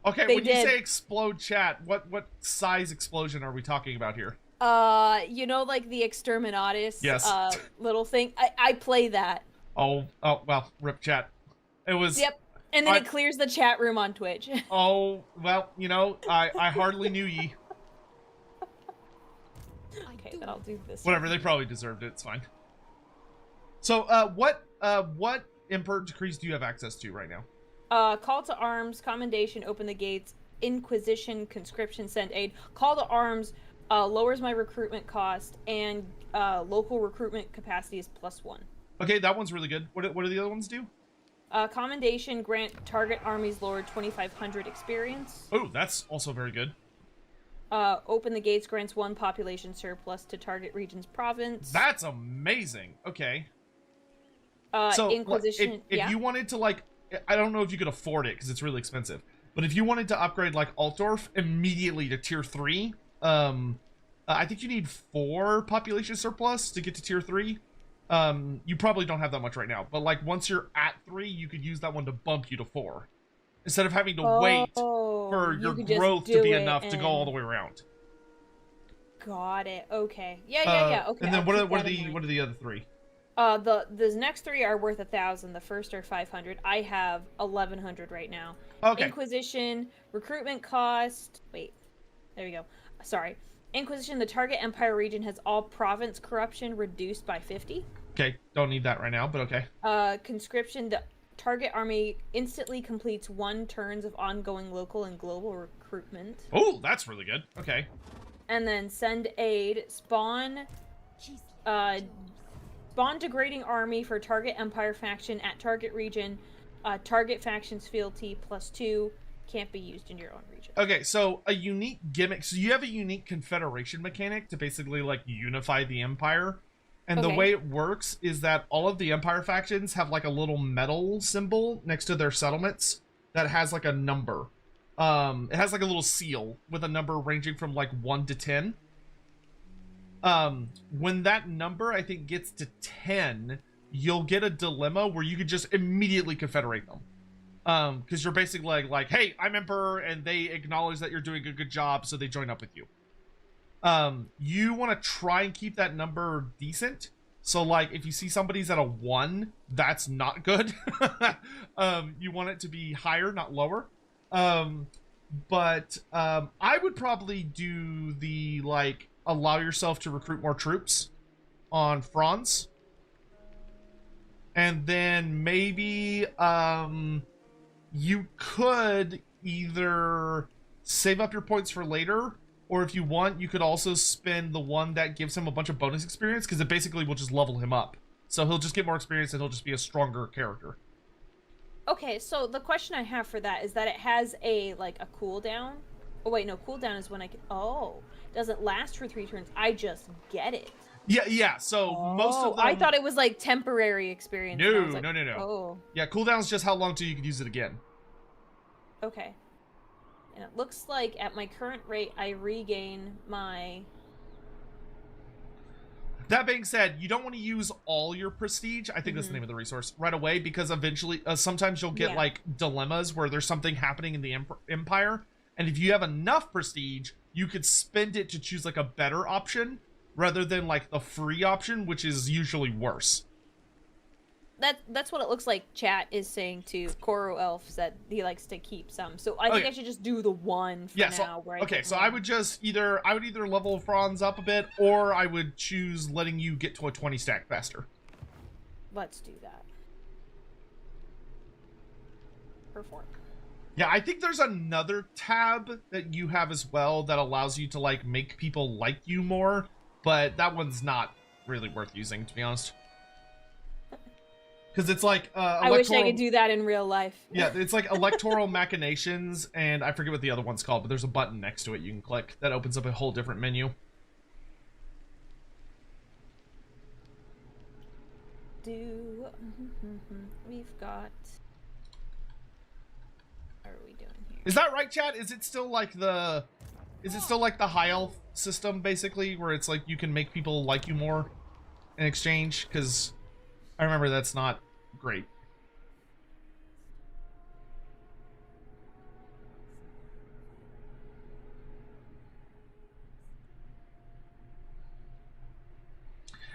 Okay, They when you did. say explode chat, what size explosion are we talking about here? You know, like the Exterminatus Yes. little thing? I play that. Oh, well, rip chat. It was... Yep. And then it clears the chat room on Twitch. Oh, well, you know, I hardly knew ye. Okay, then I'll do this. Whatever, they probably deserved it. It's fine. So, what Emperor decrees do you have access to right now? Call to arms, commendation, open the gates, inquisition, conscription, send aid. Call to arms lowers my recruitment cost, and local recruitment capacity is +1. Okay, that one's really good. What do the other ones do? Commendation, grant target armies lord 2,500 experience. Oh, that's also very good. Open the gates grants 1 population surplus to target region's province. That's amazing. Okay. So Inquisition. if you wanted to, like, I don't know if you could afford it because it's really expensive, but if you wanted to upgrade like Altdorf immediately to tier 3, I think you need 4 population surplus to get to tier 3. You probably don't have that much right now, but like once you're at 3, you could use that one to bump you to 4 instead of having to wait for your growth to be enough to go all the way around. Got it. Okay. Yeah. Okay. And then I'll what keep are the other 3? The next 3 are worth 1,000. The first are 500. I have 1,100 right now. Okay. Inquisition, recruitment cost. Wait, there we go. Sorry. Inquisition. The target empire region has all province corruption reduced by 50. Okay, don't need that right now, but okay. Conscription. The target army instantly completes 1 turns of ongoing local and global recruitment. Oh, that's really good. Okay. And then send aid. Spawn degrading army for target empire faction at target region. Target faction's fealty +2 can't be used in your own region. Okay, so a unique gimmick. So you have a unique confederation mechanic to basically like unify the empire. And the way it works is that all of the empire factions have like a little metal symbol next to their settlements that has like a number. It has like a little seal with a number ranging from like 1 to 10. When that number I think gets to 10, you'll get a dilemma where you could just immediately confederate them. Because you're basically like, hey, I'm emperor, and they acknowledge that you're doing a good job, so they join up with you. You want to try and keep that number decent. So like if you see somebody's at a 1, that's not good. You want it to be higher, not lower. But I would probably do the like allow yourself to recruit more troops on Franz. And then maybe you could either save up your points for later, or if you want, you could also spend the one that gives him a bunch of bonus experience, because it basically will just level him up. So he'll just get more experience and he'll just be a stronger character. Okay, so the question I have for that is that it has a cooldown. Oh wait, no, cooldown is when I can. Oh, doesn't last for 3 turns. I just get it. Yeah. So most of them. I thought it was like temporary experience. No. Oh. Yeah, cooldown's just how long till you could use it again. Okay. And it looks like at my current rate, I regain my. That being said, you don't want to use all your prestige. I think that's the name of the resource right away, because eventually, sometimes you'll get like dilemmas where there's something happening in the empire, and if you have enough prestige, you could spend it to choose like a better option rather than like the free option, which is usually worse. That's what it looks like. Chat is saying to Koro Elf that he likes to keep some, so I think I should just do the 1 for now. So I would just either level Franz up a bit, or I would choose letting you get to a 20 stack faster. Let's do that. Perform. Yeah, I think there's another tab that you have as well that allows you to like make people like you more, but that one's not really worth using, to be honest. Because it's like I wish I could do that in real life. Yeah, it's like electoral machinations, and I forget what the other one's called, but there's a button next to it you can click that opens up a whole different menu. We've got. What are we doing here? Is that right, chat? Is it still like the high elf system, basically, where it's like you can make people like you more in exchange? Because I remember that's not great.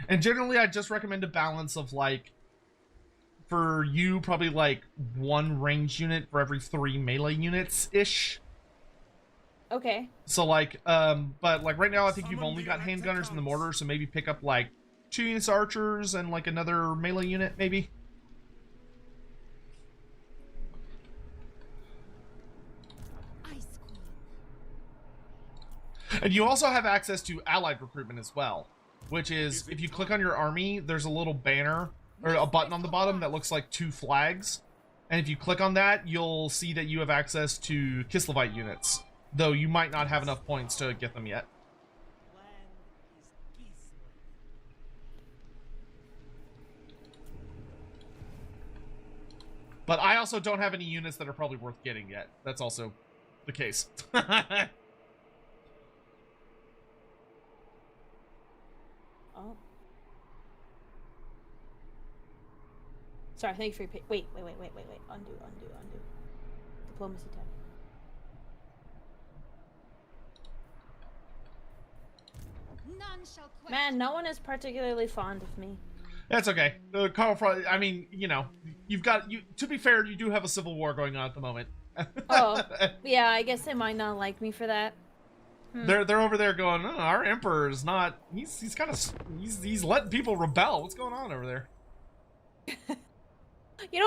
And generally, I just recommend a balance of, like, for you, probably, like, 1 range unit for every 3 melee units-ish. Okay. So, like, but, like, right now, I think you've only got handgunners and the mortar, so maybe pick up, like, 2 units archers and, like, another melee unit, maybe. Ice Queen. And you also have access to allied recruitment as well, which is, if you click on your army, there's a little banner, or a button on the bottom that looks like 2 flags. And if you click on that, you'll see that you have access to Kislevite units, though you might not have enough points to get them yet. But I also don't have any units that are probably worth getting yet. That's also the case. Oh. Sorry, thank you for your wait. Undo. Diplomacy tab. None shall question. Man, no one is particularly fond of me. That's okay. I mean, you know, to be fair, you do have a civil war going on at the moment. Oh, yeah, I guess they might not like me for that. They're over there going, oh, our emperor's not. He's kind of he's letting people rebel. What's going on over there? We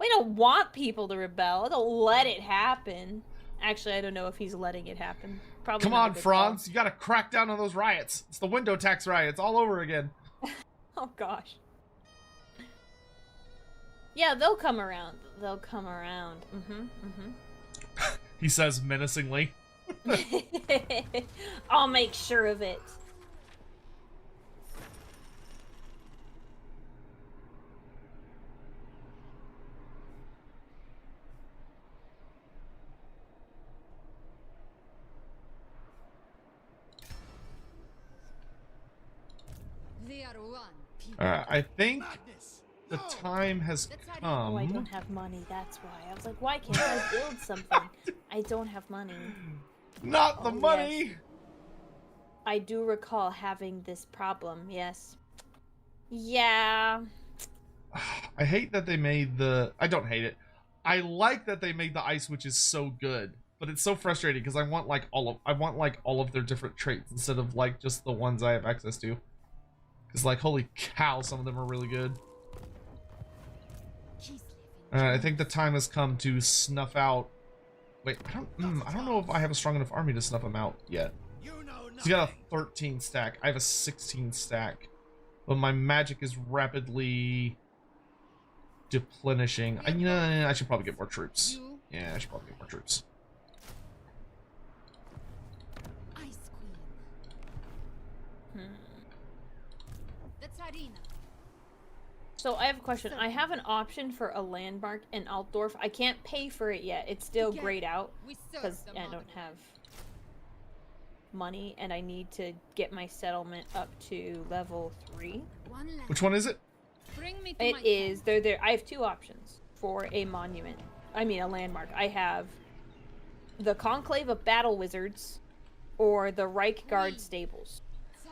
don't want people to rebel. Don't let it happen. Actually, I don't know if he's letting it happen. Probably. Come not a on, good Franz. call. You got to crack down on those riots. It's the window tax riots all over again. Oh gosh. Yeah, they'll come around. They'll come around. He says menacingly. I'll make sure of it. They are one people. I think the time has come. Oh, I don't have money. That's why. I was like, why can't I build something? I don't have money. Not the Oh, money. yes. I do recall having this problem. Yes. Yeah. I hate that they made the. I don't hate it. I like that they made the ice, which is so good, but it's so frustrating because I want like all of their different traits instead of like just the ones I have access to. Because like holy cow, some of them are really good. I think the time has come to snuff out. Wait, I don't know if I have a strong enough army to snuff them out yet. He's got a 13 stack. I have a 16 stack, but my magic is rapidly deplenishing. I should probably get more troops. Yeah, I should probably get more troops. Ice Queen. The Tsarina. So I have a question. I have an option for a landmark in Altdorf. I can't pay for it yet. It's still grayed out because I don't have money, and I need to get my settlement up to level 3. Which one is it? Bring me to It my is. They're there. I have 2 options for a monument. I mean, a landmark. I have the Conclave of Battle Wizards or the Reich Guard Stables.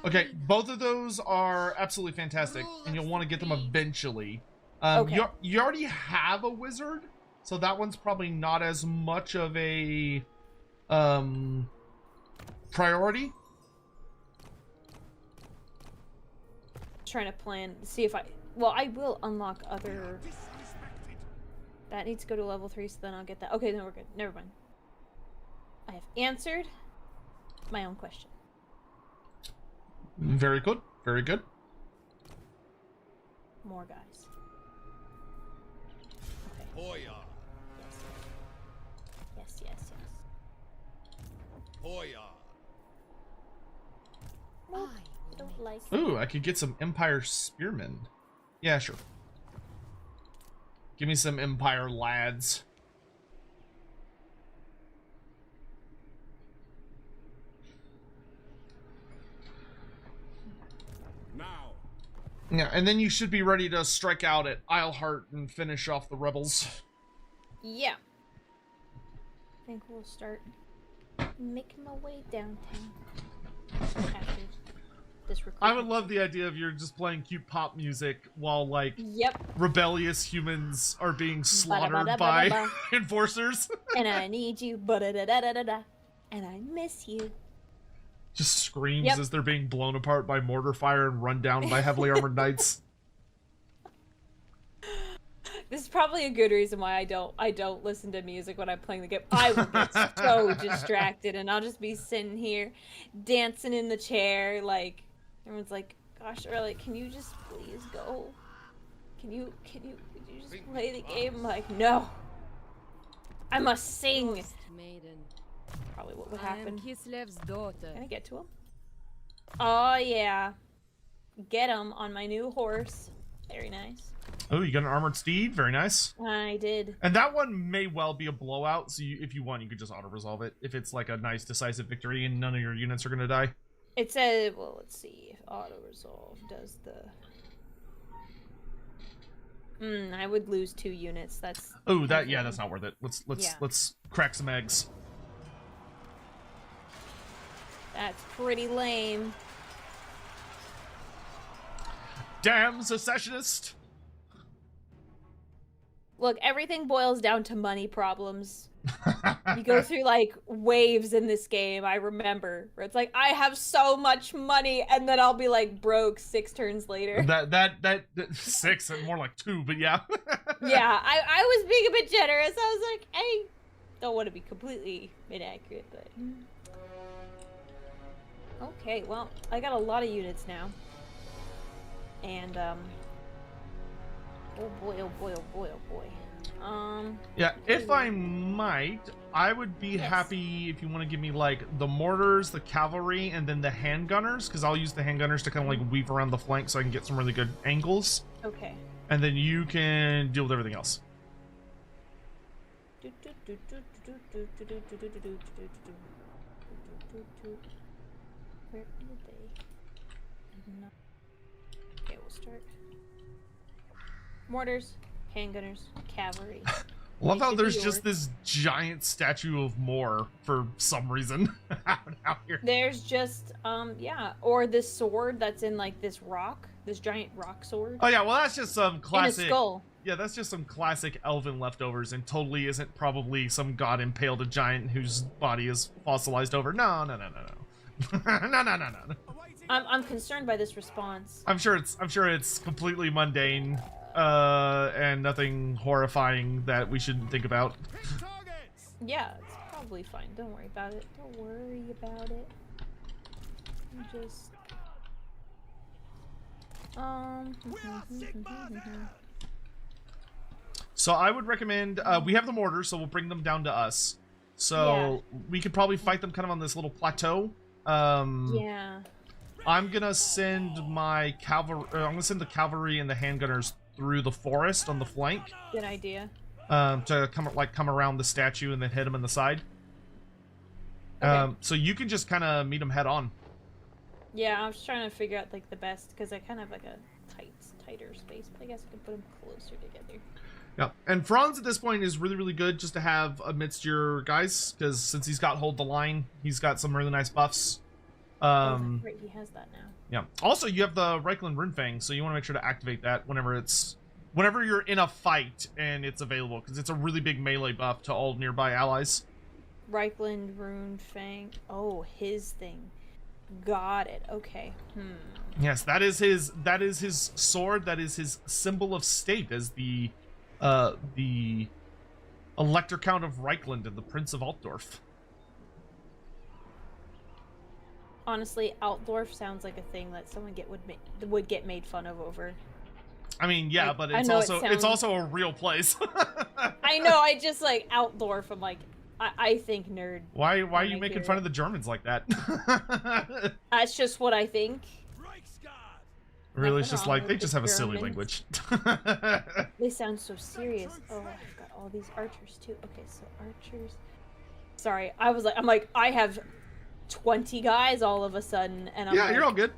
Okay, both of those are absolutely fantastic, and you'll want to get them eventually. Okay. You already have a wizard, so that one's probably not as much of a priority. Trying to plan, see if I I will unlock other. That needs to go to level 3, so then I'll get that. Okay, then we're good. Never mind. I have answered my own question. Very good. Very good. More guys. Okay. Hoya. Yes. Hoya. Nope, don't like it. Ooh, I could get some Empire Spearmen. Yeah, sure. Give me some Empire lads. Now. Yeah, and then you should be ready to strike out at Isleheart and finish off the rebels. Yeah. I think we'll start making my way downtown. After this I would love the idea of you're just playing cute pop music while, like, Yep. rebellious humans are being slaughtered by enforcers. And I need you, ba-da-da-da-da-da-da. And I miss you. Just screams Yep. as they're being blown apart by mortar fire and run down by heavily armored knights. This is probably a good reason why I don't listen to music when I'm playing the game. I will get so distracted, and I'll just be sitting here dancing in the chair. Like everyone's like, "Gosh, Aurelia, can you just please go? Could you just play the game?" I'm like, no, I must sing. Lost maiden. Probably what would I am happen. Kislev's daughter. Can I get to him? Oh yeah, get him on my new horse. Very nice. Oh, you got an armored steed? Very nice. I did. And that one may well be a blowout, so if you want, you could just auto-resolve it. If it's like a nice, decisive victory and none of your units are going to die. It says, well, let's see if auto resolve does the. I would lose 2 units. That's. Oh, that's not worth it. Yeah. Let's crack some eggs. That's pretty lame. Damn secessionist! Look, everything boils down to money problems. You go through like waves in this game. I remember where it's like I have so much money, and then I'll be like broke 6 turns later. That 6 and more like 2, but yeah. Yeah, I was being a bit generous. I was like, I don't want to be completely inaccurate, but okay. Well, I got a lot of units now, and oh boy, oh boy, oh boy, oh boy. Yeah, if I might, I would be happy if you want to give me like the mortars, the cavalry, and then the handgunners, because I'll use the handgunners to kind of like weave around the flank so I can get some really good angles. Okay. And then you can deal with everything else. Where are they? Okay, we'll start. Mortars, handgunners, cavalry. Love how should there's be just yours. this giant statue of Moor for some reason out here. There's just yeah, or this sword that's in like this giant rock sword. Oh yeah, well that's just some In a classic. skull. Yeah, that's just some classic elven leftovers, and totally isn't probably some god impaled a giant whose body is fossilized over. No. No. I'm concerned by this response. I'm sure it's completely mundane, and nothing horrifying that we shouldn't think about. Hit targets! Yeah, it's probably fine. Don't worry about it. Don't worry about it. Just We are Sigmar here! So I would recommend, we have the mortars, so we'll bring them down to us. So we could probably fight them kind of on this little plateau. yeah. I'm gonna send my cavalry. I'm gonna send the cavalry and the handgunners through the forest on the flank. Good idea. To come around the statue and then hit them in the side. Okay. So you can just kind of meet them head on. Yeah, I was trying to figure out like the best because I kind of have like a tighter space, but I guess I could put them closer together. Yeah, and Franz at this point is really, really good just to have amidst your guys, because since he's got hold the line, he's got some really nice buffs. Right, he has that now. Yeah. Also, you have the Reichland Runefang, so you want to make sure to activate that whenever you're in a fight and it's available, because it's a really big melee buff to all nearby allies. Reichland Rune Fang. Oh, his thing. Got it. Okay. Yes, that is his sword. That is his symbol of state as the Elector Count of Reichland and the Prince of Altdorf. Honestly, Altdorf sounds like a thing that someone would get made fun of over. I mean, yeah, Like, but I it's know it's also a real place. I know. I just like Altdorf. I'm like, I think nerd. Why are when you I making hear fun it. of the Germans like that? That's just what I think. Reichsguard! Really, it's Nothing just wrong like with they the just have a silly Germans. language. They sound so serious. Oh, I've got all these archers too. Okay, so archers. Sorry, I'm like, I have 20 guys all of a sudden, and I'm Yeah, like, you're all good.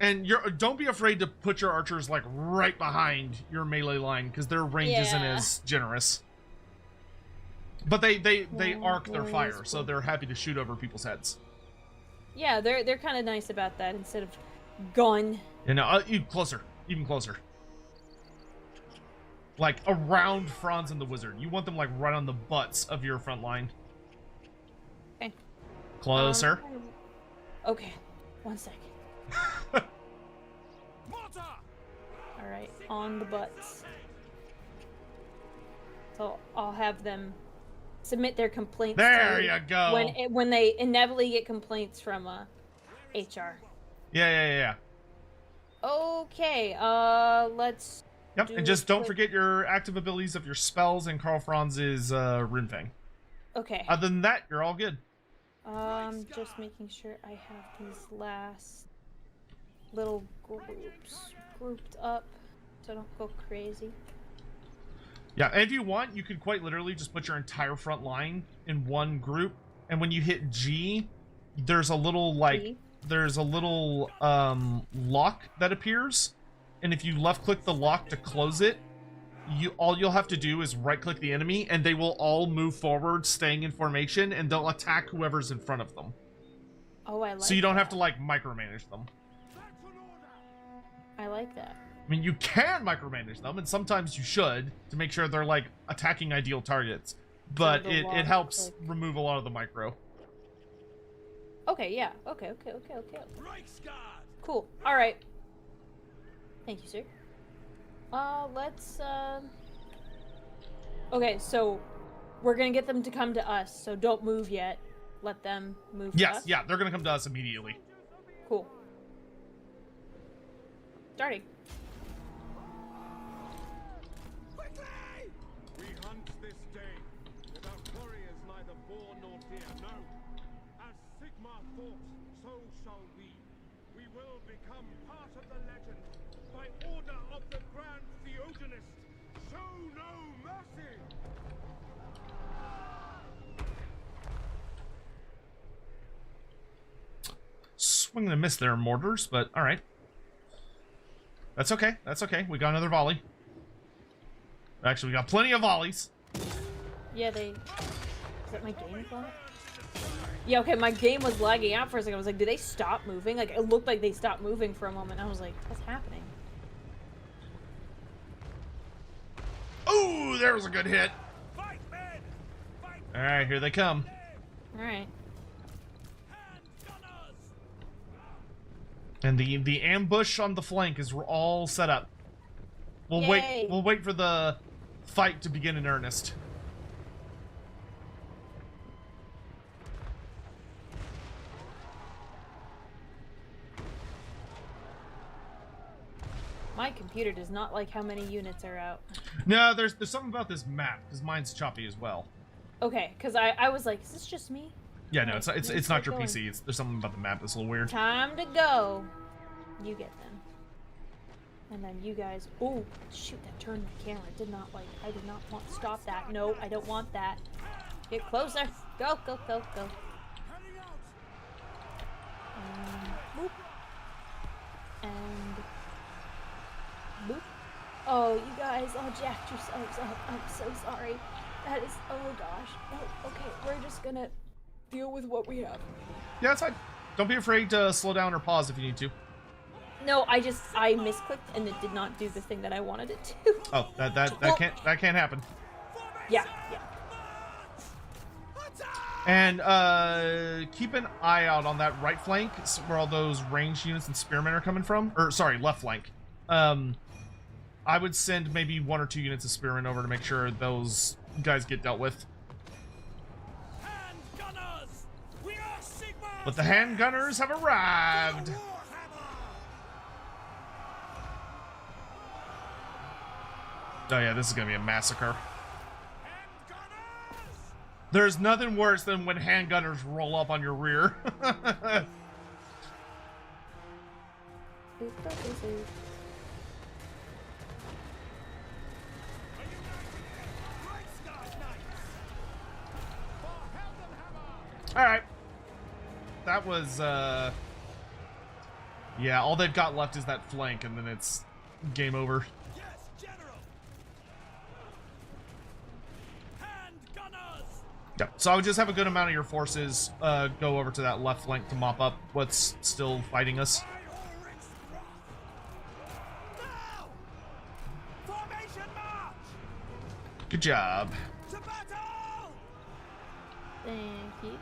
And don't be afraid to put your archers like right behind your melee line because their range isn't Yeah. as generous. But they arc their fire, so they're happy to shoot over people's heads. Yeah, they're kind of nice about that instead of gun. You know, even closer. Like around Franz and the wizard. You want them like right on the butts of your front line. Okay. Closer. Okay, 1 second. Mortar! All right, on the butts. So I'll have them submit their complaints. There to you go. When they inevitably get complaints from HR. Yeah. Okay, let's. Yep, do and just a don't quick- forget your active abilities of your spells and Karl Franz's Runefang. Okay. Other than that, you're all good. Just making sure I have these last little groups grouped up so I don't go crazy. Yeah, and if you want, you could quite literally just put your entire front line in one group, and when you hit G, there's a little G? lock that appears, and if you left click the lock to close it, all you'll have to do is right click the enemy and they will all move forward staying in formation and they'll attack whoever's in front of them. Oh, I like So you don't have that. to like micromanage them. I like that. I mean, you can micromanage them, and sometimes you should to make sure they're like attacking ideal targets, but the it long helps click. remove a lot of the micro. Okay, yeah. Okay. Reichsguard! Cool. All right. Thank you, sir. Let's Okay, so we're gonna get them to come to us, so don't move yet. Let them move to Yes, us. yeah, they're gonna come to us immediately. Cool. Starting. Quickly! We hunt this day. Without warriors neither born nor dear. No. As Sigmar thought, so shall we. We will become part of the legend. By order of the Grand Theogenist. Show no mercy! Swing and a miss there, mortars, but all right. That's okay. That's okay. We got another volley. Actually, we got plenty of volleys. Yeah, they. Is that my game lag? Yeah, okay, my game was lagging out for a second. I was like, did they stop moving? Like, it looked like they stopped moving for a moment. I was like, what's happening? Ooh, there was a good hit. Fight, men! Fight, All right, here they come. Alright. hand gunners! And the ambush on the flank is all set up. We'll Yay. wait for the fight to begin in earnest. My computer does not like how many units are out. No, there's something about this map because mine's choppy as well. Okay, because I was like, is this just me? Yeah, no, Okay, it's let's not get your going. PC. There's something about the map that's a little weird. Time to go. You get them. And then you guys. Oh, shoot! That turned my camera. Did not like. I did not want. Stop that. No, I don't want that. Get closer. Go. Boop. And boop. Oh, you guys all jacked yourselves up. I'm so sorry. That is. Oh gosh. Oh, okay, we're just gonna deal with what we have. Yeah, it's fine. Don't be afraid to slow down or pause if you need to. No, I misclicked and it did not do the thing that I wanted it to. Oh, that Well- can't happen. Yeah. And keep an eye out on that right flank where all those ranged units and spearmen are coming from. Or sorry, left flank. I would send maybe 1 or 2 units of spearmen over to make sure those guys get dealt with. Hand gunners! We are Sigmar! But the hand gunners have arrived. Warhammer! Oh yeah, this is gonna be a massacre. Hand gunners! There's nothing worse than when handgunners roll up on your rear. Reichsguard Knights! For Heldenhammer! All right, that was Yeah, all they've got left is that flank, and then it's game over. Yes, General. Hand gunners. Yeah, so I would just have a good amount of your forces go over to that left flank to mop up what's still fighting us. Now! Formation march! Good job. To battle! Thank you.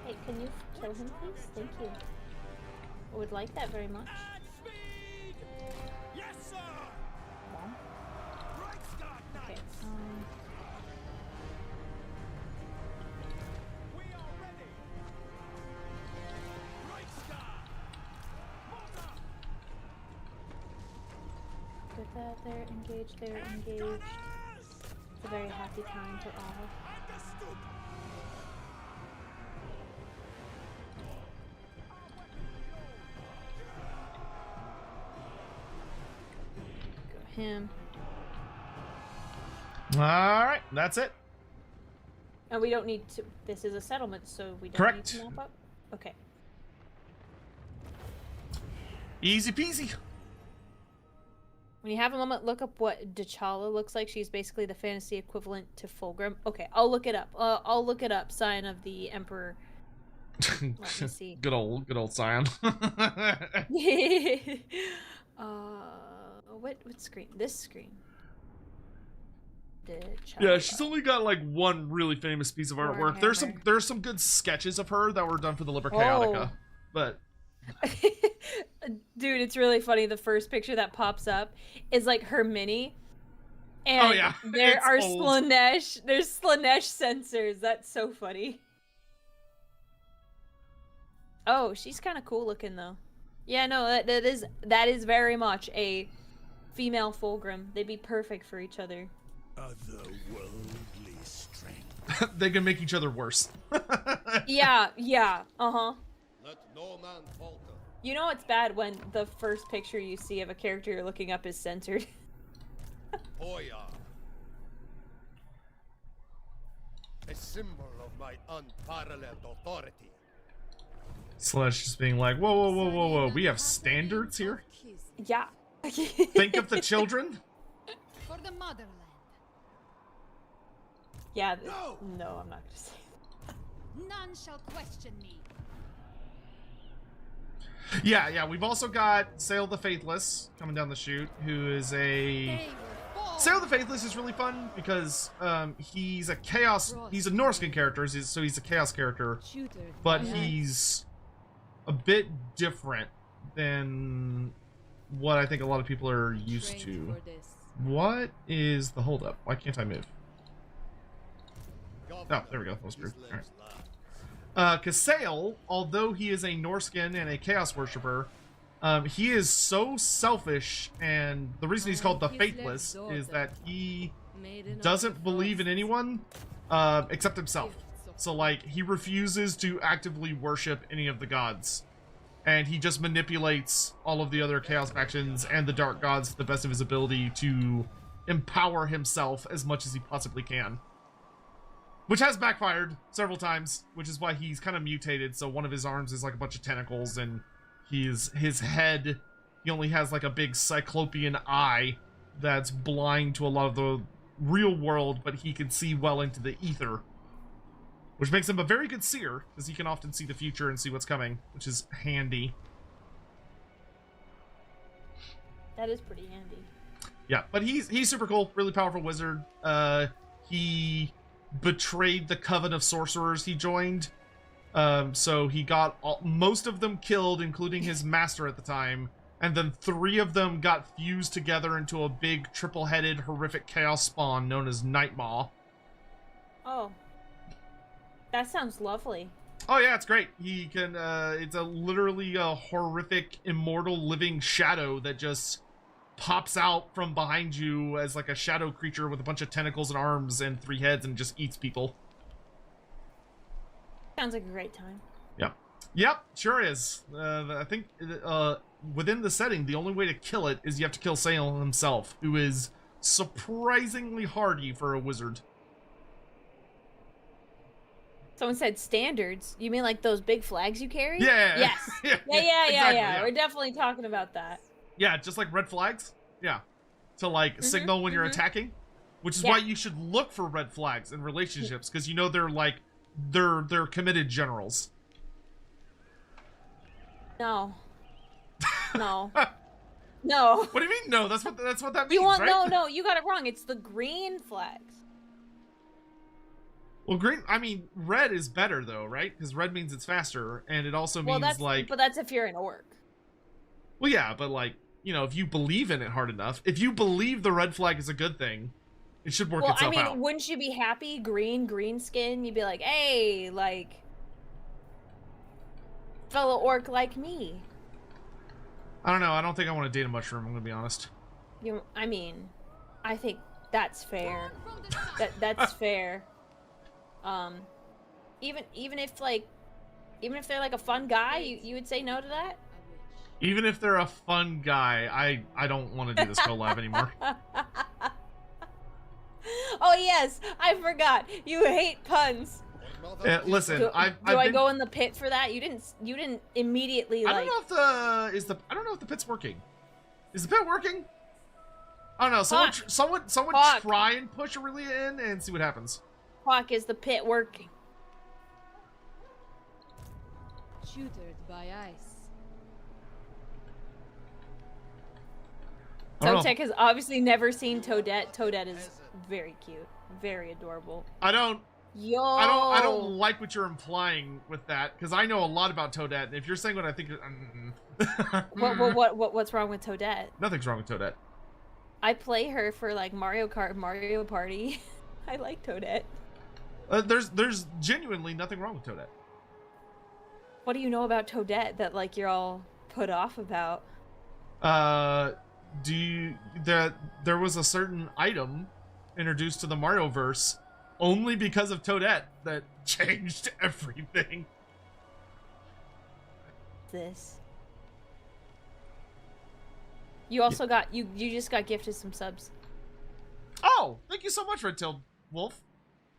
Hey, can you kill him, please? Thank you. I would like that very much. At speed! Yes, sir! Bomb. Right start, Okay. knights! We are ready! Right start! Mortar! Get that. They're engaged. They're engaged. It's a very happy time for all. Understood! Go him. All right, that's it. And we don't need to. This is a settlement, so we don't Correct. need to mop up. Okay. Easy peasy. When you have a moment, look up what D'Challa looks like. She's basically the fantasy equivalent to Fulgrim. Okay, I'll look it up. I'll look it up. Sign of the Emperor. Let me see. Good old Scion. What screen? This screen. D'Challa. Yeah, she's only got like one really famous piece of artwork. Warhammer. There's some good sketches of her that were done for the Liber Chaotica, Oh. but Dude, it's really funny. The first picture that pops up is like her mini. And Oh, yeah. there It's are old. Slanesh. There's Slanesh sensors. That's so funny. Oh, she's kind of cool looking though. Yeah, no, that is very much a female Fulgrim. They'd be perfect for each other. Otherworldly strength. they can make each other worse. Yeah, uh-huh. Let no man falter. You know it's bad when the first picture you see of a character you're looking up is censored. Hoya. A symbol of my unparalleled authority. Slash just being like, whoa, we have standards here? Yeah. Think of the children? For the motherland. Yeah. No! No, I'm not gonna say. None shall question me. Yeah, we've also got Sail the Faithless coming down the chute, who is a... They will fall. Sail the Faithless is really fun because he's a Norscan character, so he's a chaos character, but he's a bit different than what I think a lot of people are used to. What is the holdup? Why can't I move? Oh, there we go. That was screwed. All right. Kasael, although he is a Norscan and a Chaos Worshipper, he is so selfish, and the reason he's called the Faithless is that he doesn't believe in anyone except himself. So, like, he refuses to actively worship any of the gods, and he just manipulates all of the other Chaos factions and the Dark Gods to the best of his ability to empower himself as much as he possibly can. Which has backfired several times, which is why he's kind of mutated. So one of his arms is like a bunch of tentacles, and his head, he only has like a big cyclopean eye that's blind to a lot of the real world, but he can see well into the ether. Which makes him a very good seer, because he can often see the future and see what's coming, which is handy. That is pretty handy. Yeah, but he's super cool, really powerful wizard. He betrayed the coven of sorcerers he joined, so he got most of them killed, including his master at the time, and then 3 of them got fused together into a big triple-headed horrific chaos spawn known as Nightmaw. Oh, that sounds lovely. Oh yeah, it's great. He can it's literally a horrific immortal living shadow that just pops out from behind you as like a shadow creature with a bunch of tentacles and arms and 3 heads and just eats people. Sounds like a great time. Yep, sure is. I think within the setting, the only way to kill it is you have to kill Sail himself, who is surprisingly hardy for a wizard. Someone said standards. You mean like those big flags you carry? Yeah. Yes. Yeah, Yeah. exactly. We're definitely talking about that. Yeah, just like red flags. Yeah. To like signal when you're attacking. Which is why you should look for red flags in relationships, because you know they're like they're committed generals. No. No. No. What do you mean? No, that's what that means, You want right? no, you got it wrong. It's the green flags. Well, green. I mean, red is better though, right? Because red means it's faster, and it also means But that's if you're an orc. Well, yeah, but like, you know, if you believe in it hard enough, if you believe the red flag is a good thing, it should work itself out. Wouldn't you be happy? Green skin. You'd be like, hey, like, fellow orc like me. I don't know. I don't think I want to date a mushroom. I'm gonna be honest. I mean, I think that's fair. That's fair. Even if they're like a fun guy, you would say no to that? Even if they're a fun guy, I don't want to do this collab anymore. Oh yes, I forgot. You hate puns. Listen, Do I go in the pit for that? You didn't immediately like. I don't know if I don't know if the pit's working. Is the pit working? I don't know. Someone Hawk. try and push Aurelia in and see what happens. Hawk, is the pit working? Tutored by ice. I don't know. Sotek has obviously never seen Toadette. Toadette is very cute, very adorable. I don't Yo. like what you're implying with that, because I know a lot about Toadette, and if you're saying what I think, What's wrong with Toadette? nothing's wrong with Toadette. I play her for like Mario Kart, Mario Party. I like Toadette. There's genuinely nothing wrong with Toadette. What do you know about Toadette that like you're all put off about? There was a certain item introduced to the Marioverse only because of Toadette that changed everything. This. You also got you just got gifted some subs. Oh, thank you so much, Red-tailed Wolf.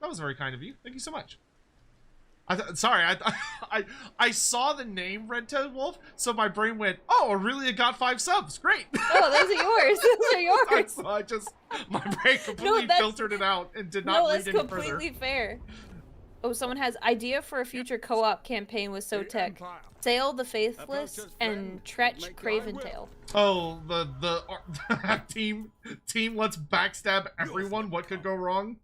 That was very kind of you. Thank you so much. I saw the name Red-tailed Wolf, so my brain went, "Oh, Aurelia got 5 subs. Great." Oh, those are yours. Those are yours. So my brain completely filtered it out and did not read any further. No, that's completely fair. Oh, someone has idea for a future co-op campaign with Sotek. Sail the Faithless and Tretch Craventail. Oh, the team, let's backstab everyone. What could go wrong?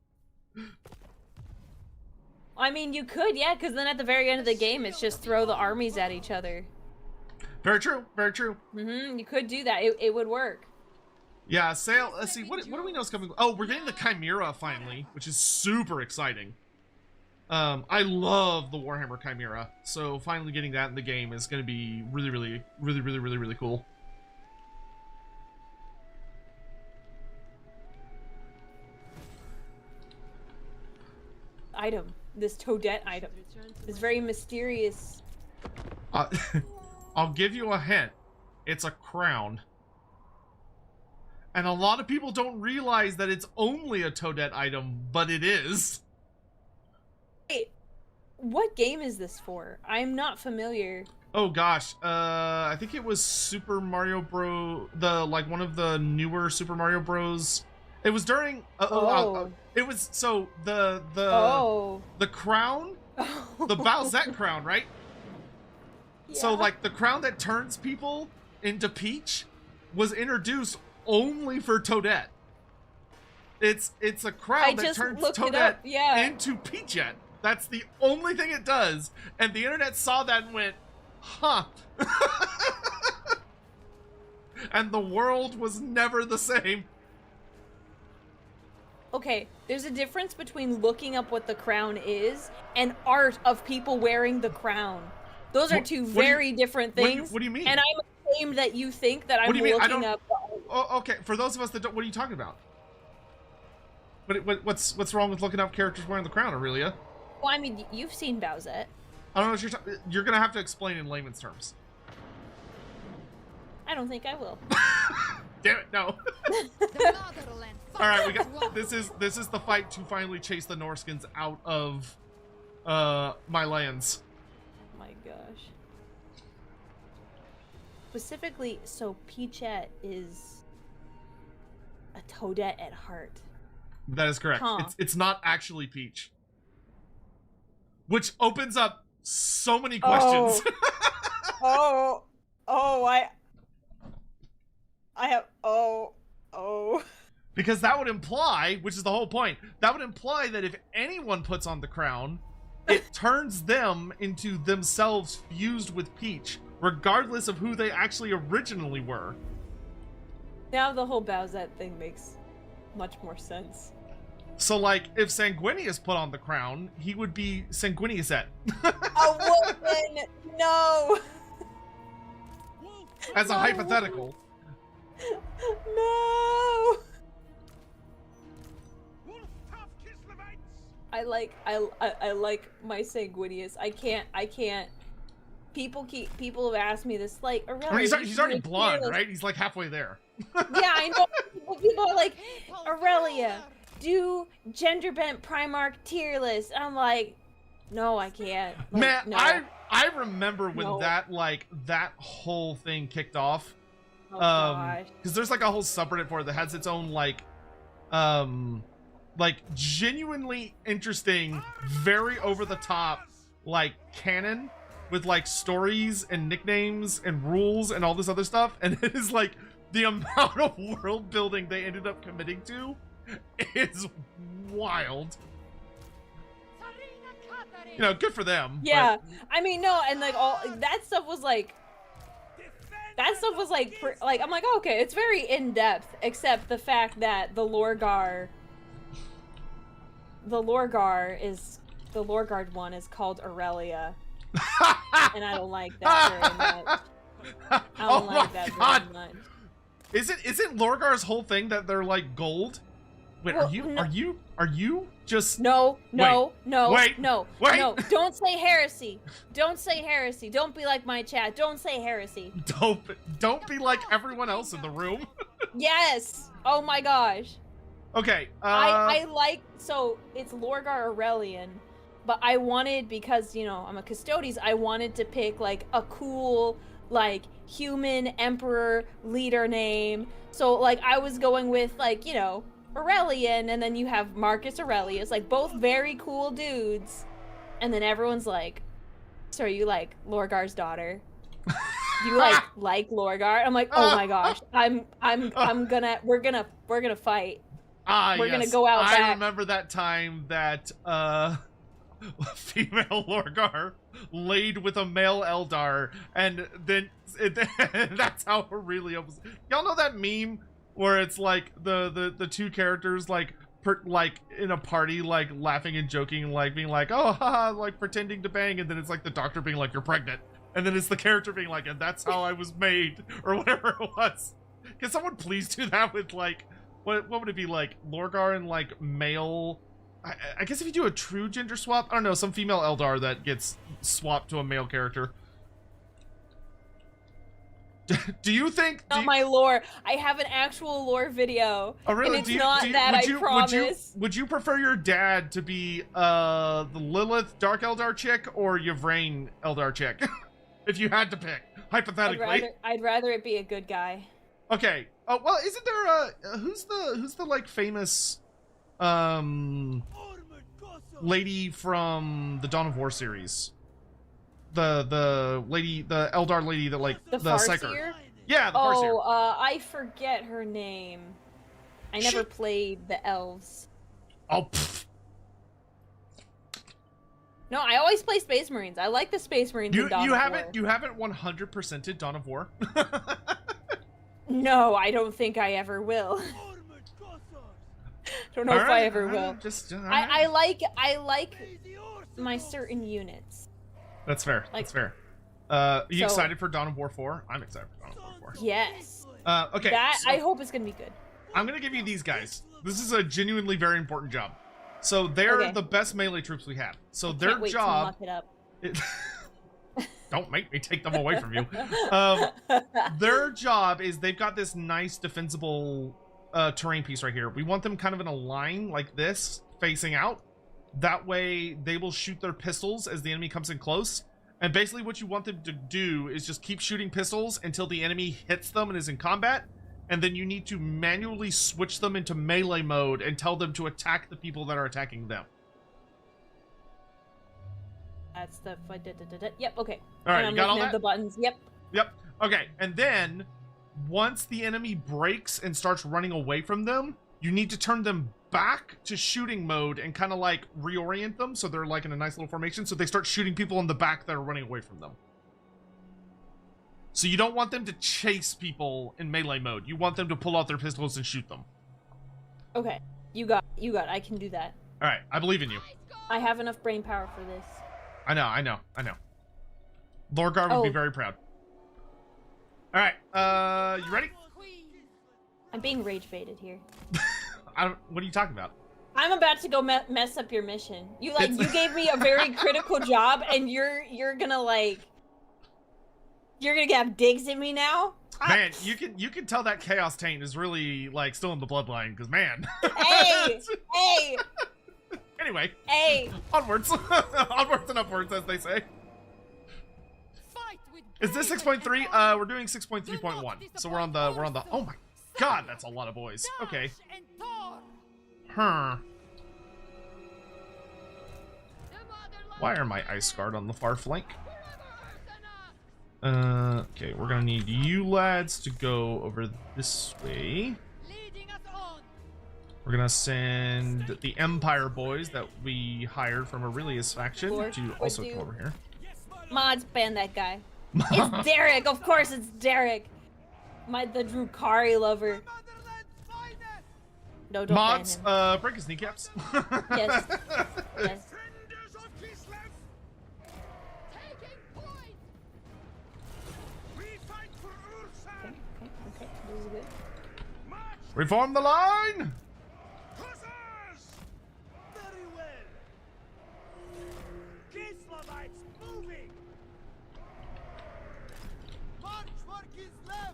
I mean, you could, yeah, because then at the very end of the game, it's just throw the armies at each other. Very true. Very true. You could do that. It would work. Yeah, sail. Let's see. What do we know is coming? Oh, we're getting the Chimera finally, which is super exciting. I love the Warhammer Chimera, so finally getting that in the game is going to be really cool. Item. This Toadette item is very mysterious. I'll give you a hint. It's a crown. And a lot of people don't realize that it's only a Toadette item, but it is. Wait, what game is this for? I'm not familiar. Oh gosh, I think it was Super Mario Bros. One of the newer Super Mario Bros. It was during. It was so the crown, the Bowsette crown, right? Yeah. So like the crown that turns people into Peach was introduced only for Toadette. It's a crown that turns Toadette into Peachette. That's the only thing it does, and the internet saw that and went, huh. And the world was never the same. Okay, there's a difference between looking up what the crown is and art of people wearing the crown. Those are two very different things. What do you mean? And I'm ashamed that you think that I'm looking up. Oh, okay, for those of us that don't, what are you talking about? What's wrong with looking up characters wearing the crown, Aurelia? Well, I mean, you've seen Bowsette. I don't know what you're talking. You're gonna have to explain in layman's terms. I don't think I will. Damn it, no. All right, we got this is the fight to finally chase the Norskins out of my lands. My gosh. Specifically, so Peachette is a toadette at heart. That is correct. Huh. It's not actually Peach. Which opens up so many questions. I have Because that would imply, which is the whole point, that would imply that if anyone puts on the crown, it turns them into themselves fused with Peach, regardless of who they actually originally were. Now the whole Bowsette thing makes much more sense. So, like, if Sanguinius put on the crown, he would be Sanguiniusette. A woman! No! As a No. hypothetical. No! Wolf-Tough Kislevites! I like my Sanguinius. I can't. People have asked me this, like, Aurelia, I mean, you he's should already make blonde, fearless. right? He's like halfway there. Yeah, I know. People are like, Aurelia, do gender bent Primark tier list. I'm like, no, I can't. Like, Man, no. I remember when No. that whole thing kicked off. Oh, gosh. Because there's like a whole subreddit for it that has its own like genuinely interesting, very over the top like canon with like stories and nicknames and rules and all this other stuff, and it is like the amount of world building they ended up committing to is wild. You know, good for them. Yeah, I mean, no, and like all that stuff was like, I'm like, okay, it's very in depth, except the fact that the Lorgar one is called Aurelia, and I don't like that very much. I don't like that very much. Isn't Lorgar's whole thing that they're like gold? Wait, Well, are you just No. wait. Don't say heresy. Don't say heresy. Don't be like my chat. Don't say heresy. don't be like everyone else in the room. Yes. Oh my gosh. Okay. I like, so it's Lorgar Aurelian, but I wanted, because, you know, I'm a Custodes, I wanted to pick like a cool, like, human emperor leader name. So like I was going with like, you know, Aurelian, and then you have Marcus Aurelius, like both very cool dudes. And then everyone's like, so are you like Lorgar's daughter? Do you like Lorgar? I'm like, oh my gosh, we're gonna fight. We're gonna go out I back. remember that time that female Lorgar laid with a male Eldar, and then that's how Aurelia was. Y'all know that meme where it's like the two characters like in a party, like laughing and joking, like being like, oh haha, like pretending to bang, and then it's like the doctor being like, you're pregnant, and then it's the character being like, and that's how I was made, or whatever it was. Can someone please do that with like what would it be, like Lorgar and like male? I guess if you do a true gender swap, I don't know, some female Eldar that gets swapped to a male character. Do you think? Not my lore. I have an actual lore video, really? and it's I promise. Would you prefer your dad to be the Lilith Dark Eldar chick or Yvraine Eldar chick? If you had to pick, hypothetically. I'd rather it be a good guy. Okay. Oh well, isn't there who's the like famous lady from the Dawn of War series? The lady, the Eldar lady that like the Psyker. Yeah, the Farseer. I forget her name. I never played the elves. Oh. Pfft. No, I always play Space Marines. I like the Space Marines in Dawn of War. You haven't 100%ed Dawn of War? No, I don't think I ever will. Don't know if I ever will. I like my certain units. That's fair. Like, that's fair. You excited for Dawn of War 4? I'm excited for Dawn of War 4. Yes. Okay. I hope it's gonna be good. I'm gonna give you these guys. This is a genuinely very important job. So they're the best melee troops we have. So their job. To muck it up. Don't make me take them away from you. Their job is they've got this nice defensible terrain piece right here. We want them kind of in a line like this, facing out. That way they will shoot their pistols as the enemy comes in close. And basically what you want them to do is just keep shooting pistols until the enemy hits them and is in combat. And then you need to manually switch them into melee mode and tell them to attack the people that are attacking them. That's the... Yep, okay. All right, And you got all looking at that? the buttons. Yep. Yep. Okay, and then once the enemy breaks and starts running away from them, you need to turn them back to shooting mode and kind of like reorient them so they're like in a nice little formation so they start shooting people in the back that are running away from them. So you don't want them to chase people in melee mode. You want them to pull out their pistols and shoot them. Okay. You got it. I can do that. All right, I believe in you. I have enough brain power for this. I know. Lorgar would be very proud. All right, you ready? I'm being rage baited here. What are you talking about? I'm about to go mess up your mission. You gave me a very critical job, and you're gonna have digs at me now. Man, you can tell that Chaos Taint is really like still in the bloodline because man. Hey. Anyway. Hey. Onwards, onwards and upwards, as they say. Is this 6.3? We're doing 6.3.1, so we're on the. Oh my God, that's a lot of boys. Okay. Huh. Why are my ice guard on the far flank? Okay, we're gonna need you lads to go over this way. We're gonna send the Empire boys that we hired from Aurelia's faction to also come over here. Mods, ban that guy. It's Derek, of course it's Derek. The Drukari lover. No, don't Mods, ban him. break his kneecaps. Yes. Yes. Okay. This is good. Reform the line! Very well. Kislavites moving. March for Kislev.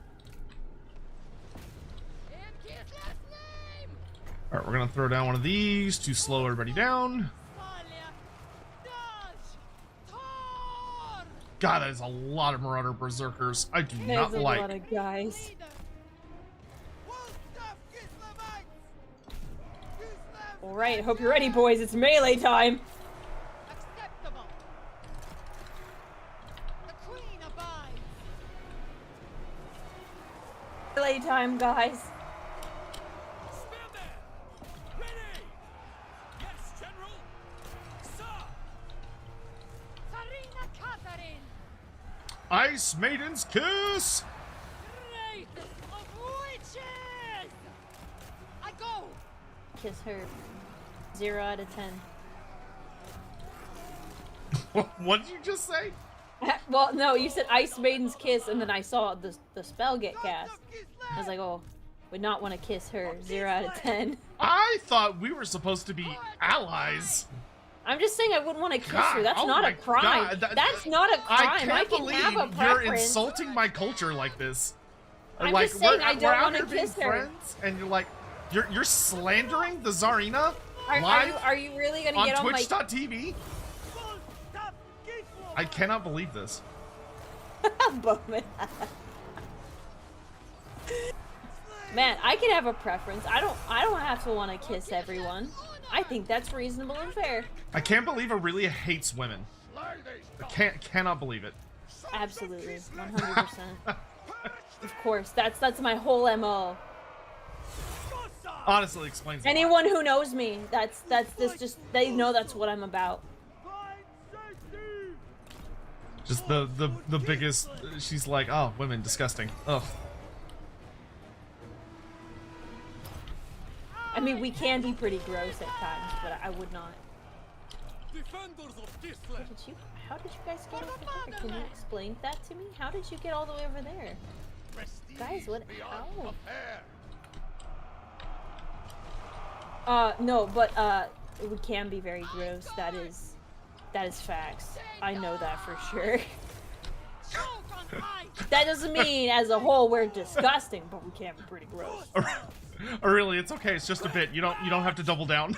Alright, we're gonna throw down one of these to slow everybody down. God, that is a lot of Marauder Berserkers. I do not There's a like. lot of guys. Alright, hope you're ready, boys. It's melee time. Acceptable. The queen abides. Melee time, guys. Stand there. Ready. Yes, General. Sir. Sarina Catherine. Ice Maiden's Kiss! Greatest of witches. I go. Kiss her. 0 out of 10. What did you just say? Well, no, you said Ice Maiden's Kiss, and then I saw the spell get cast. I was like, oh, would not want to kiss her. 0 out of 10. I thought we were supposed to be allies. I'm just saying I wouldn't want to kiss God, her. That's oh not my a crime. God, That's not a crime. I can't can believe have a you're preference. insulting my culture like this. I'm like, just saying we're, I we're don't out want here to being kiss her. friends, and you're like, you're slandering the Tsarina live Are you really gonna on get on my... Twitch.tv? I cannot believe this. Bowman. Man, I can have a preference. I don't have to want to kiss everyone. I think that's reasonable and fair. I can't believe Aurelia hates women. I cannot believe it. Absolutely, 100%. Of course, that's my whole MO. Honestly, explains a lot. Anyone who knows me, that's this just they know that's what I'm about. Just the biggest. She's like, oh, women, disgusting. Ugh. I mean, we can be pretty gross at times, but I would not. Defenders of Kislev. How did you guys get over there? Can you explain that to me? How did you get all the way over there? Guys, what? How? No, but we can be very gross. That is facts. I know that for sure. That doesn't mean as a whole we're disgusting, but we can be pretty gross. Aurelia, it's okay. It's just a bit. You don't have to double down.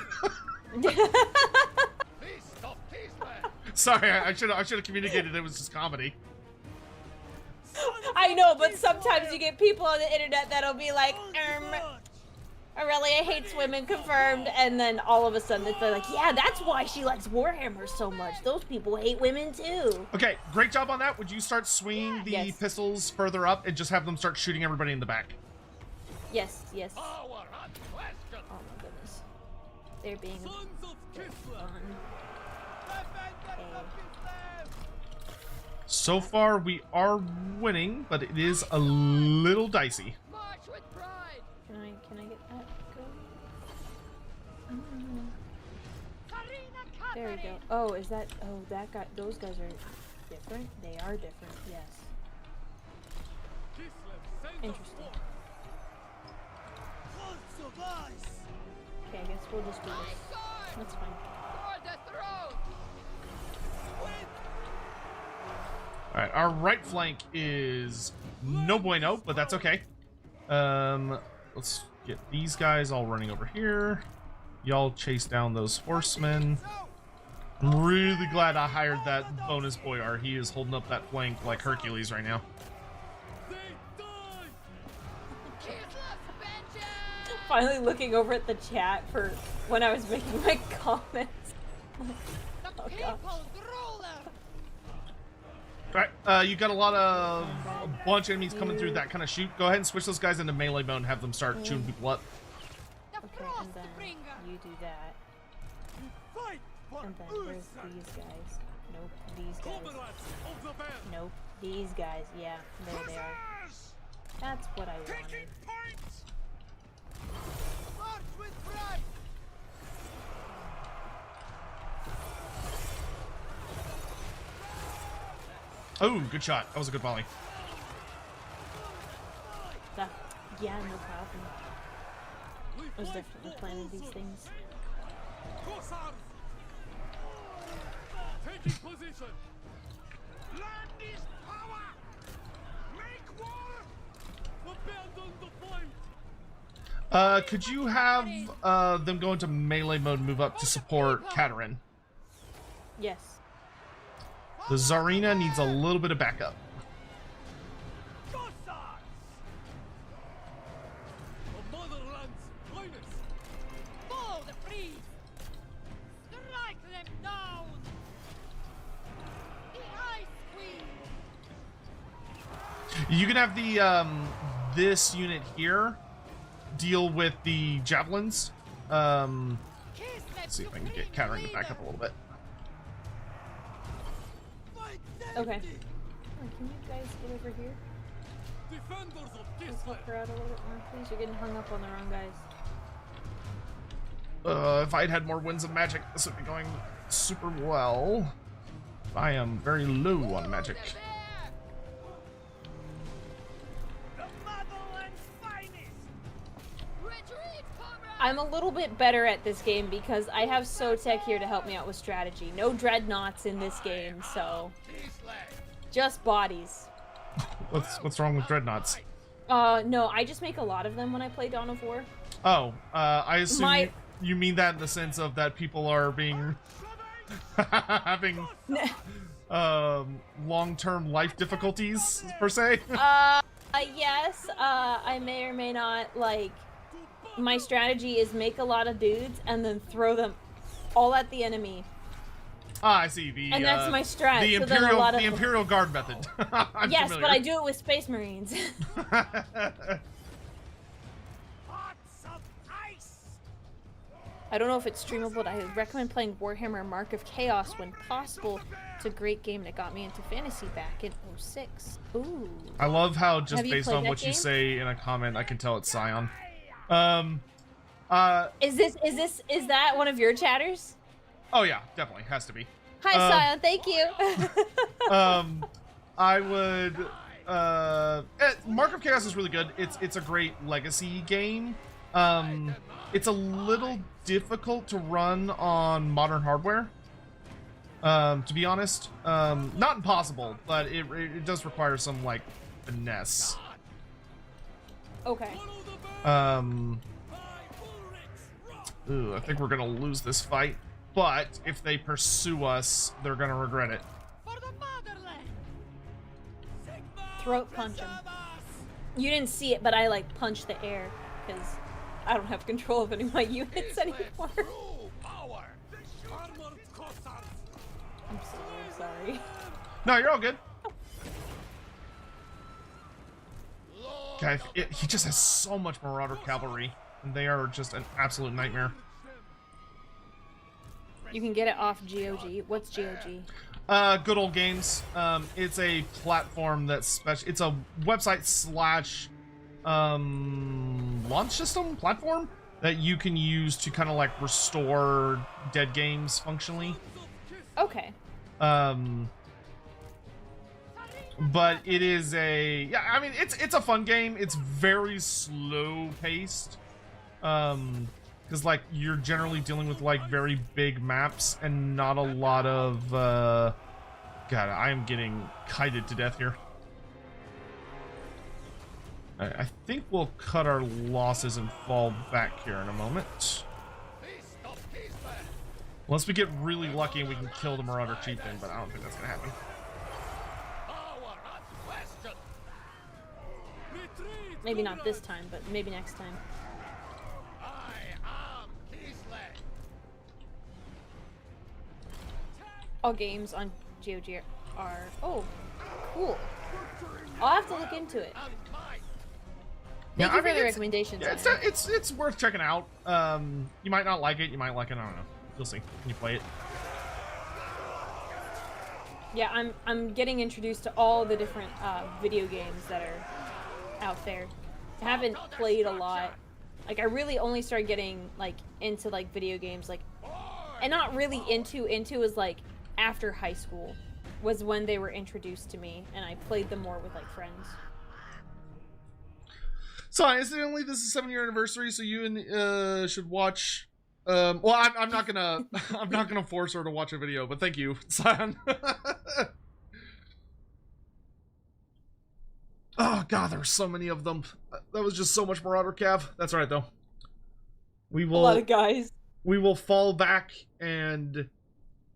Sorry, I should have communicated it was just comedy. I know, but sometimes you get people on the internet that'll be like, Aurelia hates women confirmed, and then all of a sudden they're like, yeah, that's why she likes Warhammer so much. Those people hate women too. Okay, great job on that. Would you start swinging the Yes. pistols further up and just have them start shooting everybody in the back? Yes, yes. Our hot question. Oh my goodness. They're being Sons of Kislev. fun. So far, we are winning, but it is a little dicey. March with pride. Can I get that going? Karina There we go. Catherine. Oh, is that? Oh, that guy. Those guys are different. They are different. Yes. Kislev sends Interesting. us Okay, I guess we'll just do this. That's fine. For the throne. All right, our right flank is no bueno, but that's okay. Let's get these guys all running over here. Y'all chase down those horsemen. I'm really glad I hired that bonus boyar. He is holding up that flank like Hercules right now. They die. Kislev's vengeance. Finally looking over at the chat for when I was making my comments. The Oh, people's gosh. ruler. All right, you got a bunch of enemies coming through that kind of shoot. Go ahead and switch those guys into melee mode and have them start shooting people up. The Okay, frost and then bringer. you do that. Fight for And then there's these guys. Nope, these guys. Comrades of the band. Nope, these guys. Yeah, there they are. That's what I wanted. Taking points. March with pride. Oh, good shot. That was a good volley. Yeah, no problem. I was definitely planning these things. Corsairs. Taking position. Land is power. Make war. Abandon the fight. Could you have them go into melee mode and move up to support Katerin? Yes. The Tsarina needs a little bit of backup. Corsairs. The motherland's finest. Follow the priest. Strike them down. The Ice Queen. You can have the this unit here deal with the javelins. Let's see if I can get Katerin to back up a little bit. Okay. Oh, can you guys get over here? Defenders of Let's Kislev. help her out a little bit more, please. You're getting hung up on the wrong guys. If I'd had more winds of magic, this would be going super well. I am very low on magic. The motherland's finest. Retreat, comrades. I'm a little bit better at this game because I have Sotek here to help me out with strategy. No dreadnoughts in this game, so just bodies. What's wrong with dreadnoughts? No, I just make a lot of them when I play Dawn of War. Oh, I assume My- you mean that in the sense of that people are being having long-term life difficulties per se. Yes, I may or may not, like, my strategy is make a lot of dudes and then throw them all at the enemy. I see. And that's my strat, The so then a Imperial, lot of the them- Imperial Guard method. I'm Yes, familiar. but I do it with Space Marines. Hearts of ice. I don't know if it's streamable, but I recommend playing Warhammer Mark of Chaos when possible. It's a great game that got me into fantasy back in 06. Ooh. I love how just Have you based played on that what you game? say in a comment, I can tell it's Scion. Is that one of your chatters? Oh yeah, definitely has to be. Hi, Sion. Thank you. I would. Mark of Chaos is really good. It's a great legacy game. It's a little difficult to run on modern hardware. To be honest, not impossible, but it does require some like finesse. Okay. Ooh, I think we're gonna lose this fight. but if they pursue us, they're gonna regret it. For the motherland. Sigmar Throat punch him. preserve us! You didn't see it, but I like punched the air because I don't have control of any of my units anymore. I'm so sorry. No, you're all good. Okay, he just has so much Marauder cavalry, and they are just an absolute nightmare. You can get it off GOG. What's GOG? Good old games. It's a platform that's special. It's a website slash launch system platform that you can use to kind of like restore dead games functionally. Okay. But it is I mean, it's a fun game. It's very slow paced. Because like you're generally dealing with like very big maps and not a lot of God, I am getting kited to death here. I think we'll cut our losses and fall back here in a moment. Unless we get really lucky and we can kill the Marauder Chieftain, but I don't think that's gonna happen. Maybe not this time, but maybe next time. All games on GOG are... Oh, cool. I'll have to look into it. Thank you for the recommendations. Yeah, it's worth checking out. You might not like it. You might like it. I don't know. You'll see when you play it. Yeah, I'm getting introduced to all the different video games that are out there. I haven't played a lot. Like, I really only started getting like into like video games, like, and not really into is like after high school was when they were introduced to me, and I played them more with like friends. So incidentally, this is 7-year anniversary, so you should watch. Well, I'm not gonna I'm not gonna force her to watch a video, but thank you, Sion. Oh god, there's so many of them. That was just so much Marauder Cav. That's all right though. We will. A lot of guys. We will fall back, and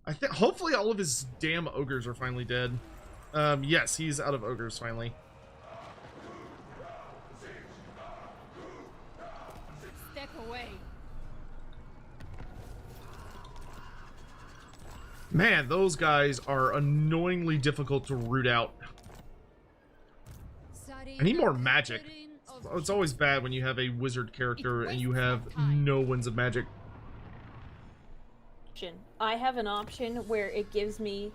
I think hopefully all of his damn ogres are finally dead. Yes, he's out of ogres finally. Step away. Man, those guys are annoyingly difficult to root out. I need more magic. It's always bad when you have a wizard character and you have no winds of magic. I have an option where it gives me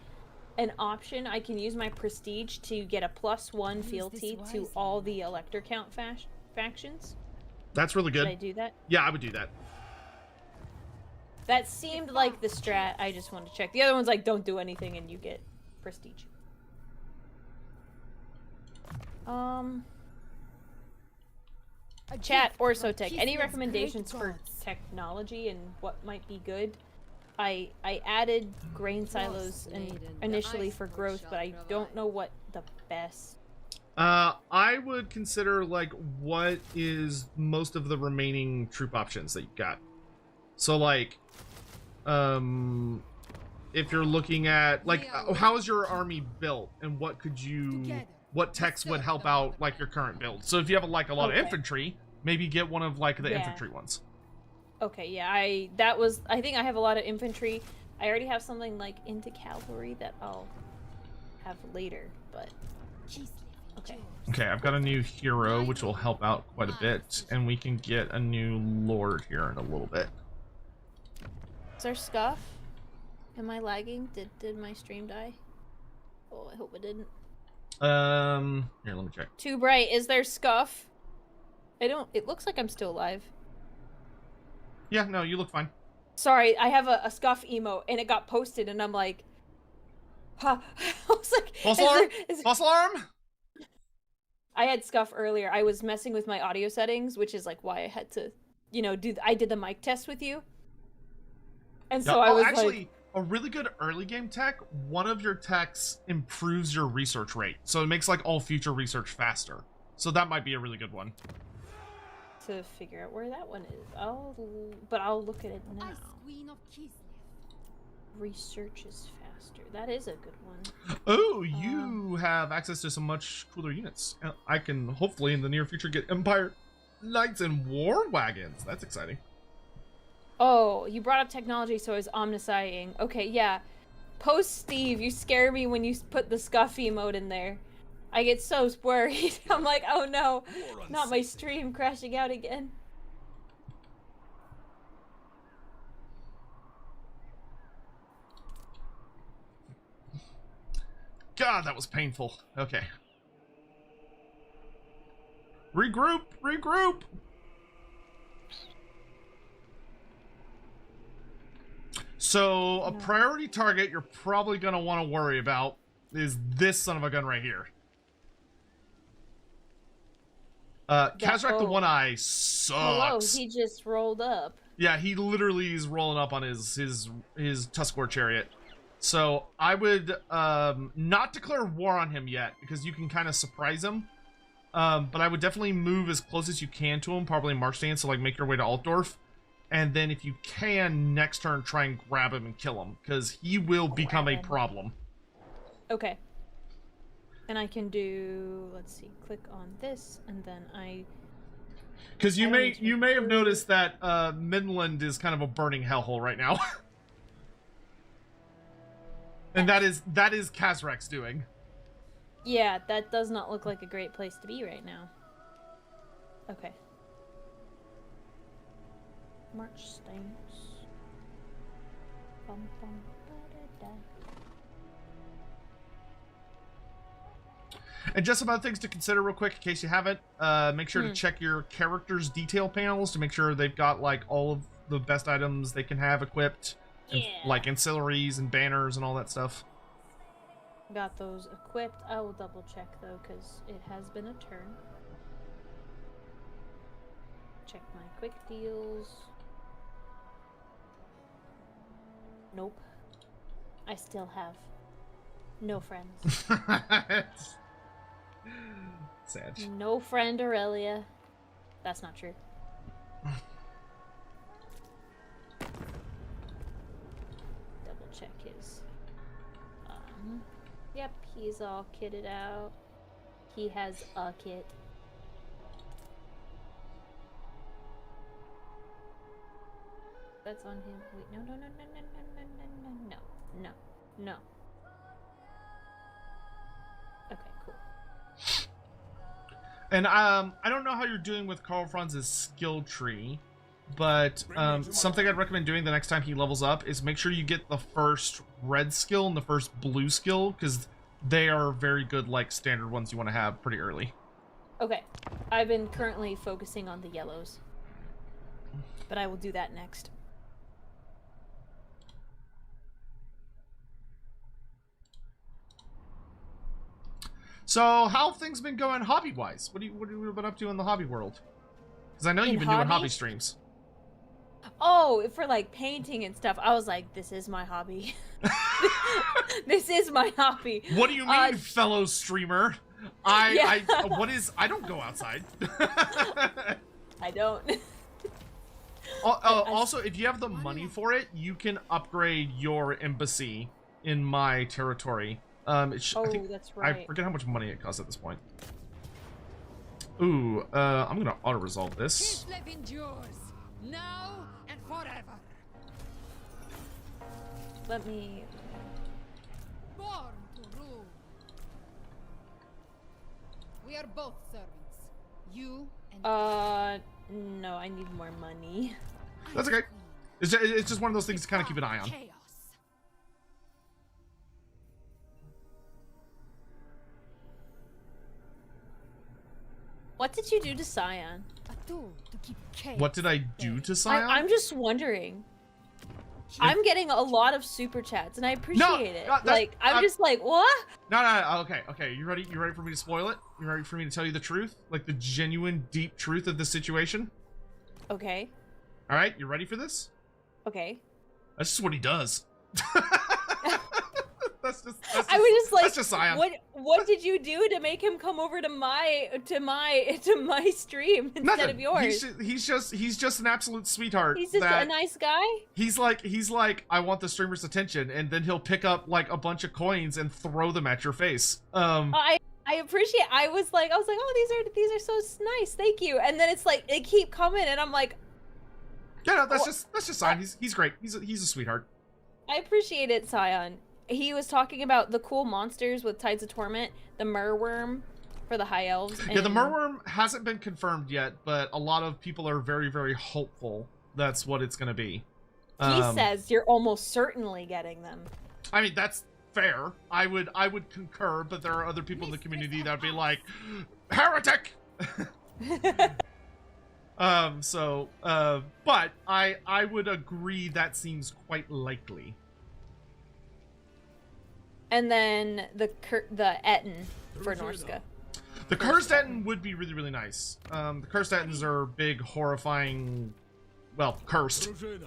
an option. I can use my prestige to get a +1 fealty to all the Elector Count factions. That's really good. Should I do that? Yeah, I would do that. That seemed like the strat. I just wanted to check. The other one's like, don't do anything and you get prestige. Chat or Sotek, any recommendations for technology and what might be good? I added grain silos initially for growth, but I don't know what the best. I would consider like what is most of the remaining troop options that you've got. So like, if you're looking at like how is your army built and what could you, what techs would help out like your current build. So if you have like a lot of infantry, maybe get one of like the infantry ones. Okay, yeah, I think I have a lot of infantry. I already have something like into cavalry that I'll have later, but okay. Okay, I've got a new hero which will help out quite a bit, and we can get a new lord here in a little bit. Is there scuff? Am I lagging? Did my stream die? Oh, I hope it didn't. Here, let me check. Too bright. Is there scuff? It looks like I'm still alive. Yeah, no, you look fine. Sorry, I have a scuff emote and it got posted and I'm like, huh. I was like, false alarm? False alarm? I had scuff earlier. I was messing with my audio settings, which is like why I had to, I did the mic test with you. And so I was actually, like, a really good early game tech, one of your techs improves your research rate. So it makes like all future research faster. So that might be a really good one. To figure out where that one is. I'll look at it now. Research is faster. That is a good one. Oh, you have access to some much cooler units. I can hopefully in the near future get Empire Knights and War Wagons. That's exciting. Oh, you brought up technology, so I was omnisciting. Okay, yeah. Post Steve, you scare me when you put the scuff emote in there. I get so worried. I'm like, oh no, not my stream crashing out again. God, that was painful. Okay. Regroup! Regroup! So, a priority target you're probably going to want to worry about is this son of a gun right here. Kazrak the One Eye sucks. Hello, he just rolled up. Yeah, he literally is rolling up on his Tuskor chariot. So I would not declare war on him yet, because you can kind of surprise him. But I would definitely move as close as you can to him, probably march stance, so like make your way to Altdorf. And then if you can, next turn try and grab him and kill him, because he will become a problem. Okay. And I can do, let's see, click on this, and then because you may have noticed that Midland is kind of a burning hellhole right now. And that is Kazrak's doing. Yeah, that does not look like a great place to be right now. Okay. March stance. Bum, bum, ba-da-da. And just about things to consider real quick, in case you haven't, make sure to check your characters' detail panels to make sure they've got like all of the best items they can have equipped. And, like ancillaries and banners and all that stuff. Got those equipped. I will double check though, because it has been a turn. Check my quick deals. Nope. I still have no friends. Sad. No friend Aurelia. That's not true. Double check his. Yep, he's all kitted out. He has a kit. That's on him. Wait, no. Okay, cool. And I don't know how you're doing with Karl Franz's skill tree, but something I'd recommend doing the next time he levels up is make sure you get the first red skill and the first blue skill, because they are very good, like standard ones you want to have pretty early. Okay, I've been currently focusing on the yellows, but I will do that next. So, how have things been going hobby-wise? What have you been up to in the hobby world? Because I know you've been doing hobby streams. Oh, for like painting and stuff. I was like, this is my hobby. This is my hobby. What do you mean, fellow streamer? I don't go outside. I don't. Also, if you have the money for it, you can upgrade your embassy in my territory. That's right. I forget how much money it costs at this point. Ooh, I'm gonna auto-resolve this. Endures, now and forever. Let me... Born to rule. We are both servants. You and no, I need more money. That's okay. It's just one of those things to kind of keep an eye on. Chaos. What did you do to Scion? A tool to keep chaos. What did I do to Scion? I'm just wondering. I'm getting a lot of super chats, and I appreciate it. Like, I'm just like, what? No, okay. You ready for me to spoil it? You ready for me to tell you the truth? Like, the genuine, deep truth of the situation? Okay. Alright, you ready for this? Okay. That's just what he does. That's just I was just like, that's just Scion. what did you do to make him come over to my stream instead Nothing. of yours? He's just an absolute sweetheart. He's just a nice guy. He's like, I want the streamer's attention, and then he'll pick up like a bunch of coins and throw them at your face. I appreciate. I was like, oh, these are so nice. Thank you. And then it's like they keep coming, and I'm like, yeah, no, that's just Scion. He's great. He's a sweetheart. I appreciate it, Scion. He was talking about the cool monsters with Tides of Torment, the Merworm for the High Elves. Yeah, the Merworm hasn't been confirmed yet, but a lot of people are very, very hopeful that's what it's going to be. He says you're almost certainly getting them. I mean, that's fair. I would concur, but there are other people in the community that would be like, heretic! But I would agree that seems quite likely. And then the Etten for Norsca. The Cursed Etten would be really, really nice. The Cursed Ettens are big, horrifying, well, cursed. They're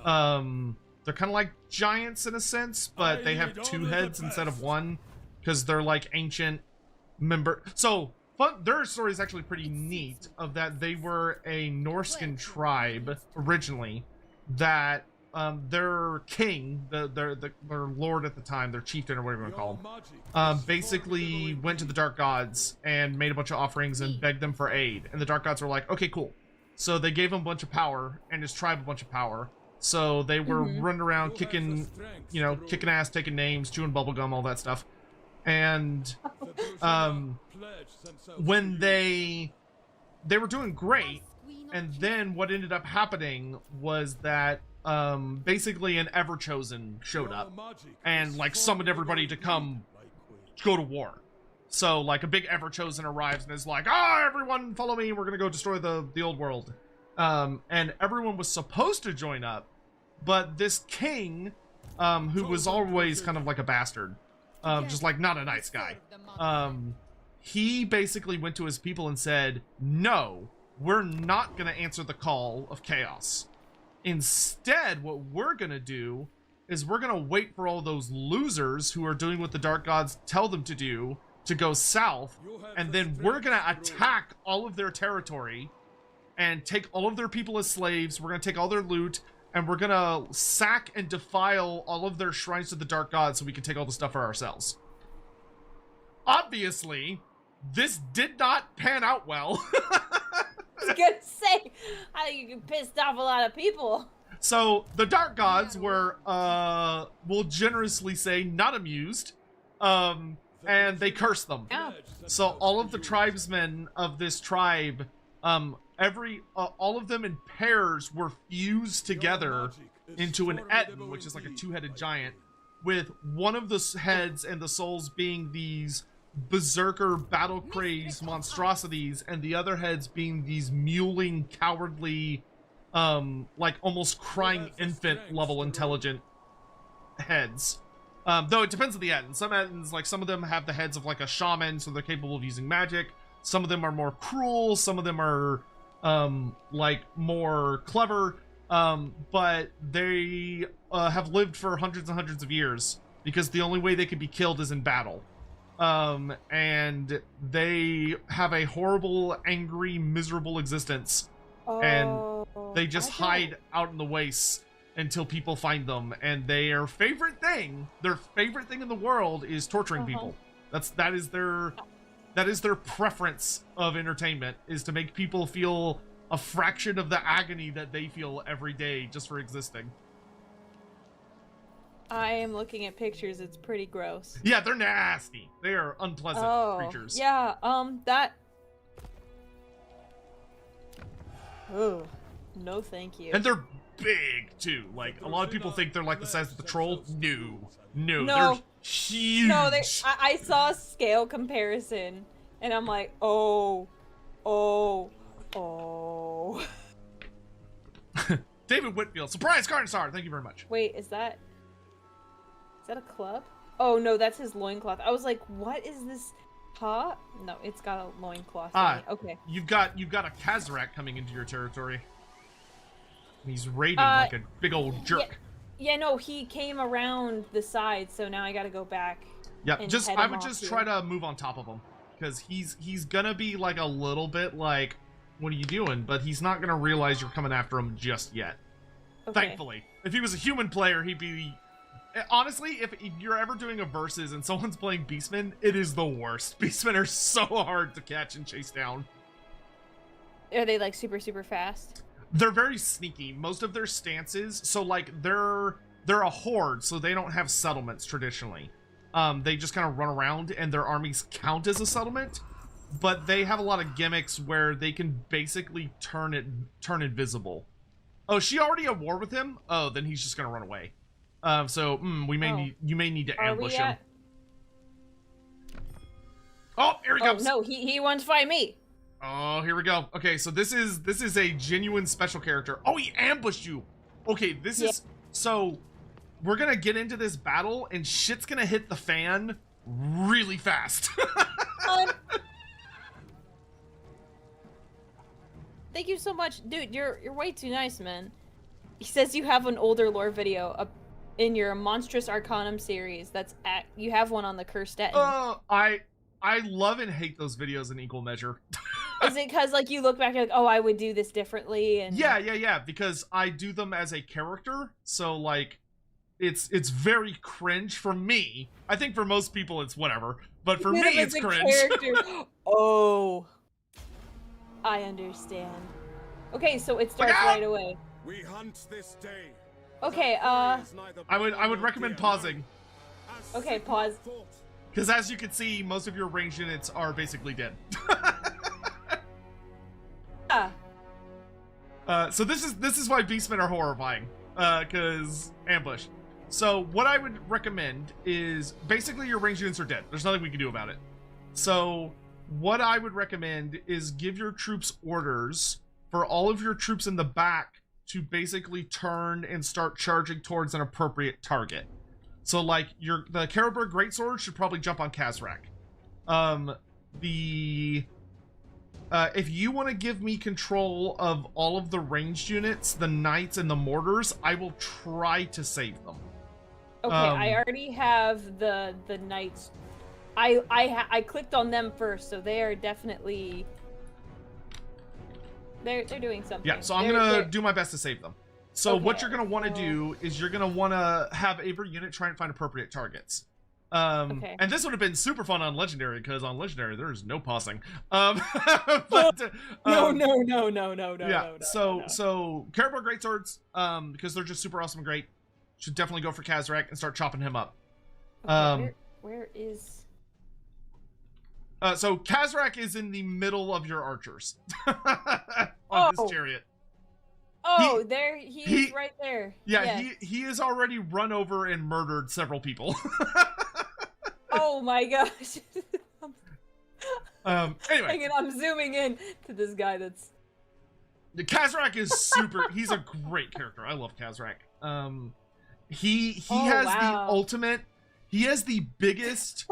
kind of like giants in a sense, but they have two heads instead of one, because they're like ancient member. So their story is actually pretty neat. Of that, they were a Norscan tribe originally. That their king, their lord at the time, their chieftain or whatever you want to call him, basically went to the Dark Gods and made a bunch of offerings and begged them for aid. And the Dark Gods were like, okay, cool. So they gave him a bunch of power and his tribe a bunch of power. So they were running around kicking ass, taking names, chewing bubblegum, all that stuff. And when they were doing great, and then what ended up happening was that basically an Everchosen showed up and like summoned everybody to come go to war. So like a big Everchosen arrives and is like, everyone follow me, we're gonna go destroy the old world. And everyone was supposed to join up, but this king, who was always kind of like a bastard, just like not a nice guy, he basically went to his people and said, no, we're not gonna answer the call of chaos. Instead, what we're gonna do is we're gonna wait for all those losers who are doing what the Dark Gods tell them to do to go south, and then we're gonna attack all of their territory and take all of their people as slaves. We're gonna take all their loot, and we're gonna sack and defile all of their shrines to the Dark Gods so we can take all the stuff for ourselves. Obviously, this did not pan out well. I was gonna say, I think you pissed off a lot of people. So the Dark Gods were, we'll generously say, not amused, and they cursed them. Yeah. So all of the tribesmen of this tribe, all of them in pairs were fused together into an Etten, which is like a two-headed giant, with one of the heads and the souls being these berserker battle-crazed monstrosities, and the other heads being these mewling, cowardly, like almost crying infant level intelligent heads. Though it depends on the Ettins. Some Ettins, like some of them have the heads of like a shaman, so they're capable of using magic. Some of them are more cruel, some of them are like more clever, but they have lived for hundreds and hundreds of years, because the only way they can be killed is in battle. And they have a horrible, angry, miserable existence, and they just hide out in the wastes until people find them. And their favorite thing in the world is torturing people. That is their preference of entertainment, is to make people feel a fraction of the agony that they feel every day just for existing. I am looking at pictures. It's pretty gross. Yeah, they're nasty. They are unpleasant creatures. Yeah, that... Oh, no thank you. And they're big, too. Like, a lot of people think they're like the size of the troll. No, they're huge. No, I saw a scale comparison, and I'm like, oh. David Whitfield, surprise Carnosaur, thank you very much. Wait, is that a club? Oh no, that's his loincloth. I was like, what is this? Huh? No, it's got a loincloth. Okay. You've got a Kazarak coming into your territory. He's raiding like a big old jerk. Yeah, no, he came around the side, so now I gotta go back. Yep, and just head I him would off just here. try to move on top of him, because he's gonna be like a little bit like, what are you doing? But he's not gonna realize you're coming after him just yet. Okay. Thankfully, if he was a human player, he'd be. Honestly, if you're ever doing a versus and someone's playing Beastmen, it is the worst. Beastmen are so hard to catch and chase down. Are they like super fast? They're very sneaky. Most of their stances, so like they're a horde, so they don't have settlements traditionally. They just kind of run around, and their armies count as a settlement, but they have a lot of gimmicks where they can basically turn invisible. Oh, is she already at war with him? Oh, then he's just gonna run away. So you may need to ambush him. Oh, here he comes. No, he wants to fight me. Oh, here we go. Okay, so this is a genuine special character. Oh, he ambushed you. Okay, this is so we're gonna get into this battle and shit's gonna hit the fan really fast. Thank you so much, dude. You're way too nice, man. He says you have an older lore video up in your Monstrous Arcanum series. You have one on the Cursed Ettin. I love and hate those videos in equal measure. Is it because like you look back and like, oh, I would do this differently? And yeah, because I do them as a character, so like it's very cringe for me. I think for most people it's whatever, but for me it's cringe. Oh, I understand. Okay, so it starts right away. We hunt this day. Okay, I would recommend pausing. Okay, pause. Because as you can see, most of your ranged units are basically dead. So this is why Beastmen are horrifying. Because ambush. So what I would recommend is basically your ranged units are dead. There's nothing we can do about it. So what I would recommend is give your troops orders for all of your troops in the back to basically turn and start charging towards an appropriate target. So like the Carroburg Greatsword should probably jump on Kazrak. If you want to give me control of all of the ranged units, the knights and the mortars, I will try to save them. Okay, I already have the knights. I clicked on them first, so they are definitely they're doing something. Yeah, so I'm gonna do my best to save them. So what you're gonna want to do is you're gonna want to have every unit try and find appropriate targets. And this would have been super fun on Legendary, because on Legendary there's no pausing. No. So Carroburg Greatswords, because they're just super awesome and great, should definitely go for Kazrak and start chopping him up. Where is? So Kazrak is in the middle of your archers on his chariot. Oh, he's right there. Yeah, yes. He has already run over and murdered several people. Oh my gosh. Anyway, I'm zooming in to this guy that's. Kazrak is super. He's a great character. I love Kazrak. He has the ultimate. He has the biggest,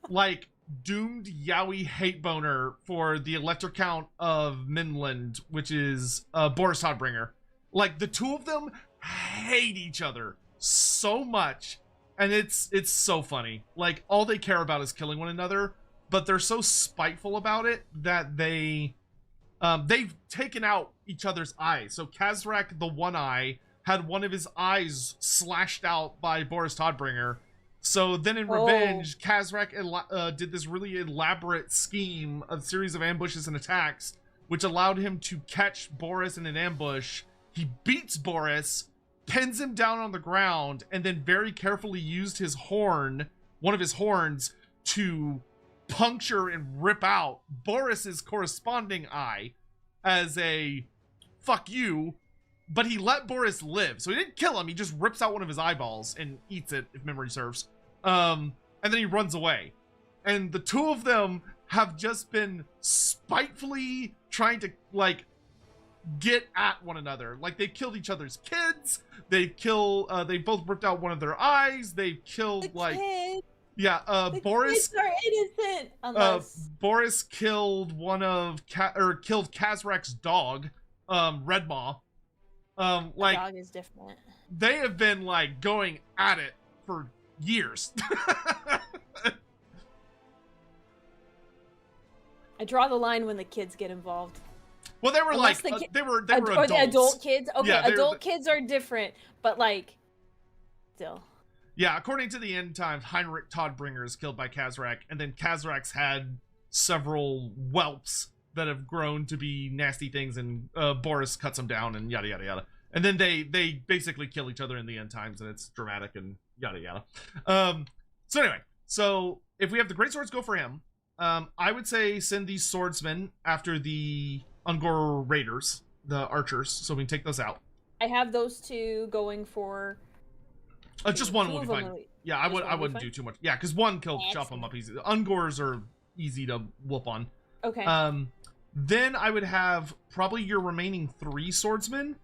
like, doomed Yowie hate boner for the Elector Count of Minland, which is Boris Todbringer. Like, the two of them hate each other so much, and it's so funny. Like, all they care about is killing one another, but they're so spiteful about it that they've taken out each other's eyes. So Kazrak, the One Eye, had one of his eyes slashed out by Boris Todbringer. So then in revenge, Kazrak did this really elaborate scheme, a series of ambushes and attacks, which allowed him to catch Boris in an ambush. He beats Boris, pins him down on the ground, and then very carefully used his horn, one of his horns, to puncture and rip out Boris's corresponding eye as a fuck you. But he let Boris live, so he didn't kill him. He just rips out one of his eyeballs and eats it, if memory serves. And then he runs away. And the two of them have just been spitefully trying to, like, get at one another. Like, they've killed each other's kids. They both ripped out one of their eyes. They've killed, kids. Boris. Kids are innocent. Unless... Boris killed killed Kazrak's dog, Redmaw. Like, dog is different. They have been like going at it for years. I draw the line when the kids get involved. Well, they were Unless like the they were or adults. the adult kids. Okay, Yeah, adult kids are different, but like, still. Yeah, according to the end times, Heinrich Todbringer is killed by Kazrak, and then Kazrak's had several whelps that have grown to be nasty things, and Boris cuts them down, and yada yada yada. And then they basically kill each other in the end times, and it's dramatic and yada yada. So anyway, so if we have the great swords, go for him. I would say send these swordsmen after the Ungor raiders, the archers, so we can take those out. I have those two going for. Just one two would of be them fine. are- Yeah, I just would. one I would be wouldn't fine? do too much. Yeah, because one can chop them up easy. Ungors are easy to whoop on. Okay. Then I would have probably your remaining 3 swordsmen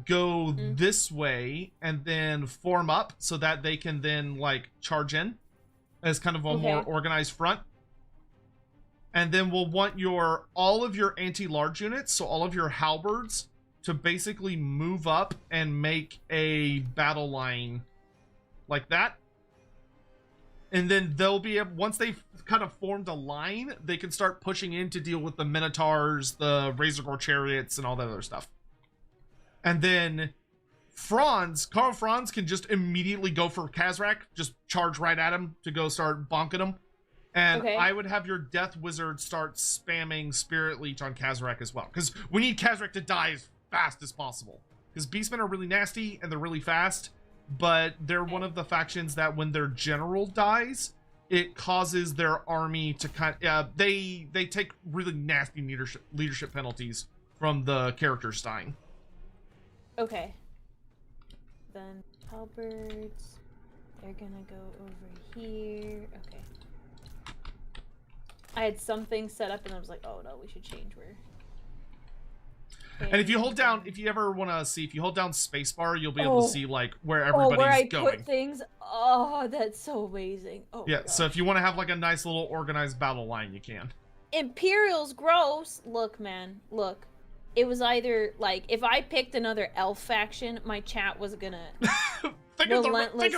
go this way and then form up so that they can then like charge in as kind of a more organized front. And then we'll want all of your anti-large units, so all of your halberds, to basically move up and make a battle line like that. And then they'll be able, once they've kind of formed a line, they can start pushing in to deal with the Minotaurs, the Razorgore chariots, and all that other stuff. And then Karl Franz can just immediately go for Kazrak, just charge right at him to go start bonking him. And I would have your Death Wizard start spamming Spirit Leech on Kazrak as well. Because we need Kazrak to die as fast as possible. Because Beastmen are really nasty and they're really fast. But they're one of the factions that when their general dies, it causes their army to they take really nasty leadership penalties from the characters dying. Okay. Then halberds, they're gonna go over here. Okay. I had something set up and I was like, oh no, we should change where. And if you hold down, if you ever want to see, if you hold down spacebar, you'll be able to see like where everybody's where I going. put things. Oh, that's so amazing. Oh yeah, so if you want to have like a nice little organized battle line, you can. Imperial's gross. Look, man, look. It was either like if I picked another elf faction, my chat was gonna think of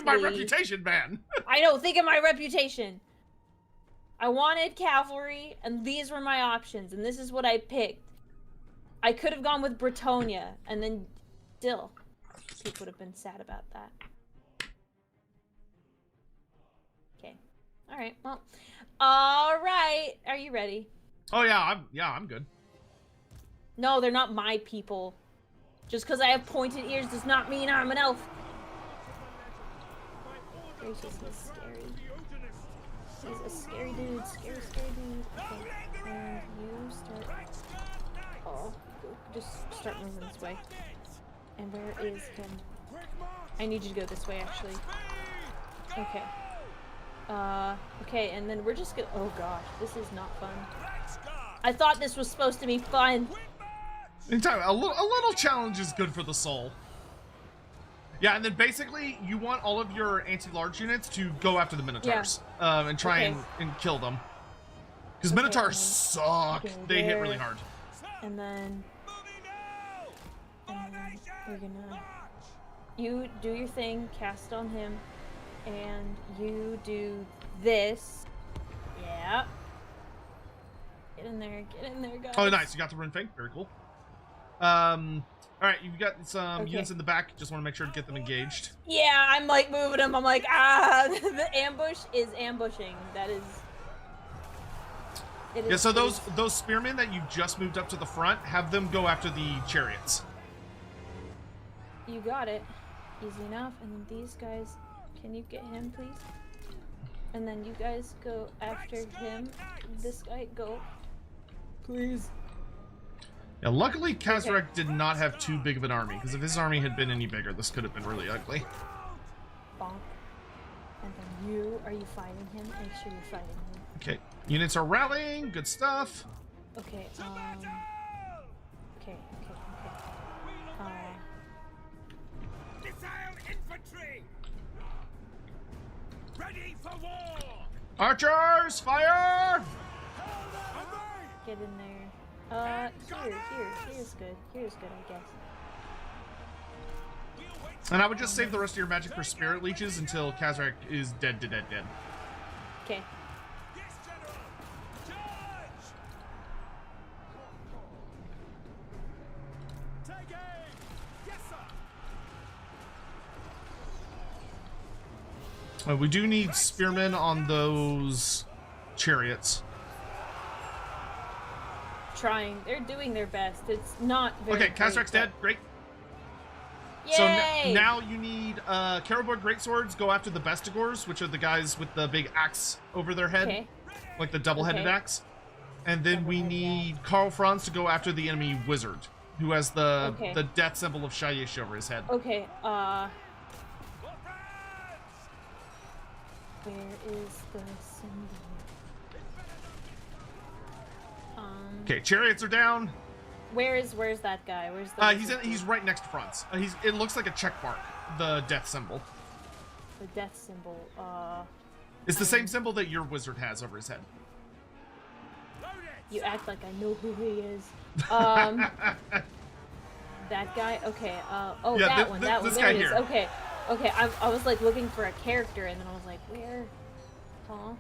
my reputation, man. I know, think of my reputation. I wanted cavalry, and these were my options, and this is what I picked. I could have gone with Bretonia, and then still, Keith would have been sad about that. Okay, all right. Well, all right. Are you ready? Oh yeah, I'm good. No, they're not my people. Just because I have pointed ears does not mean I'm an elf. Gracious, he's scary. He's a scary dude. Scary dude. Okay, and you start. Oh, just start moving this way. And where is him? I need you to go this way, actually. Okay. Okay, and then we're just gonna. Oh gosh, this is not fun. I thought this was supposed to be fun. Anytime, a little challenge is good for the soul. Yeah, and then basically you want all of your anti-large units to go after the Minotaurs, and try and kill them. Because Minotaurs suck. They hit really hard. And then we're gonna. You do your thing, cast on him, and you do this. Yeah. Get in there, guys. Oh, nice. You got the rune thing. Very cool. Alright, you've got some units in the back. Just want to make sure to get them engaged. Yeah, I'm like moving them. I'm like, the ambush is ambushing. That is. Yeah, so those spearmen that you just moved up to the front, have them go after the chariots. You got it. Easy enough. And then these guys, can you get him, please? And then you guys go after him. This guy, go. Please. Yeah, luckily Kazrak did not have too big of an army, because if his army had been any bigger, this could have been really ugly. Bonk. And then are you fighting him? Make sure you're fighting him. Okay, units are rallying, good stuff. Okay, okay. Disarm infantry! Ready for war! Archers, fire! Get in there. Here's good. Here's good, I guess. And I would just save the rest of your magic for spirit leeches until Kazrak is dead. Okay. We do need spearmen on those chariots. Trying. They're doing their best. It's not very Okay, great, Kazrak's dead. Great. Yay! So now you need Caribou Greatswords go after the Bestigors, which are the guys with the big axe over their head. Okay. Like the double-headed Okay. axe. And then we need Karl Franz to go after the enemy wizard, who has the death symbol of Shyish over his head. Okay, where is the symbol? Okay, chariots are down. Where's that guy? Where's the He's right next to Franz. It looks like a check mark, the death symbol. the death symbol? It's the same symbol that your wizard has over his head. You act like I know who he is. That guy? Okay, oh, Yeah, that one, that one. this There guy it is. here. Okay, okay, I was like looking for a character and then I was like, where? Huh?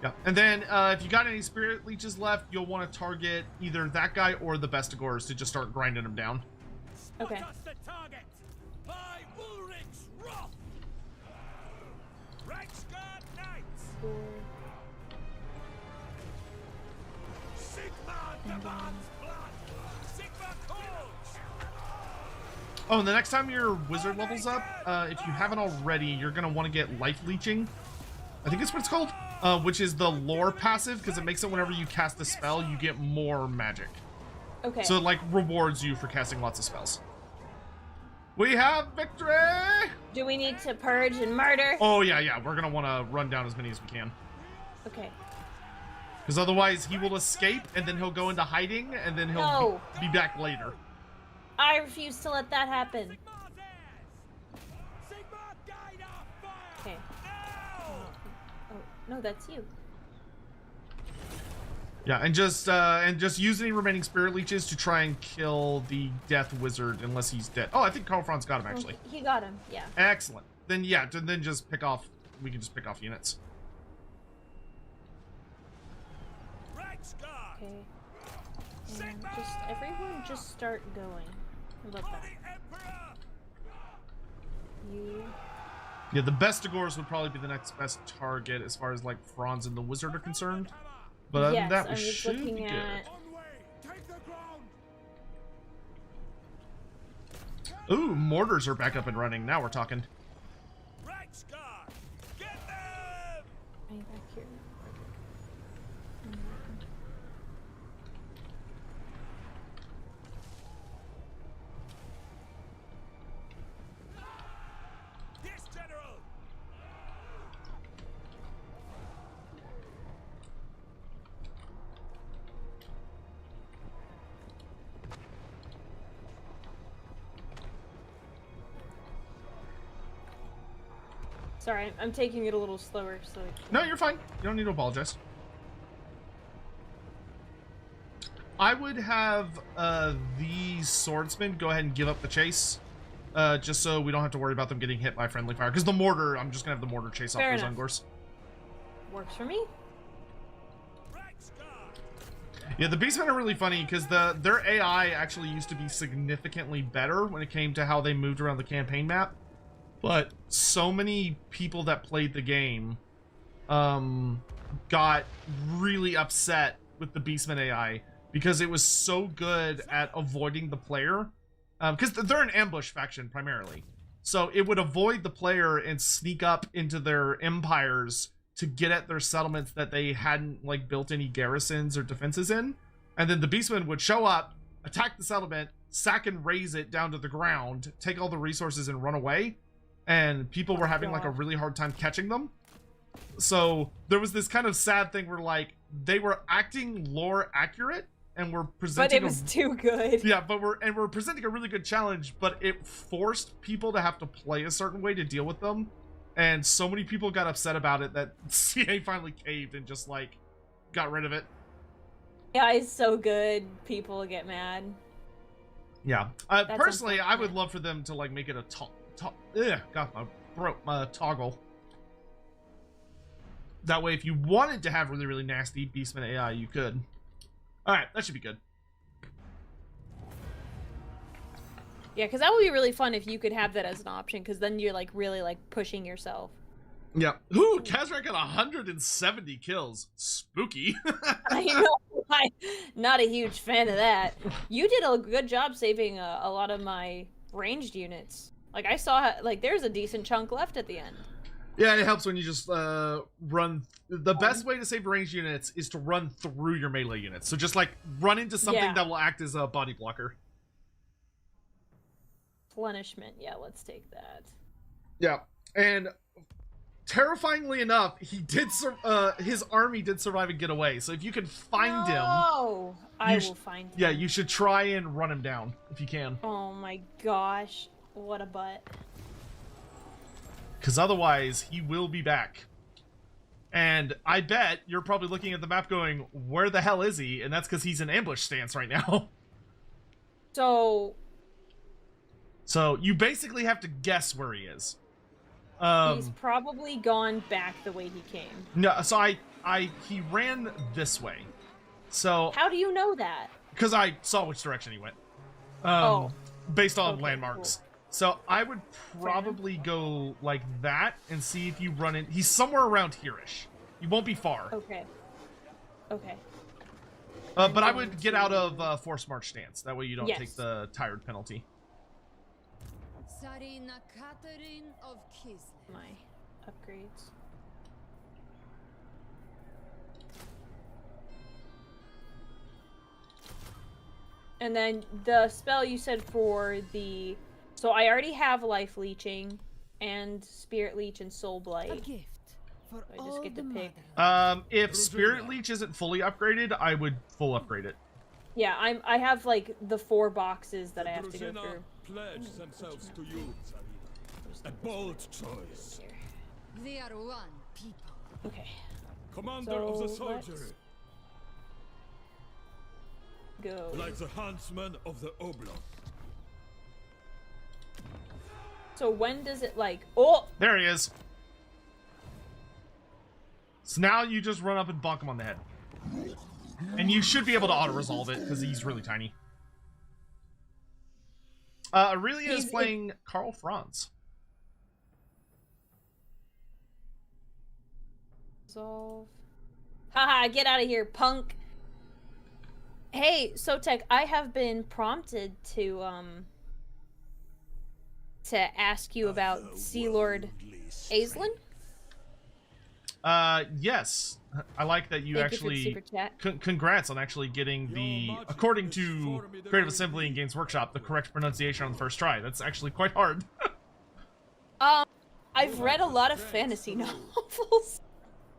Yeah, and then if you got any spirit leeches left, you'll want to target either that guy or the Bestigors to just start grinding them down. Okay. Us the target. By Ulrich's wrath. Reichsguard Knights. Sigma demands blood. Sigma calls. Oh, and the next time your wizard levels up, if you haven't already, you're going to want to get life leeching. I think that's what it's called. Which is the lore passive, because it makes it whenever you cast a spell, you get more magic. Okay. So it, like, rewards you for casting lots of spells. We have victory! Do we need to purge and murder? Oh, yeah. We're going to want to run down as many as we can. Okay. Because otherwise he will escape, and then he'll go into hiding, and then he'll No. be back later. I refuse to let that happen. Sigma's heirs. Sigma guide our fire. Okay. Now. Oh, no, that's you. Yeah, and just use any remaining spirit leeches to try and kill the death wizard unless he's dead. Oh, I think Karl Franz got him, actually. He got him, yeah. Excellent. Then, yeah, then just pick off... We can just pick off units. Reichsguard. Okay. And just, everyone just start going. How about that? The Emperor. You... Yeah, the Bestigors would probably be the next best target as far as, like, Franz and the wizard are concerned. But other than Yes, that, we I'm just should be looking good. at... On way. Take the ground. Ooh, mortars are back up and running. Now we're talking. Reichsguard. Get them. Are you back here? Yes, General. Sorry, I'm taking it a little slower, so... I can... No, you're fine. You don't need to apologize. I would have these swordsmen go ahead and give up the chase. Just so we don't have to worry about them getting hit by friendly fire. Because the mortar, I'm just going to have the mortar chase Fair off those enough. Ungors. Works for me. Reichsguard. Yeah, the Beastmen are really funny because their AI actually used to be significantly better when it came to how they moved around the campaign map. But so many people that played the game got really upset with the Beastmen AI because it was so good at avoiding the player. Because they're an ambush faction primarily. So it would avoid the player and sneak up into their empires to get at their settlements that they hadn't like built any garrisons or defenses in. And then the Beastmen would show up, attack the settlement, sack and raze it down to the ground, take all the resources and run away. And people were having like a really hard time catching them. So there was this kind of sad thing where like they were acting lore accurate and were presenting But it was too good. yeah, but we're presenting a really good challenge, but it forced people to have to play a certain way to deal with them. And so many people got upset about it that CA finally caved and just like got rid of it. Yeah, it's so good. People get mad. Yeah. That's Personally, I would unfortunate. love for them to like make it a got my throat, toggle. That way, if you wanted to have really, really nasty Beastman AI, you could. Alright, that should be good. Yeah, because that would be really fun if you could have that as an option, because then you're like really like pushing yourself. Yeah. Ooh, Kazrak got 170 kills. Spooky. I know. I'm not a huge fan of that. You did a good job saving a lot of my ranged units. Like, I saw, like, there's a decent chunk left at the end. Yeah, it helps when you just run. The best way to save ranged units is to run through your melee units. So just, like, run into something that will act as a body blocker. Replenishment. Yeah, let's take that. Yeah. And terrifyingly enough, he did his army did survive and get away. So if you can find him, Oh, I will find him. Yeah, you should try and run him down if you can. Oh my gosh, what a butt. Because otherwise, he will be back. And I bet you're probably looking at the map going, where the hell is he? And that's because he's in ambush stance right now. So you basically have to guess where he is. He's probably gone back the way he came. No, so he ran this way. So how do you know that? Because I saw which direction he went. Based on landmarks. Cool. So I would probably go like that and see if you run in. He's somewhere around here-ish. You won't be far. Okay. But I would get out of forced march stance. That way you don't take the tired penalty. Tsarina Catherine of Kislev. My upgrades. And then the spell you said for the... So I already have life leeching and spirit leech and soul blight. A gift for I just get to pick. If spirit leech isn't fully upgraded, I would full upgrade it. Yeah, I have like the 4 boxes that I have to go through. Pledge themselves to you, Tsarina. A bold choice. They are one people. Okay. Commander of the soldiery. Go. Like the huntsman of the Oblast. So when does it like... Oh! There he is. So now you just run up and bonk him on the head. And you should be able to auto-resolve it, because he's really tiny. Aurelia is playing Karl Franz. Resolve. Haha, get out of here, punk! Hey, Sotek, I have been prompted to ask you about Sea Lord Aislinn. Yes. I like that you actually... Congrats on actually getting the, according to Creative Assembly and Games Workshop, the correct pronunciation on the first try. That's actually quite hard. I've read a lot of fantasy novels.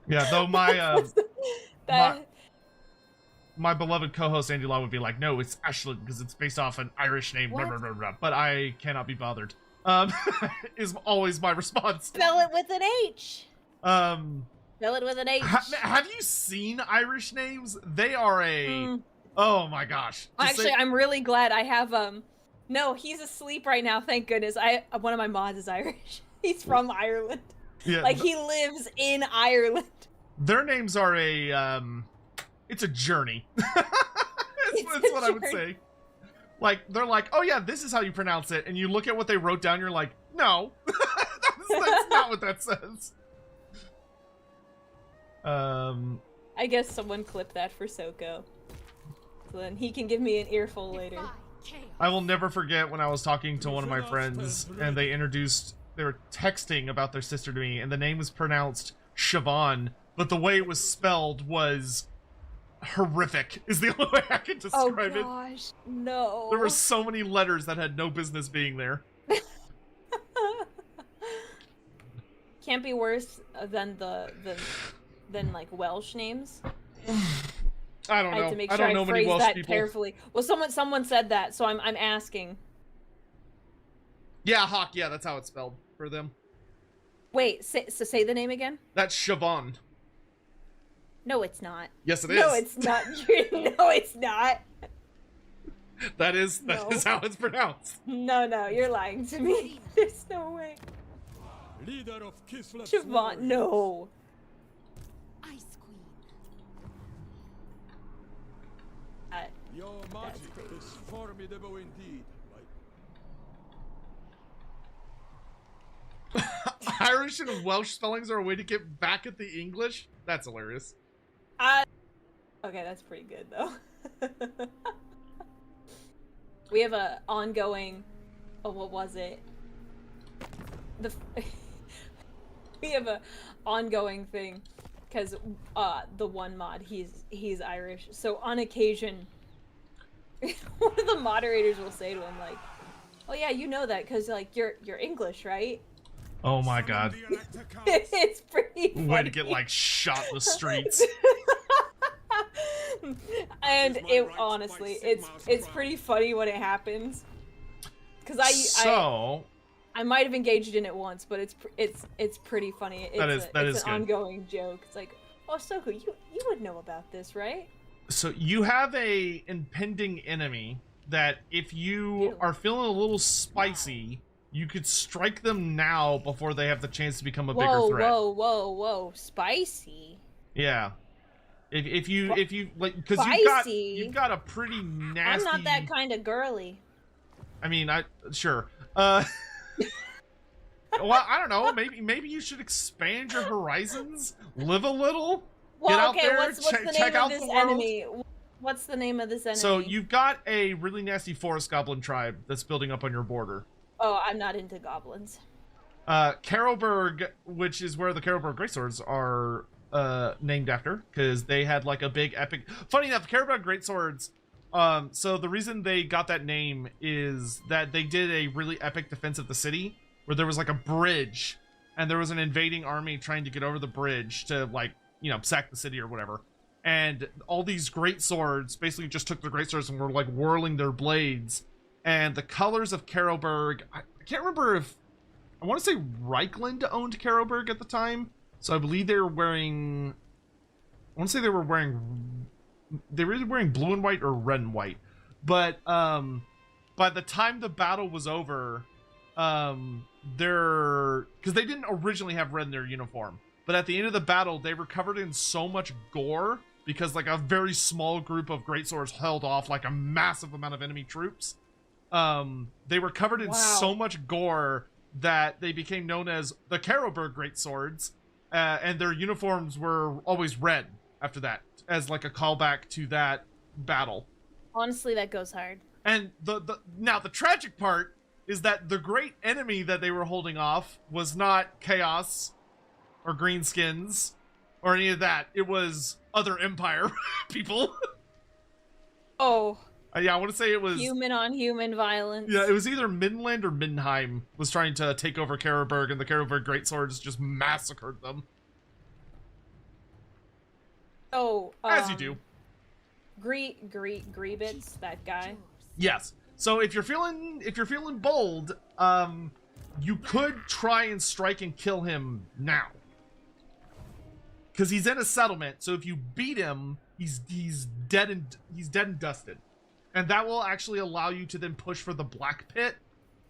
Yeah, though my, my beloved co-host Andy Law would be like, no, it's Aislinn because it's based off an Irish name, blah, blah, blah, blah. But I cannot be bothered. Is always my response. Spell it with an H. Spell it with an H. Have you seen Irish names? They are a... Oh my gosh. Actually, I'm really glad I have, No, he's asleep right now, thank goodness. One of my mods is Irish. He's from Ireland. Yeah, like, he lives in Ireland. Their names are a, it's a journey. That's what I would say. Like, they're like, oh yeah, this is how you pronounce it. And you look at what they wrote down, you're like, no. That's not what that says. I guess someone clipped that for Soko. So then he can give me an earful later. I will never forget when I was talking to one of my friends and they were texting about their sister to me and the name was pronounced Siobhan, but the way it was spelled was horrific, is the only way I can describe it. Oh gosh, no. There were so many letters that had no business being there. Can't be worse than than like Welsh names. I don't know. I have to make I sure don't know I many phrase Welsh that people. carefully. Well, someone said that, so I'm asking. Yeah, Hawk. Yeah, that's how it's spelled for them. Wait, say the name again. That's Siobhan. No, it's not. Yes, it is. No, it's not. No, it's not. That is how it's pronounced. No, you're lying to me. There's no way. Leader of Kislev. Siobhan, no. Ice Queen. Your magic is formidable indeed. Irish and Welsh spellings are a way to get back at the English? That's hilarious. Okay, that's pretty good though. We have a ongoing. Oh, what was it? We have a ongoing thing because the one mod he's Irish, so on occasion one of the moderators will say to him like, "Oh yeah, you know that because like you're English, right?" Oh my god. It's pretty funny. Way to get like shot in the streets. And it honestly, it's pretty funny when it happens. Because I might have engaged in it once, but it's pretty funny. It's an ongoing joke. It's like, oh, Soku, you would know about this, right? So you have a impending enemy that if you are feeling a little spicy, you could strike them now before they have the chance to become a bigger threat. Whoa, spicy. Yeah. If you like, because you've got a pretty nasty. I'm not that kind of girly. I mean, sure. Well, I don't know. Maybe you should expand your horizons, live a little, well, get out there, what's the name check of out this the world. enemy? What's the name of this enemy? So you've got a really nasty forest goblin tribe that's building up on your border. Oh, I'm not into goblins. Carroburg, which is where the Carroburg Greatswords are named after, because they had like a big epic. Funny enough, Carroburg Greatswords. So the reason they got that name is that they did a really epic defense of the city, where there was like a bridge, and there was an invading army trying to get over the bridge to like, you know, sack the city or whatever. And all these great swords basically just took their great swords and were like whirling their blades. And the colors of Carroburg, I can't remember if, I want to say Reichland owned Carroburg at the time. So I believe they were wearing, I want to say they were wearing blue and white or red and white. But by the time the battle was over, because they didn't originally have red in their uniform. But at the end of the battle, they were covered in so much gore because like a very small group of greatswords held off like a massive amount of enemy troops. They were covered in so much gore that they became known as the Carroburg Greatswords, and their uniforms were always red after that, as like a callback to that battle. Honestly, that goes hard. And now the tragic part is that the great enemy that they were holding off was not Chaos or Greenskins or any of that. It was other Empire people. Oh. Yeah, I want to say it was human on human violence. Yeah, it was either Midland or Middenheim was trying to take over Carroburg, and the Carroburg Greatswords just massacred them. Oh, as you do. Grievous, that guy. Yes. So if you're feeling bold, you could try and strike and kill him now, because he's in a settlement. So if you beat him, he's dead and dusted. And that will actually allow you to then push for the Black Pit,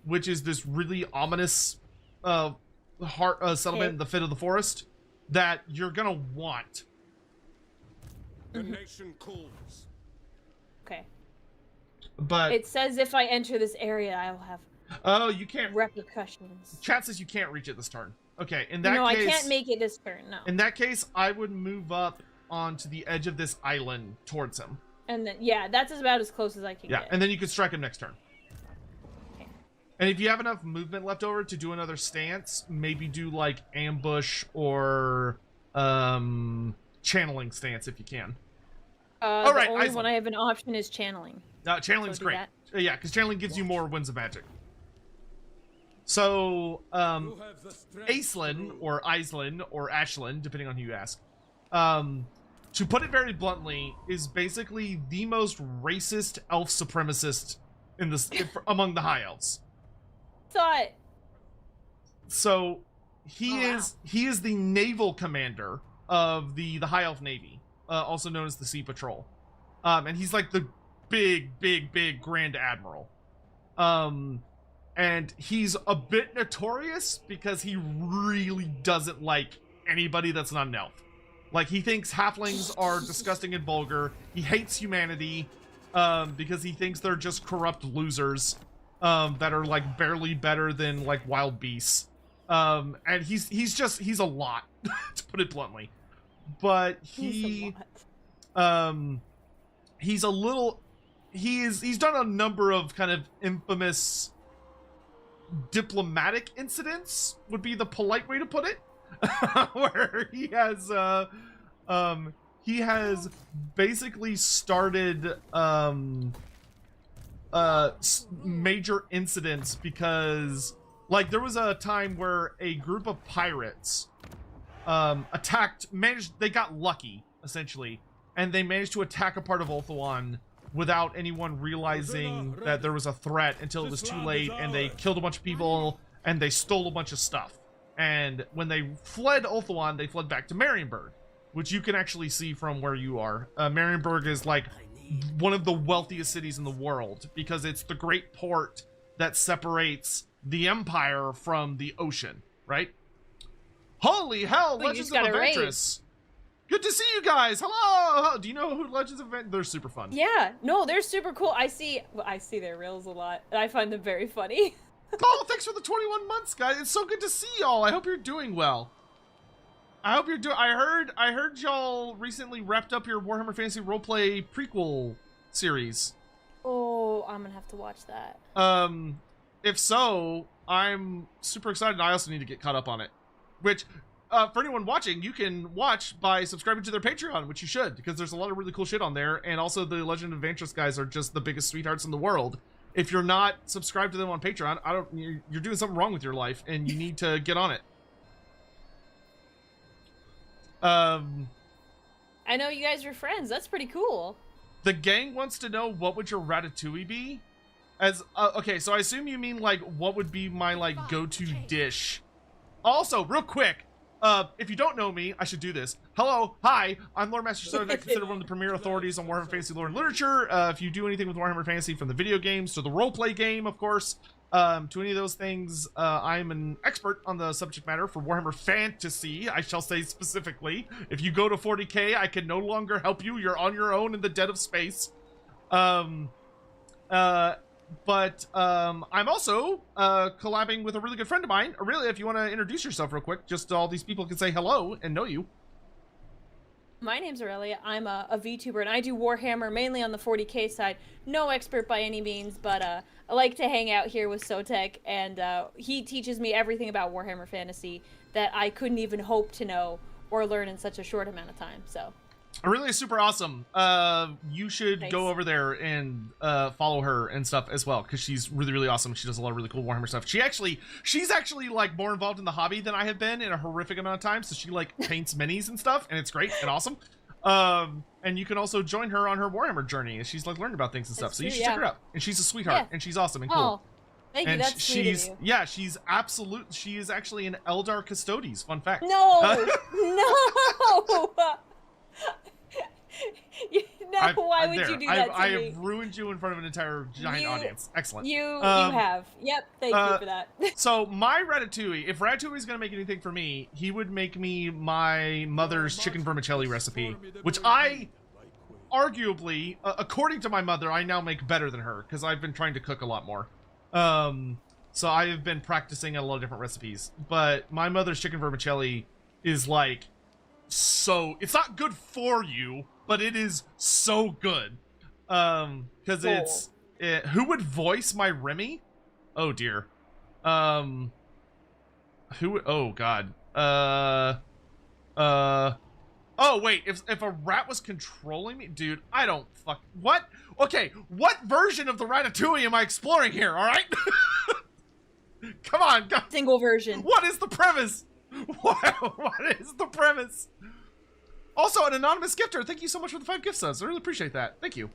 which is this really ominous settlement in the Fit of the Forest that you're gonna want. The nation calls. Okay. But it says if I enter this area, I will have. Oh, you can't. Repercussions. Chat says you can't reach it this turn. Okay, in that case. No, I can't make it this turn. No. In that case, I would move up onto the edge of this island towards him. And then, yeah, that's about as close as I can get. Yeah, and then you can strike him next turn. Okay. And if you have enough movement left over to do another stance, maybe do like ambush or channeling stance if you can. All right, the only one I have an option is channeling. Channeling's great. Yeah, because channeling gives you more winds of magic. So, Aislinn, or Iceland, or Ashland, depending on who you ask, to put it very bluntly, is basically the most racist elf supremacist in this among the High Elves. So he is the naval commander of the High Elf Navy, also known as the Sea Patrol, and he's like the big Grand Admiral. And he's a bit notorious because he really doesn't like anybody that's not an elf. Like, he thinks halflings are disgusting and vulgar. He hates humanity because he thinks they're just corrupt losers that are, like, barely better than, like, wild beasts. And he's a lot, to put it bluntly. But he's done a number of kind of infamous diplomatic incidents, would be the polite way to put it, where he has basically started major incidents because, like, there was a time where a group of pirates they got lucky, essentially, and they managed to attack a part of Ulthuan without anyone realizing that there was a threat until it was too late, and they killed a bunch of people, and they stole a bunch of stuff. And when they fled Ulthuan, they fled back to Marienburg, which you can actually see from where you are. Marienburg is, like, one of the wealthiest cities in the world, because it's the great port that separates the Empire from the ocean, right? Holy hell, Legends of Adventress! Good to see you guys. Hello. Do you know who Legends of Adventress? They're super fun. Yeah, no, they're super cool. I see their reels a lot, and I find them very funny. Oh, thanks for the 21 months, guys. It's so good to see y'all. I hope you're doing well. I hope you're doing. I heard y'all recently wrapped up your Warhammer Fantasy Roleplay prequel series. Oh, I'm gonna have to watch that. If so, I'm super excited. I also need to get caught up on it. Which, for anyone watching, you can watch by subscribing to their Patreon, which you should, because there's a lot of really cool shit on there. And also, the Legend of Adventress guys are just the biggest sweethearts in the world. If you're not subscribed to them on Patreon, you're doing something wrong with your life, and you need to get on it. I know you guys are friends. That's pretty cool. The gang wants to know, what would your ratatouille be? Okay, so I assume you mean, like, what would be my, like, go-to dish? Also, real quick, if you don't know me, I should do this. Hello, hi, I'm Loremaster of Sotek, considered one of the premier authorities on Warhammer Fantasy lore and literature. If you do anything with Warhammer Fantasy, from the video games to the roleplay game, of course, to any of those things, I'm an expert on the subject matter for Warhammer Fantasy, I shall say specifically. If you go to 40k, I can no longer help you. You're on your own in the dead of space. But I'm also collabing with a really good friend of mine. Aurelia, if you want to introduce yourself real quick, just so all these people can say hello and know you. My name's Aurelia. I'm a VTuber, and I do Warhammer mainly on the 40k side. No expert by any means, but I like to hang out here with Sotek, and he teaches me everything about Warhammer Fantasy that I couldn't even hope to know or learn in such a short amount of time, so... Aurelia is super awesome. You should Thanks. go over there and follow her and stuff as well, because she's really, really awesome. She does a lot of really cool Warhammer stuff. She's actually like more involved in the hobby than I have been in a horrific amount of time. So she like paints minis and stuff, and it's great and awesome. And you can also join her on her Warhammer journey, and she's like learning about things and stuff. That's So you true, should check her out. And she's a sweetheart, and she's awesome and cool. Oh, thank you. That's sweet of you. Yeah, she is actually an Eldar Custodes. Fun fact. No, no. Why would you do that to I me? have ruined you in front of an entire giant audience. Excellent. You have. Yep. Thank you for that. So my ratatouille, if Ratatouille is gonna make anything for me, he would make me my mother's chicken vermicelli recipe, which I arguably, according to my mother, I now make better than her because I've been trying to cook a lot more. So I have been practicing a lot of different recipes, but my mother's chicken vermicelli is like it's not good for you, but it is so good. Because who would voice my Remy? Oh dear. Oh god. Oh wait, if a rat was controlling me, dude, I don't what? Okay, what version of the Ratatouille am I exploring here? All right. Come on, God. Single version. What is the premise? What is the premise? Also, an anonymous gifter, thank you so much for the 5 gift subs. I really appreciate that. Thank you.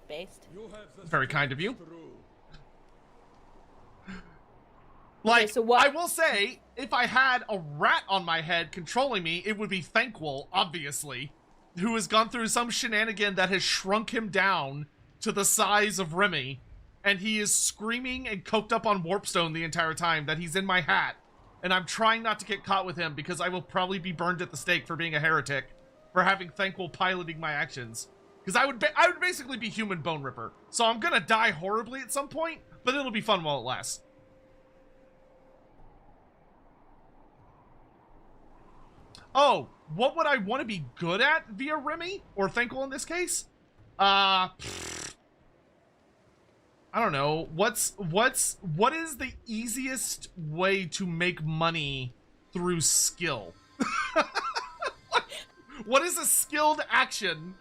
Based. Very kind of you. Like, Okay, so what? I will say, if I had a rat on my head controlling me, it would be Thankwol, obviously, who has gone through some shenanigan that has shrunk him down to the size of Remy, and he is screaming and coked up on Warpstone the entire time that he's in my hat. And I'm trying not to get caught with him because I will probably be burned at the stake for being a heretic, for having Thankwol piloting my actions. Because I would basically be human Bone Ripper. So I'm gonna die horribly at some point, but it'll be fun while it lasts. Oh, what would I want to be good at via Remy? Or Thankful in this case? I don't know. What is the easiest way to make money through skill? What is a skilled action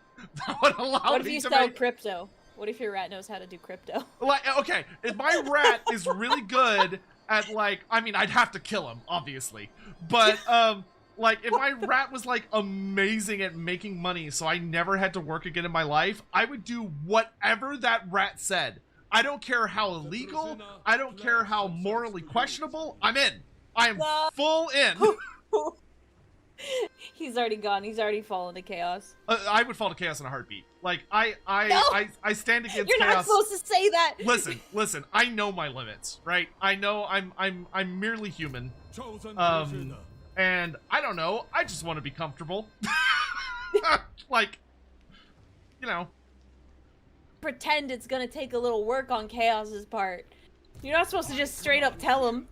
that would allow What if me you to sell make... crypto? What if your rat knows how to do crypto? Like, okay, if my rat is really good at, like, I mean, I'd have to kill him, obviously. But, like, if my rat was, like, amazing at making money so I never had to work again in my life, I would do whatever that rat said. I don't care how illegal, I don't care how morally questionable, I'm in. I am full in. He's already gone. He's already fallen to chaos. I would fall to chaos in a heartbeat. Like, I stand against You're chaos. not supposed to say that. Listen, I know my limits, right? I know I'm merely human. And I don't know, I just want to be comfortable. Like, you know. Pretend it's gonna take a little work on Chaos's part. You're not supposed to just straight up tell him.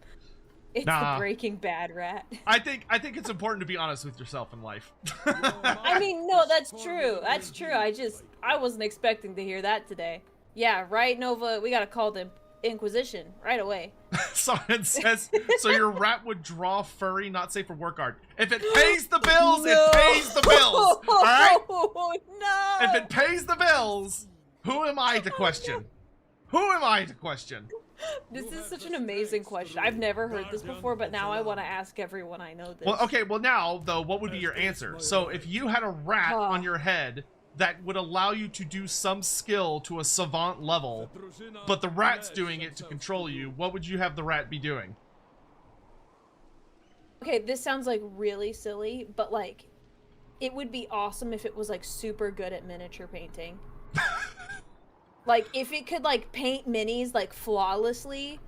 It's the Breaking Bad rat. I think it's important to be honest with yourself in life. I mean, no, that's true. That's true. I wasn't expecting to hear that today. Yeah, right, Nova? We gotta call the Inquisition right away. So it says, so your rat would draw furry, not safe for work art. If it pays the bills, it pays the bills. Alright? No! If it pays the bills, who am I to question? Who am I to question? This is such an amazing question. I've never heard this before, but now I want to ask everyone I know this. Well, okay, well now, though, what would be your answer? So if you had a rat on your head that would allow you to do some skill to a savant level, but the rat's doing it to control you, what would you have the rat be doing? Okay, this sounds like really silly, but like, it would be awesome if it was like super good at miniature painting. Like, if it could, like, paint minis, like, flawlessly.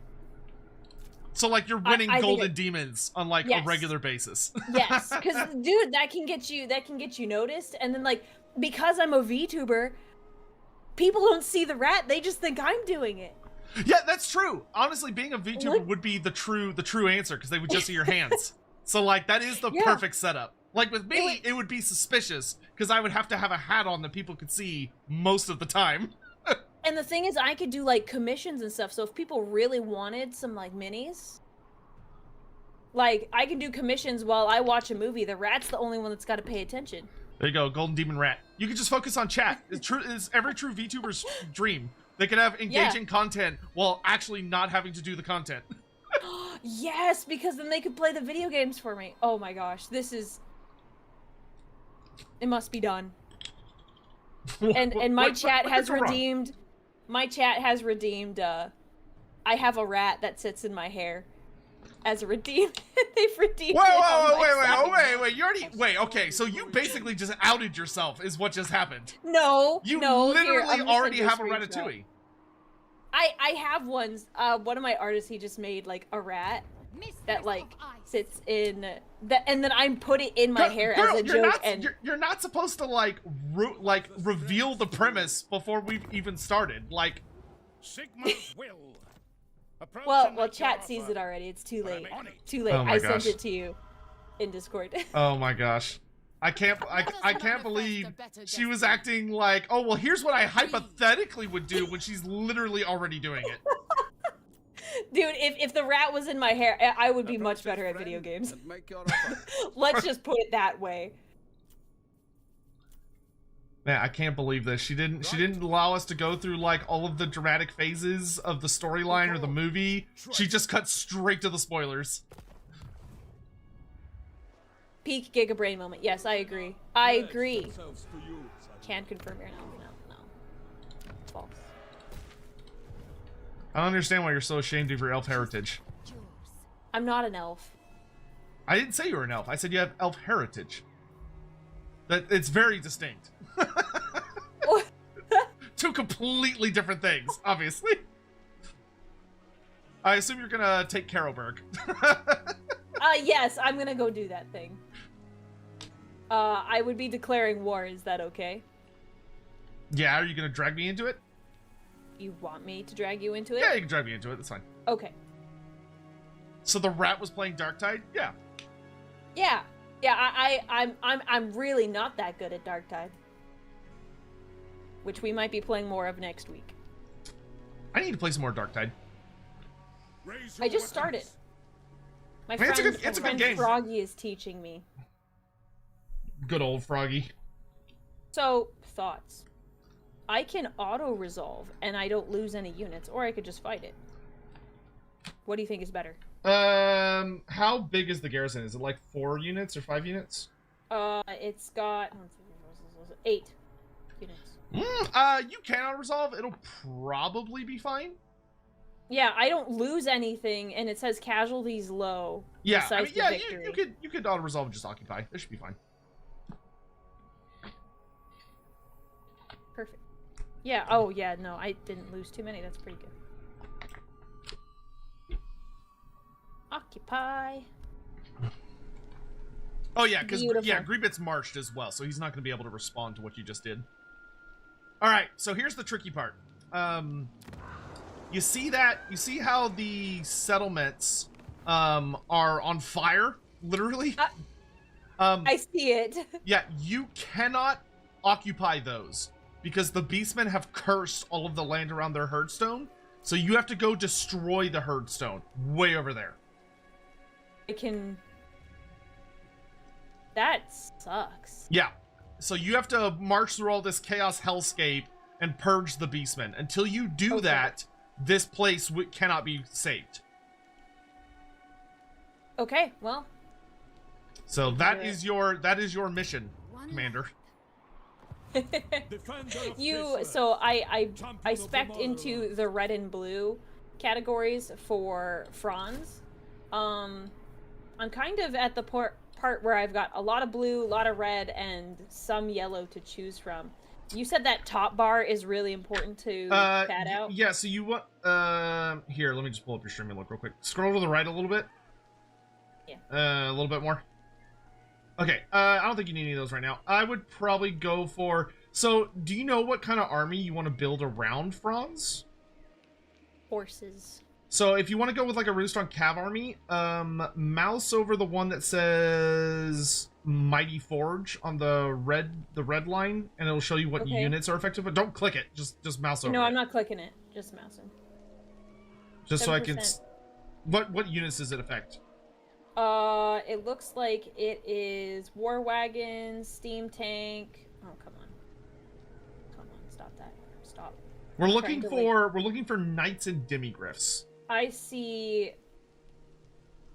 So, like, you're winning golden demons on, like, a regular basis. Yes, because, dude, that can get you noticed. And then, like, because I'm a VTuber, people don't see the rat. They just think I'm doing it. Yeah, that's true. Honestly, being a VTuber would be the true answer, because they would just see your hands. So, like, that is the perfect setup. Like, with me, it would be suspicious, because I would have to have a hat on that people could see most of the time. And the thing is, I could do, like, commissions and stuff, so if people really wanted some, like, minis, like, I can do commissions while I watch a movie. The rat's the only one that's got to pay attention. There you go, Golden Demon Rat. You can just focus on chat. It's every true VTuber's dream. They can have engaging content while actually not having to do the content. Yes, because then they could play the video games for me. Oh my gosh, this is... It must be done. And my chat has redeemed... My chat has redeemed, I have a rat that sits in my hair as a redeem. They've redeemed Wait, you already... Wait, okay, so you basically just outed yourself is what just happened. No, You no, literally already have a Ratatouille. I have ones. One of my artists, he just made, like, a rat that, like, sits in... and then I put it in my hair as a joke, and... You're not supposed to, like, reveal the premise before we've even started. Like... Sigma's will. Well, chat sees it already. It's too late. Too late. Oh my I gosh. sent it to you in Discord. Oh my gosh. I can't believe she was acting like, oh, well, here's what I hypothetically would do when she's literally already doing it. Dude, if the rat was in my hair, I would be much better at video games. Let's just put it that way. Man, I can't believe this. She didn't allow us to go through, like, all of the dramatic phases of the storyline or the movie. She just cut straight to the spoilers. Peak Gigabrain moment. Yes, I agree. I agree. Can't confirm your no. False. I don't understand why you're so ashamed of your elf heritage. I'm not an elf. I didn't say you were an elf. I said you have elf heritage. That it's very distinct. Two completely different things, obviously. I assume you're gonna take Carolberg. Yes, I'm gonna go do that thing. I would be declaring war, is that okay? Yeah, are you gonna drag me into it? You want me to drag you into it? Yeah, you can drag me into it, that's fine. Okay. So the rat was playing Darktide? Yeah. Yeah. Yeah, I'm really not that good at Dark Tide, which we might be playing more of next week. I need to play some more Dark Tide. Raise I your just started. weapons. My Man, friend, it's a good friend game. Froggy is teaching me. Good old Froggy. So, thoughts. I can auto-resolve, and I don't lose any units, or I could just fight it. What do you think is better? How big is the garrison? Is it like 4 units or 5 units? It's got 8 units. You can auto-resolve. It'll probably be fine. Yeah, I don't lose anything, and it says casualties low. Yeah, I mean, decisive yeah, victory. you could auto-resolve and just occupy. It should be fine. Perfect. Yeah, oh yeah, no, I didn't lose too many. That's pretty good. Occupy. Oh yeah, because Beautiful. Greebit's marched as well, so he's not going to be able to respond to what you just did. All right, so here's the tricky part. You see that? You see how the settlements are on fire, literally? I see it. Yeah, you cannot occupy those because the beastmen have cursed all of the land around their herdstone. So you have to go destroy the herdstone way over there. I can... That sucks. Yeah. So you have to march through all this chaos hellscape and purge the beastmen. Until you do Okay. that, this place cannot be saved. Okay, well. So that do is your mission, Commander. Defender of Faceless. So I Champion of spec'd the into motherland. the red and blue categories for Franz. I'm kind of at the part where I've got a lot of blue, a lot of red, and some yellow to choose from. You said that top bar is really important to pad out. Yeah, so you want here, let me just pull up your stream and look real quick. Scroll to the right a little bit. Yeah. A little bit more. Okay, I don't think you need any of those right now. I would probably go for... So, do you know what kind of army you want to build around Franz? Horses. So, if you want to go with like a really strong cav army, mouse over the one that says Mighty Forge on the red line, and it'll show you what Okay. units are effective. But don't click it. Just mouse over No, it. I'm not clicking it. Just mousing. Just so I can... 7%. What units does it affect? It looks like it is War Wagon, Steam Tank. Oh, come on. Come on, stop that. Stop. We're I'm looking trying to, for knights and demigriffs. I see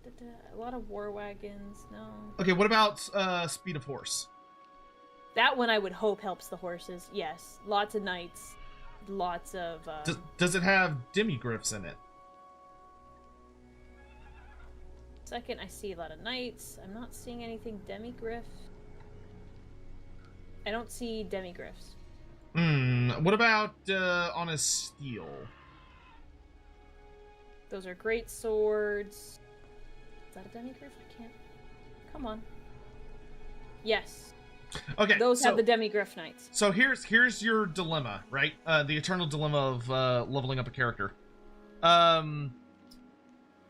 a lot of War Wagons. No. Okay, what about speed of horse? That one I would hope helps the horses. Yes. Lots of knights. Lots of Does it have demigriffs in it? second, I see a lot of knights. I'm not seeing anything demigriff. I don't see demigriffs. What about on a steel? Those are great swords. Is that a demigriff? I can't. Come on. Yes. Okay, Those have the demigriff knights. So here's your dilemma, right? The eternal dilemma of leveling up a character.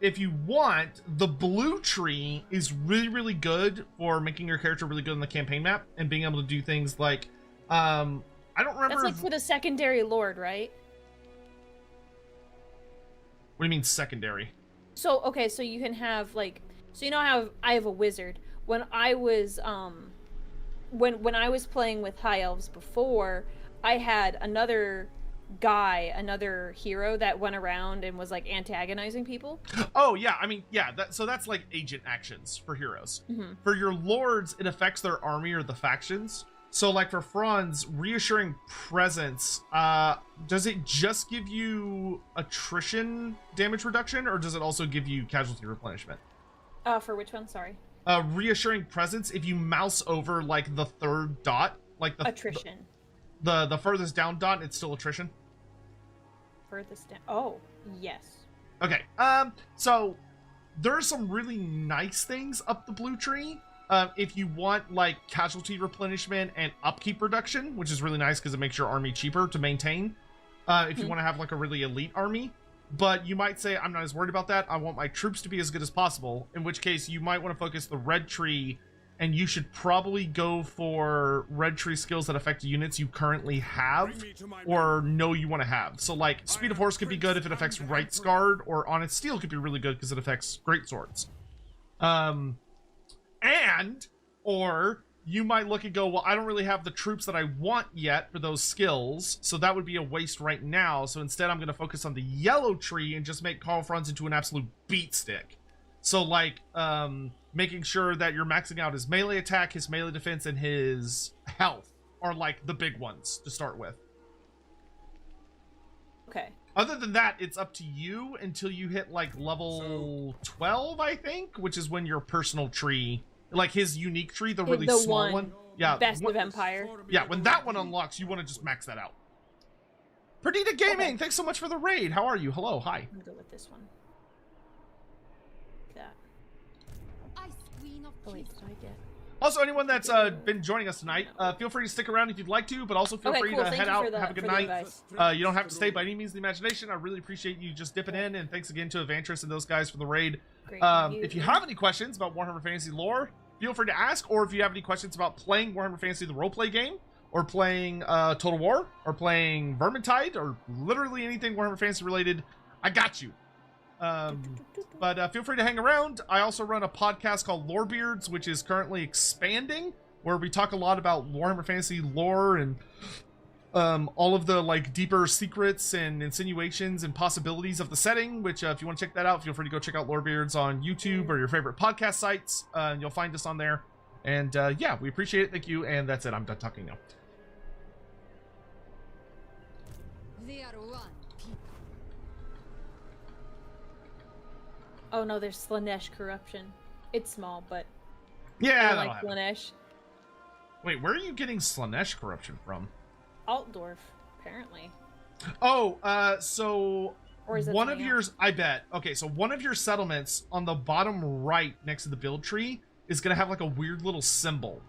If you want, the blue tree is really, really good for making your character really good on the campaign map and being able to do things like, I don't remember. That's like for the secondary lord, right? What do you mean secondary? So, okay, so you can have, like, so you know how I have a wizard. When I was, when I was playing with High Elves before, I had another hero that went around and was, like, antagonizing people. Oh, yeah, I mean, yeah, so that's like agent actions for heroes. Mm-hmm. For your lords, it affects their army or the factions. So, like, for Franz, reassuring presence, does it just give you attrition damage reduction, or does it also give you casualty replenishment? For which one? Sorry. Reassuring presence, if you mouse over, like, the third dot, like the... Attrition. The furthest down dot, it's still attrition? Furthest down. Oh, yes. Okay, so there's some really nice things up the blue tree. If you want, like, casualty replenishment and upkeep reduction, which is really nice because it makes your army cheaper to maintain. If you want to have, like, a really elite army. But you might say, I'm not as worried about that. I want my troops to be as good as possible. In which case, you might want to focus the red tree and you should probably go for red tree skills that affect units you currently have or know you want to have. So like Speed of Horse could be good if it affects Right Guard, or Honest Steel could be really good because it affects Great Swords. Or you might look and go, well, I don't really have the troops that I want yet for those skills, so that would be a waste right now. So instead, I'm going to focus on the yellow tree and just make Karl Franz into an absolute beat stick. So like, making sure that you're maxing out his melee attack, his melee defense, and his health are like the big ones to start with. Okay. Other than that, it's up to you until you hit like level 12, I think, which is when your personal tree, like his unique tree, the really small one. Yeah. Best of Empire. Yeah, when that one unlocks, you want to just max that out. Perdita Gaming, thanks so much for the raid. How are you? Hello, hi. I'm good with this one. That. Ice Queen of Oh wait, did I get? Also, anyone that's been joining us tonight, feel free to stick around if you'd like to, but also feel free to head out, have a good night. You don't have to stay by any means of the imagination. I really appreciate you just dipping in, and thanks again to Evantris and those guys for the raid. If you have any questions about Warhammer Fantasy lore, feel free to ask, or if you have any questions about playing Warhammer Fantasy the roleplay game, or playing Total War, or playing Vermintide, or literally anything Warhammer Fantasy related, I got you. But feel free to hang around. I also run a podcast called Lorebeards, which is currently expanding, where we talk a lot about Warhammer Fantasy lore and all of the like deeper secrets and insinuations and possibilities of the setting, which if you want to check that out, feel free to go check out Lorebeards on YouTube or your favorite podcast sites, and you'll find us on there. And yeah, we appreciate it. Thank you. And that's it. I'm done talking now. They are one people. Oh no, there's Slanesh corruption. It's small, but Yeah, I like Slanesh. Wait, where are you getting Slanesh corruption from? Altdorf, apparently. Oh, so Or is it one of something yours, I bet. Okay, so one of your settlements on the bottom right next to the build tree is going to have like a weird little symbol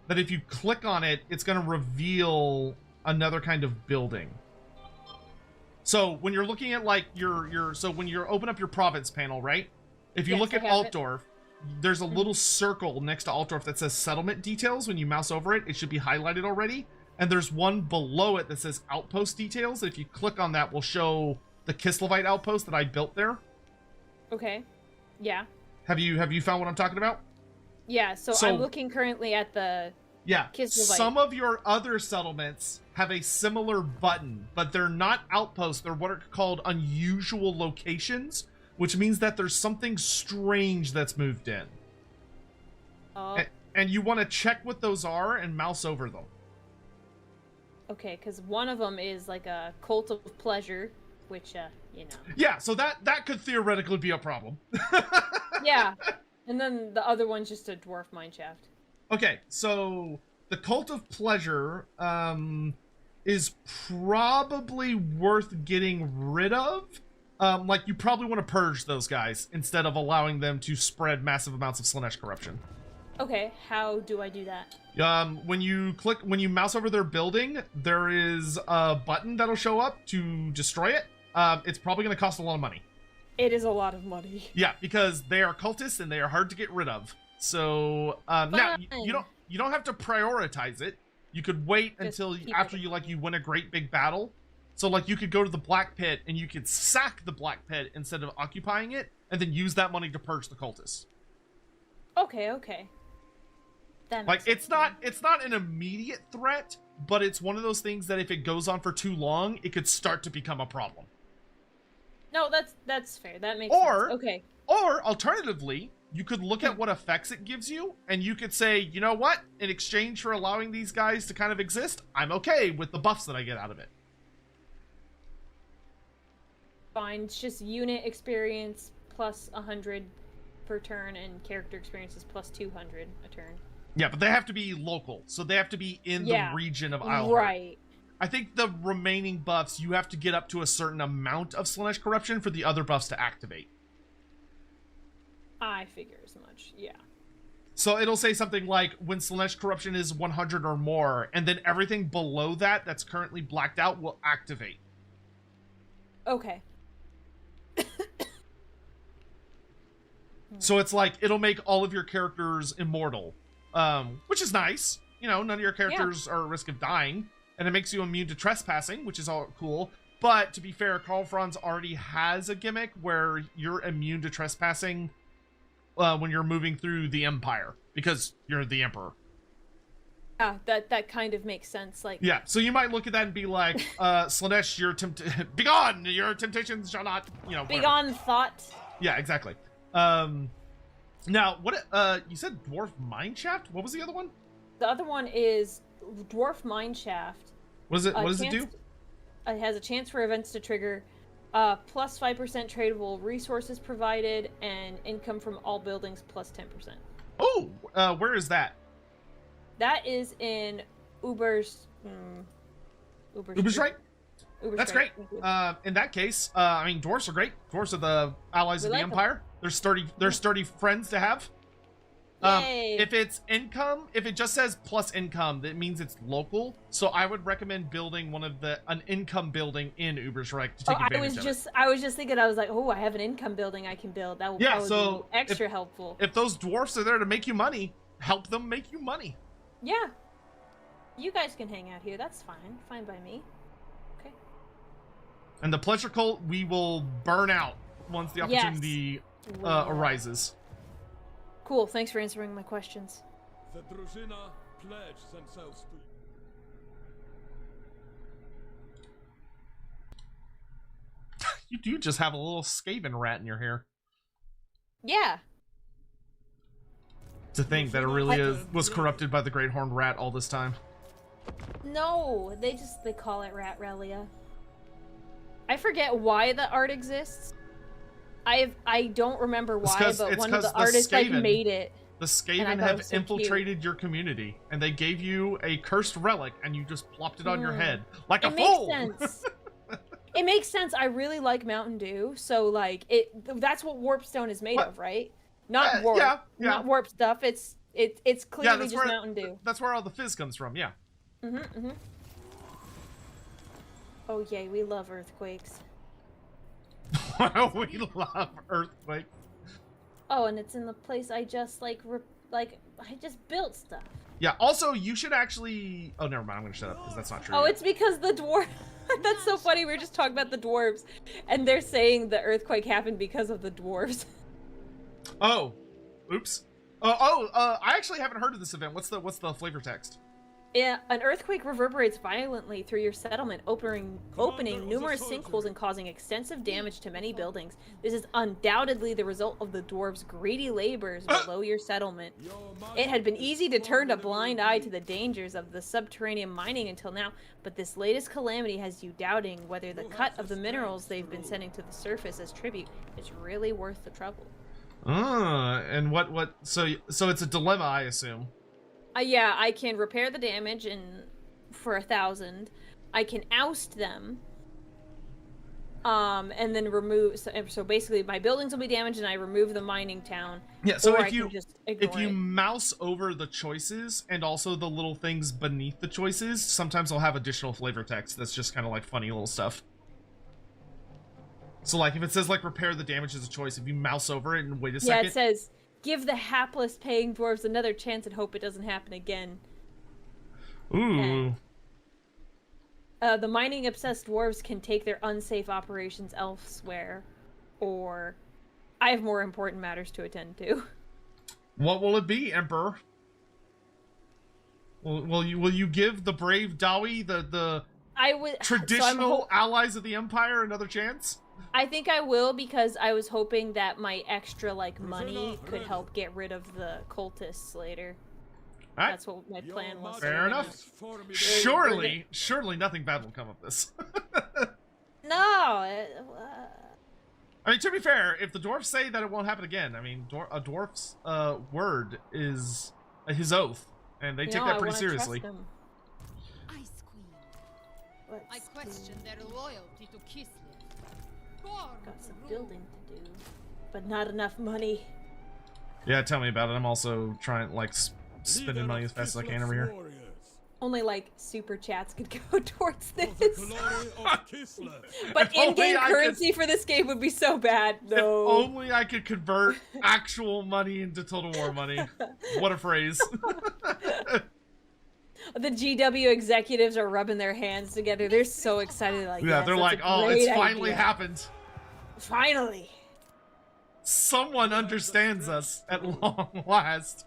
that if you click on it, it's going to reveal another kind of building. So when you're looking at like so when you open up your province panel, right? If you Yes, look I at have it. Altdorf, there's a little circle next to Altdorf that says settlement details. When you mouse over it, it should be highlighted already. And there's one below it that says outpost details. If you click on that, will show the Kislevite outpost that I built there. Okay. Yeah. Have you found what I'm talking about? Yeah, so I'm looking currently at the Yeah. Kislevite. Some of your other settlements have a similar button, but they're not outposts. They're what are called unusual locations, which means that there's something strange that's moved in. Oh. And you want to check what those are and mouse over them. Okay, because one of them is like a cult of pleasure, which, you know. Yeah, so that could theoretically be a problem. Yeah, and then the other one's just a dwarf mineshaft. Okay, so the Cult of Pleasure is probably worth getting rid of. Like, you probably want to purge those guys instead of allowing them to spread massive amounts of Slanesh corruption. Okay, how do I do that? When you mouse over their building, there is a button that'll show up to destroy it. It's probably going to cost a lot of money. It is a lot of money. Yeah, because they are cultists and they are hard to get rid of. So now you don't have to prioritize it. You could wait Just until keep after it. you win a great big battle. So like you could go to the Black Pit and you could sack the Black Pit instead of occupying it, and then use that money to purge the cultists. Okay. That Like makes it's not an immediate threat, but it's one of those things that if it goes on for too long, it could start to become a problem. No, that's fair. That makes Or- sense. Okay. Or alternatively, you could look at what effects it gives you, and you could say, you know what? In exchange for allowing these guys to kind of exist, I'm okay with the buffs that I get out of it. Fine. It's just unit experience plus 100 per turn, and character experience is plus 200 a turn. Yeah, but they have to be local, so they have to be in Yeah, the region of Isleheart. Right. I think the remaining buffs, you have to get up to a certain amount of Slanesh corruption for the other buffs to activate. I figure as much. Yeah. So it'll say something like, when Slanesh corruption is 100 or more, and then everything below that that's currently blacked out will activate. Okay. So it's like it'll make all of your characters immortal, which is nice. You know, none of your characters are at risk of dying, and it makes you immune to trespassing, which is all cool. But to be fair, Karl Franz already has a gimmick where you're immune to trespassing when you're moving through the Empire because you're the Emperor. Yeah, that kind of makes sense. Like, yeah, so you might look at that and be like, Slanesh, begone! Your temptations shall not, you know, whatever. Begone thought. Yeah, exactly. Now, what, you said Dwarf Mineshaft? What was the other one? The other one is Dwarf Mineshaft. What does it do? It has a chance for events to trigger, plus 5% tradable resources provided, and income from all buildings plus 10%. Oh, where is that? That is in Uber's... Uberstrike? That's great. In that case, I mean, dwarves are great. Dwarves are the allies of the Empire. They're sturdy friends to have. Yay. If it's income, if it just says plus income, that means it's local. So I would recommend building an income building in Uberstrike to take advantage of it. I was just thinking, I was like, oh, I have an income building I can build. That will probably be extra helpful. If those dwarfs are there to make you money, help them make you money. Yeah. You guys can hang out here. That's fine. Fine by me. Okay. And the pleasure cult, we will burn out once the opportunity arises. Cool. Thanks for answering my questions. The Druzhina pledge themselves to You do just have a little Skaven rat in your hair. Yeah. To think that Aurelia was corrupted by the Great Horned Rat all this time. No, they call it Rat Relia. I forget why the art exists. I don't remember why, but one of the artists made it. The Skaven have infiltrated your community, and they gave you a cursed relic, and you just plopped it on your head like a fool. It makes sense. It makes sense. I really like Mountain Dew, so like that's what Warpstone is made of, right? Not warp, not warp stuff. It's clearly just Mountain Dew. That's where all the fizz comes from. Yeah. Oh yay, we love earthquakes. We love earthquakes. Oh, and it's in the place I just I just built stuff. Yeah. Also, you should actually. Oh, never mind. I'm gonna shut up because that's not true. Oh, it's because the dwarf. That's so funny. We were just talking about the dwarves, and they're saying the earthquake happened because of the dwarves. Oh, oops. I actually haven't heard of this event. What's the flavor text? Yeah, an earthquake reverberates violently through your settlement, opening numerous sinkholes and causing extensive damage to many buildings. This is undoubtedly the result of the dwarves' greedy labors below your settlement. It had been easy to turn a blind eye to the dangers of the subterranean mining until now, but this latest calamity has you doubting whether the cut of the minerals they've been sending to the surface as tribute is really worth the trouble. And what? So it's a dilemma, I assume. Yeah, I can repair the damage for 1,000. I can oust them. And then remove. So basically, my buildings will be damaged, and I remove the mining town. Yeah. So or if you mouse over the choices and also the little things beneath the choices, sometimes I'll have additional flavor text that's just kind of like funny little stuff. So like if it says like repair the damage as a choice, if you mouse over it and wait a second. Yeah, it says give the hapless paying dwarves another chance and hope it doesn't happen again. Ooh. And, the mining obsessed dwarves can take their unsafe operations elsewhere, or I have more important matters to attend to. What will it be, Emperor? Will you give the brave Dawi the traditional allies of the Empire another chance? I think I will, because I was hoping that my extra money could help get rid of the cultists later. Right. That's what my plan was. Fair enough. Surely nothing bad will come of this. No. I mean, to be fair, if the dwarfs say that it won't happen again, I mean, a dwarf's word is his oath, and they take that pretty seriously. Ice Queen. I question their loyalty to Kislev. Got some building to do, but not enough money. Yeah, tell me about it. I'm also trying, spending money as fast as I can over here. Only like super chats could go towards For the this. glory of Kislev. But If only in-game I currency for this game would be so bad. If No. only I could convert actual money into Total War money. What a phrase. The GW executives are rubbing their hands together. They're so excited. Like, Yeah, yes, they're that's like, a oh, it's great finally idea. happened. Finally. Someone understands us at long last.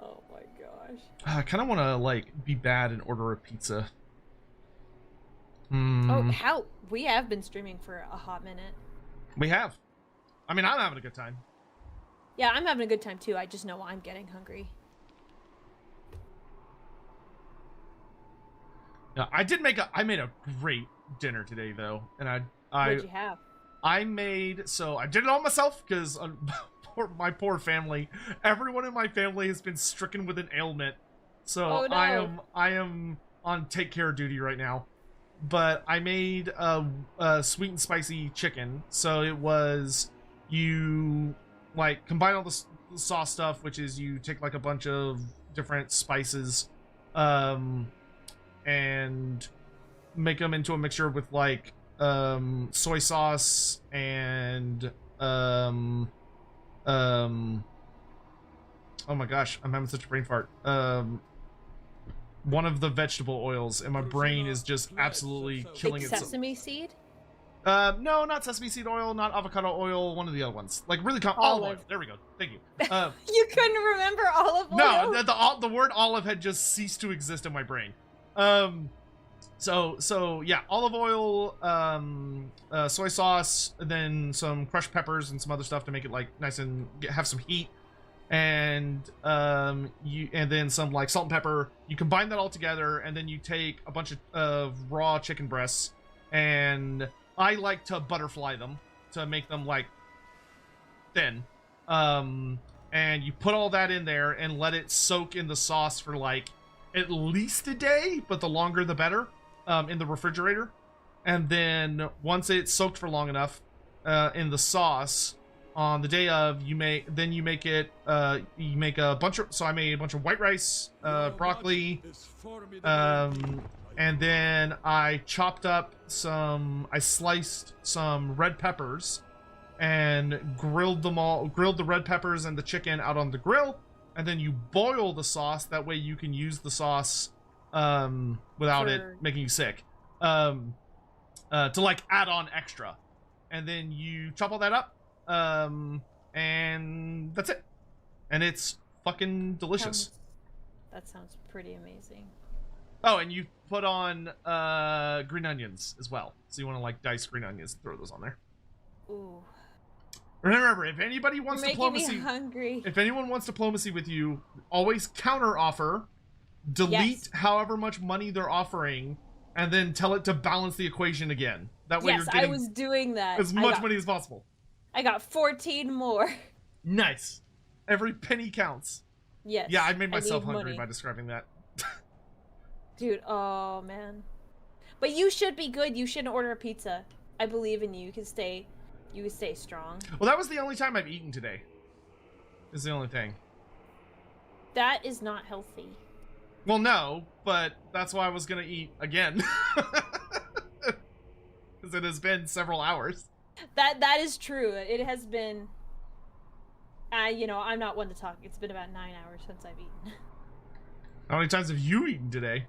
Oh my gosh. I kind of want to, like, be bad and order a pizza. Oh, how? We have been streaming for a hot minute. We have. I mean, I'm having a good time. Yeah, I'm having a good time too. I just know I'm getting hungry. Yeah, I made a great dinner today though, and What'd you have? I did it all myself because my poor family, everyone in my family has been stricken with an ailment, so Oh, no. I am on take care duty right now. But I made a sweet and spicy chicken, so it was you like combine all the sauce stuff, which is you take like a bunch of different spices, and make them into a mixture with like soy sauce and oh my gosh, I'm having such a brain fart. One of the vegetable oils, and my brain is just absolutely killing Like itself. sesame seed? No, not sesame seed oil, not avocado oil, one of the other ones. Like really olive oil. Olive. There we go. Thank you. You couldn't remember olive oil? No, the word olive had just ceased to exist in my brain. So yeah, olive oil, soy sauce, and then some crushed peppers and some other stuff to make it like nice and have some heat. And then some like salt and pepper. You combine that all together, and then you take a bunch of raw chicken breasts, and I like to butterfly them to make them like thin. And you put all that in there and let it soak in the sauce for like at least a day, but the longer the better, in the refrigerator. And then once it's soaked for long enough in the sauce, on the day of, you make a bunch of, so I made a bunch of white rice, broccoli, and then I sliced some red peppers and grilled the red peppers and the chicken out on the grill, and then you boil the sauce, that way you can use the sauce without it making you sick, to like add on extra. And then you chop all that up, and that's it. And it's fucking delicious. That sounds pretty amazing. Oh, and you put on green onions as well. So you want to like dice green onions and throw those on there. Ooh. Remember, if anybody wants You're diplomacy, making me hungry. if anyone wants diplomacy with you, always counter offer, delete however much money they're offering, and then tell it to balance the equation again. That way Yes, you're getting I was doing that. as much money as possible. I got 14 more. Nice. Every penny counts. Yes. Yeah, I made myself need hungry money. by describing that. Dude, oh man. But you should be good. You shouldn't order a pizza. I believe in you. You can stay strong. Well, that was the only time I've eaten today. Is the only thing. That is not healthy. Well, no, but that's why I was gonna eat again. Because it has been several hours. That is true. It has been. You know, I'm not one to talk. It's been about 9 hours since I've eaten. How many times have you eaten today?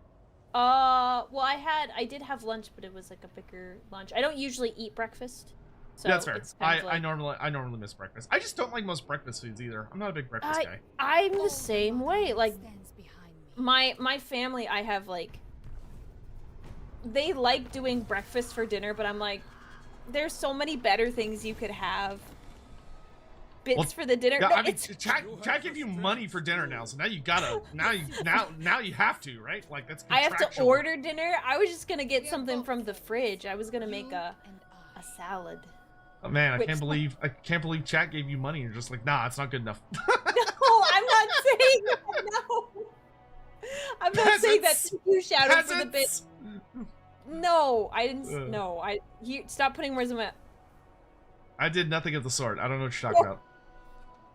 Well, I did have lunch, but it was like a bigger lunch. I don't usually eat breakfast. So Yeah, that's fair. it's kind of I normally miss breakfast. I just don't like most breakfast foods either. I'm not a big breakfast guy. I'm the same way. Like Stands behind me. my family, I have like, they like doing breakfast for dinner, but I'm like, there's so many better things you could have. Bits for the dinner. Yeah, No, I mean, it's Jack give you money for dinner now, so now you gotta, now you have to, right? Like that's I have to contractual. order dinner. I was just gonna get something from the fridge. I was gonna make a salad. Oh, man, I Which- can't believe Chat gave you money. You're just like, nah, it's not good enough. No, I'm not saying that. No, I'm not saying that. Peasants! You shouted for the bit. Peasants! No, I didn't. Ugh. No, stop putting words in my. I did nothing of the sort. I don't know what you're talking about.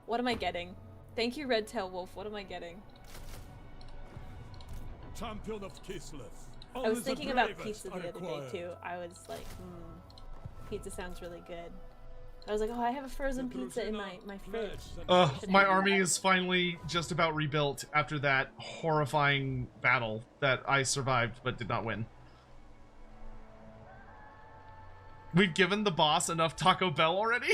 What am I getting? Thank you, Red Tail Wolf. What am I getting? Champion of Kislev. I was thinking about pizza the other day too. I was like, pizza sounds really good. I was like, oh, I have a frozen pizza in my fridge. My army is finally just about rebuilt after that horrifying battle that I survived but did not win. We've given the boss enough Taco Bell already?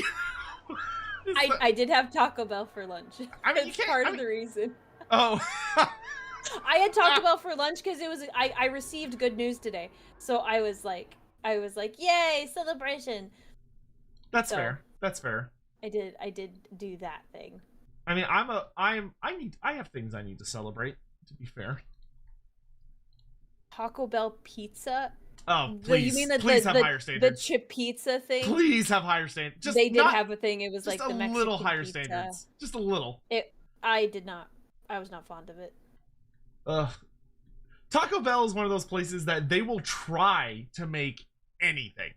I did have Taco Bell for lunch. I mean, That's part of the reason. Oh. I had Taco Bell for lunch because it was I received good news today, so I was like, yay, celebration. That's fair. That's fair. I did do that thing. I mean, I have things I need to celebrate, to be fair. Taco Bell pizza. Oh, please, you mean please have higher the standards. chip pizza thing? Please have higher standards. They did have a thing. It was like the a Mexican little higher pizza. standards. Just a little. I did not. I was not fond of it. Taco Bell is one of those places that they will try to make anything.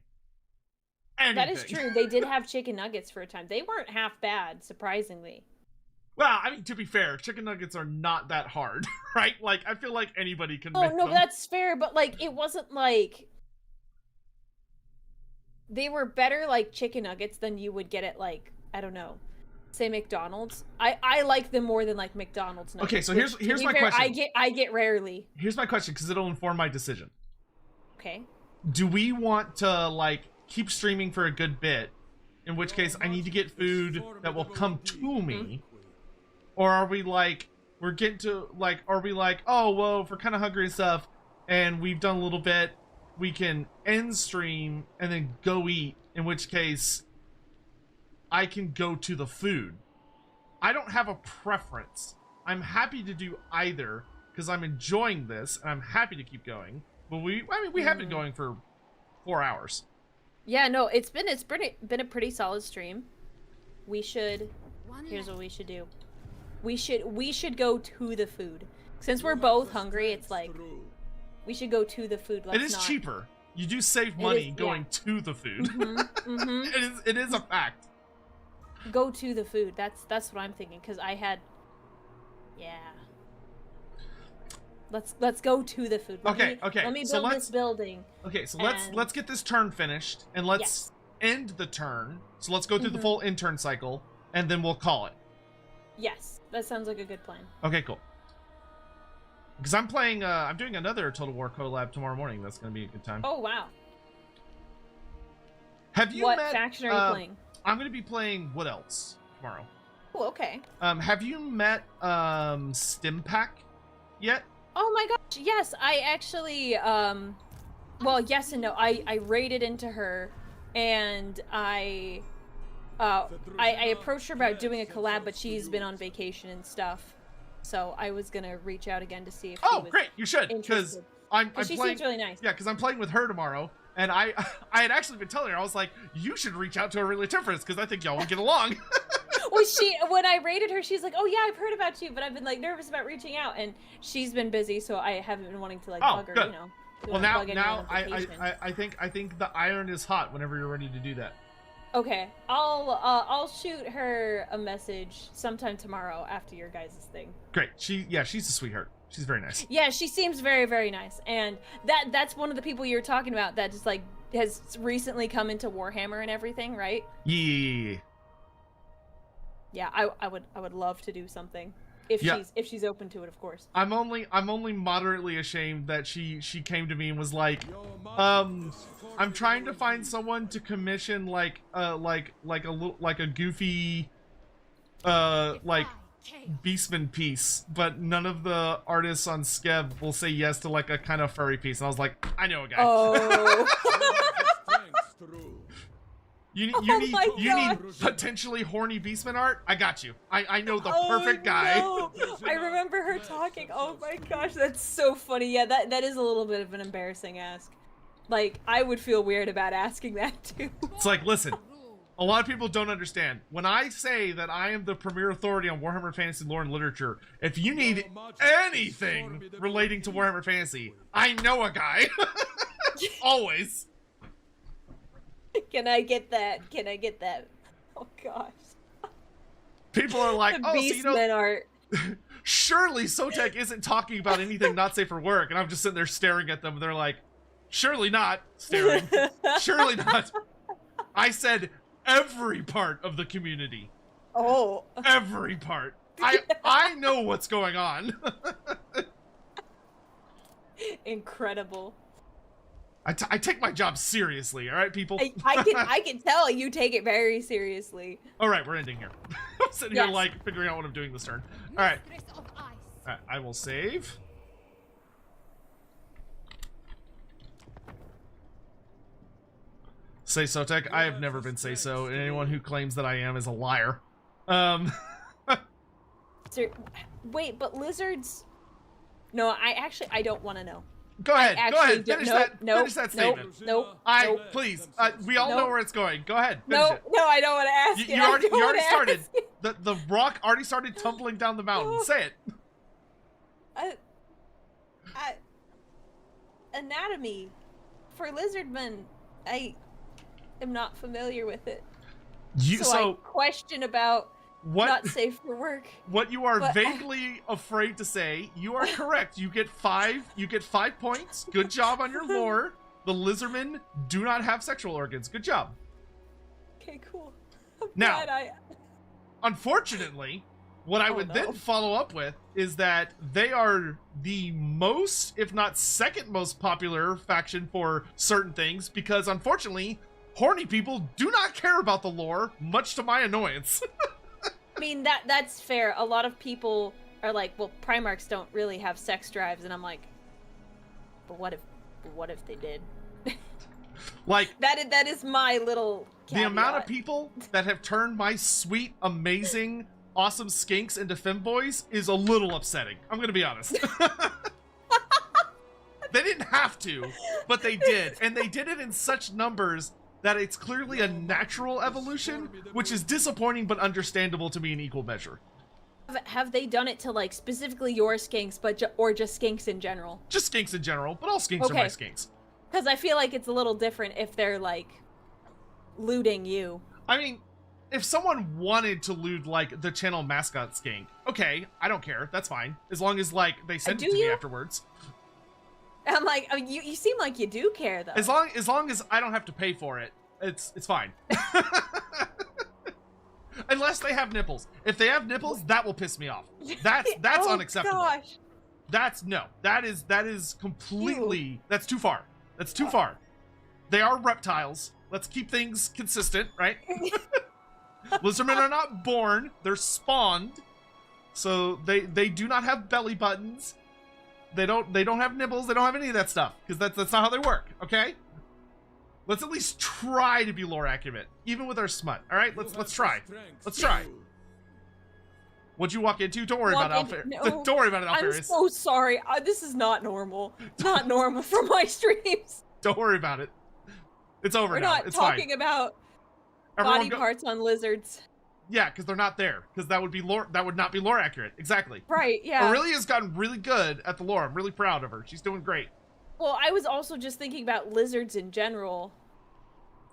That is true. They did have chicken nuggets for a time. They weren't half bad, surprisingly. Well, I mean, to be fair, chicken nuggets are not that hard, right? Like, I feel like anybody can make Oh, no, them. that's fair, but, like, it wasn't, like... They were better, like, chicken nuggets than you would get at, like, I don't know, say McDonald's. I like them more than, like, McDonald's nuggets. Okay, so here's my fair, question. I get rarely. Here's my question, because it'll inform my decision. Okay. Do we want to, like, keep streaming for a good bit, in which case I need to get food that will come to me? Or are we like, we're getting to, like, are we like, oh, well, if we're kind of hungry and stuff, and we've done a little bit, we can end stream and then go eat, in which case I can go to the food. I don't have a preference. I'm happy to do either, because I'm enjoying this, and I'm happy to keep going. But we have been going for 4 hours. Yeah, no, it's been a pretty solid stream. We should, here's what we should do. We should go to the food. Since we're both hungry, it's like we should go to the food. It is cheaper. You do save money going to the food. It is a fact. Go to the food. That's what I'm thinking, because I had Let's go to the food. Let me build this building. Okay, so let's get this turn finished, and let's end the turn. So let's go through the full end turn cycle, and then we'll call it. Yes, that sounds like a good plan. Okay, cool. Because I'm playing, I'm doing another Total War collab tomorrow morning. That's going to be a good time. Oh, wow. Have you What met, faction are you playing? I'm going to be playing What Else tomorrow. Oh, okay. Have you met, Stimpack yet? Oh my gosh, yes, I actually, well, yes and no. I raided into her, and I approached her about doing a collab, but she's been on vacation and stuff. So I was gonna reach out again to see if she was great, you should, because I'm she playing. seems really nice. Yeah, because I'm playing with her tomorrow, and I had actually been telling her, I was like, you should reach out to Aurelia Tempris, because I think y'all will get along. Well, when I raided her, she's like, oh yeah, I've heard about you, but I've been like nervous about reaching out, and she's been busy, so I haven't been wanting to like bug her, good. you know. Well, now I think the iron is hot whenever you're ready to do that. Okay, I'll shoot her a message sometime tomorrow after your guys' thing. Great. She's a sweetheart. She's very nice. Yeah, she seems very, very nice, and that's one of the people you were talking about that just like has recently come into Warhammer and everything, right? Yeah. Yeah, I would love to do something if she's open to it, of course. I'm only moderately ashamed that she came to me and was like, I'm trying to find someone to commission like a goofy like Beastman piece, but none of the artists on Skev will say yes to like a kind of furry piece. And I was like, I know a guy. Oh. You need potentially horny Beastman art? I got you. I know the perfect guy. No. I remember her talking. Oh my gosh, that's so funny. Yeah, that is a little bit of an embarrassing ask. Like, I would feel weird about asking that too. It's like, listen, a lot of people don't understand. When I say that I am the premier authority on Warhammer Fantasy lore and literature, if you need anything relating to Warhammer Fantasy, I know a guy. Always. Can I get that? Can I get that? Oh gosh. People are like, The oh, so you know, Beastmen art. surely Sotek isn't talking about anything not safe for work. And I'm just sitting there staring at them. And they're like, surely not. Staring. Surely not. I said every part of the community. Oh. Every part. I know what's going on. Incredible. I take my job seriously, all right, people? I can tell you take it very seriously. All right, we're ending here. I'm sitting here, Yes. like, figuring out what I'm doing this turn. All right. Mistress of Ice. All right, I will save. Say Sotek. I have never been say so, and anyone who claims that I am is a liar. Wait, but lizards... No, I don't want to know. Go ahead. Go actually ahead. don't- Finish nope, that. nope, Finish that statement. Nope. Please. We all know Nope. where it's going. Go ahead. Finish it. No, I don't want to ask You, it. you I already, don't you already wanna started. ask it. The rock already started tumbling down the mountain. Say it. Anatomy for lizardmen. I am not familiar with it. So I question about what? not safe for work. What you are But- vaguely afraid to say, you are correct. You get 5 points. Good job on your lore. The lizardmen do not have sexual organs. Good job. Okay, cool. I'm Now- glad Unfortunately, what I would then follow up with is that they are the most, if not second most popular faction for certain things, because unfortunately, horny people do not care about the lore, much to my annoyance. I mean, that's fair. A lot of people are like, well, Primarks don't really have sex drives, and I'm like, but what if they did? Like, that is my little the amount of caveat. people that have turned my sweet, amazing, awesome skinks into femboys is a little upsetting. I'm gonna be honest. They didn't have to, but they did. And they did it in such numbers that it's clearly a natural evolution, which is disappointing but understandable to me in equal measure. Have they done it to, like, specifically your skinks, or just skinks in general? Just skinks in general, but all skinks are my Okay. skinks. Because I feel like it's a little different if they're, like, looting you. I mean, if someone wanted to loot, like, the channel mascot skink, okay, I don't care. That's fine. As long as, like, they send it do to me you? afterwards. I'm like, I mean, you seem like you do care, though. As long as I don't have to pay for it, it's fine. Unless they have nipples. If they have nipples, that will piss me off. That's Oh, unacceptable. gosh. That is completely, that's too far. That's too far. They are reptiles. Let's keep things consistent, right? Lizardmen are not born, they're spawned. So they do not have belly buttons. They don't have nipples, they don't have any of that stuff. Because that's not how they work, okay? Let's at least try to be lore accurate, even with our smut. All right, let's try. Let's try. What'd you walk into? Don't worry about it, No, Don't worry about it, I'm Alfarius. so sorry. This is not normal. Not normal for my streams. Don't worry about it. It's over We're now. not It's talking fine. about Everyone body parts on lizards. Yeah, because they're not there. Because that would be lore. That would not be lore accurate. Exactly. Right, yeah. Aurelia's gotten really good at the lore. I'm really proud of her. She's doing great. Well, I was also just thinking about lizards in general.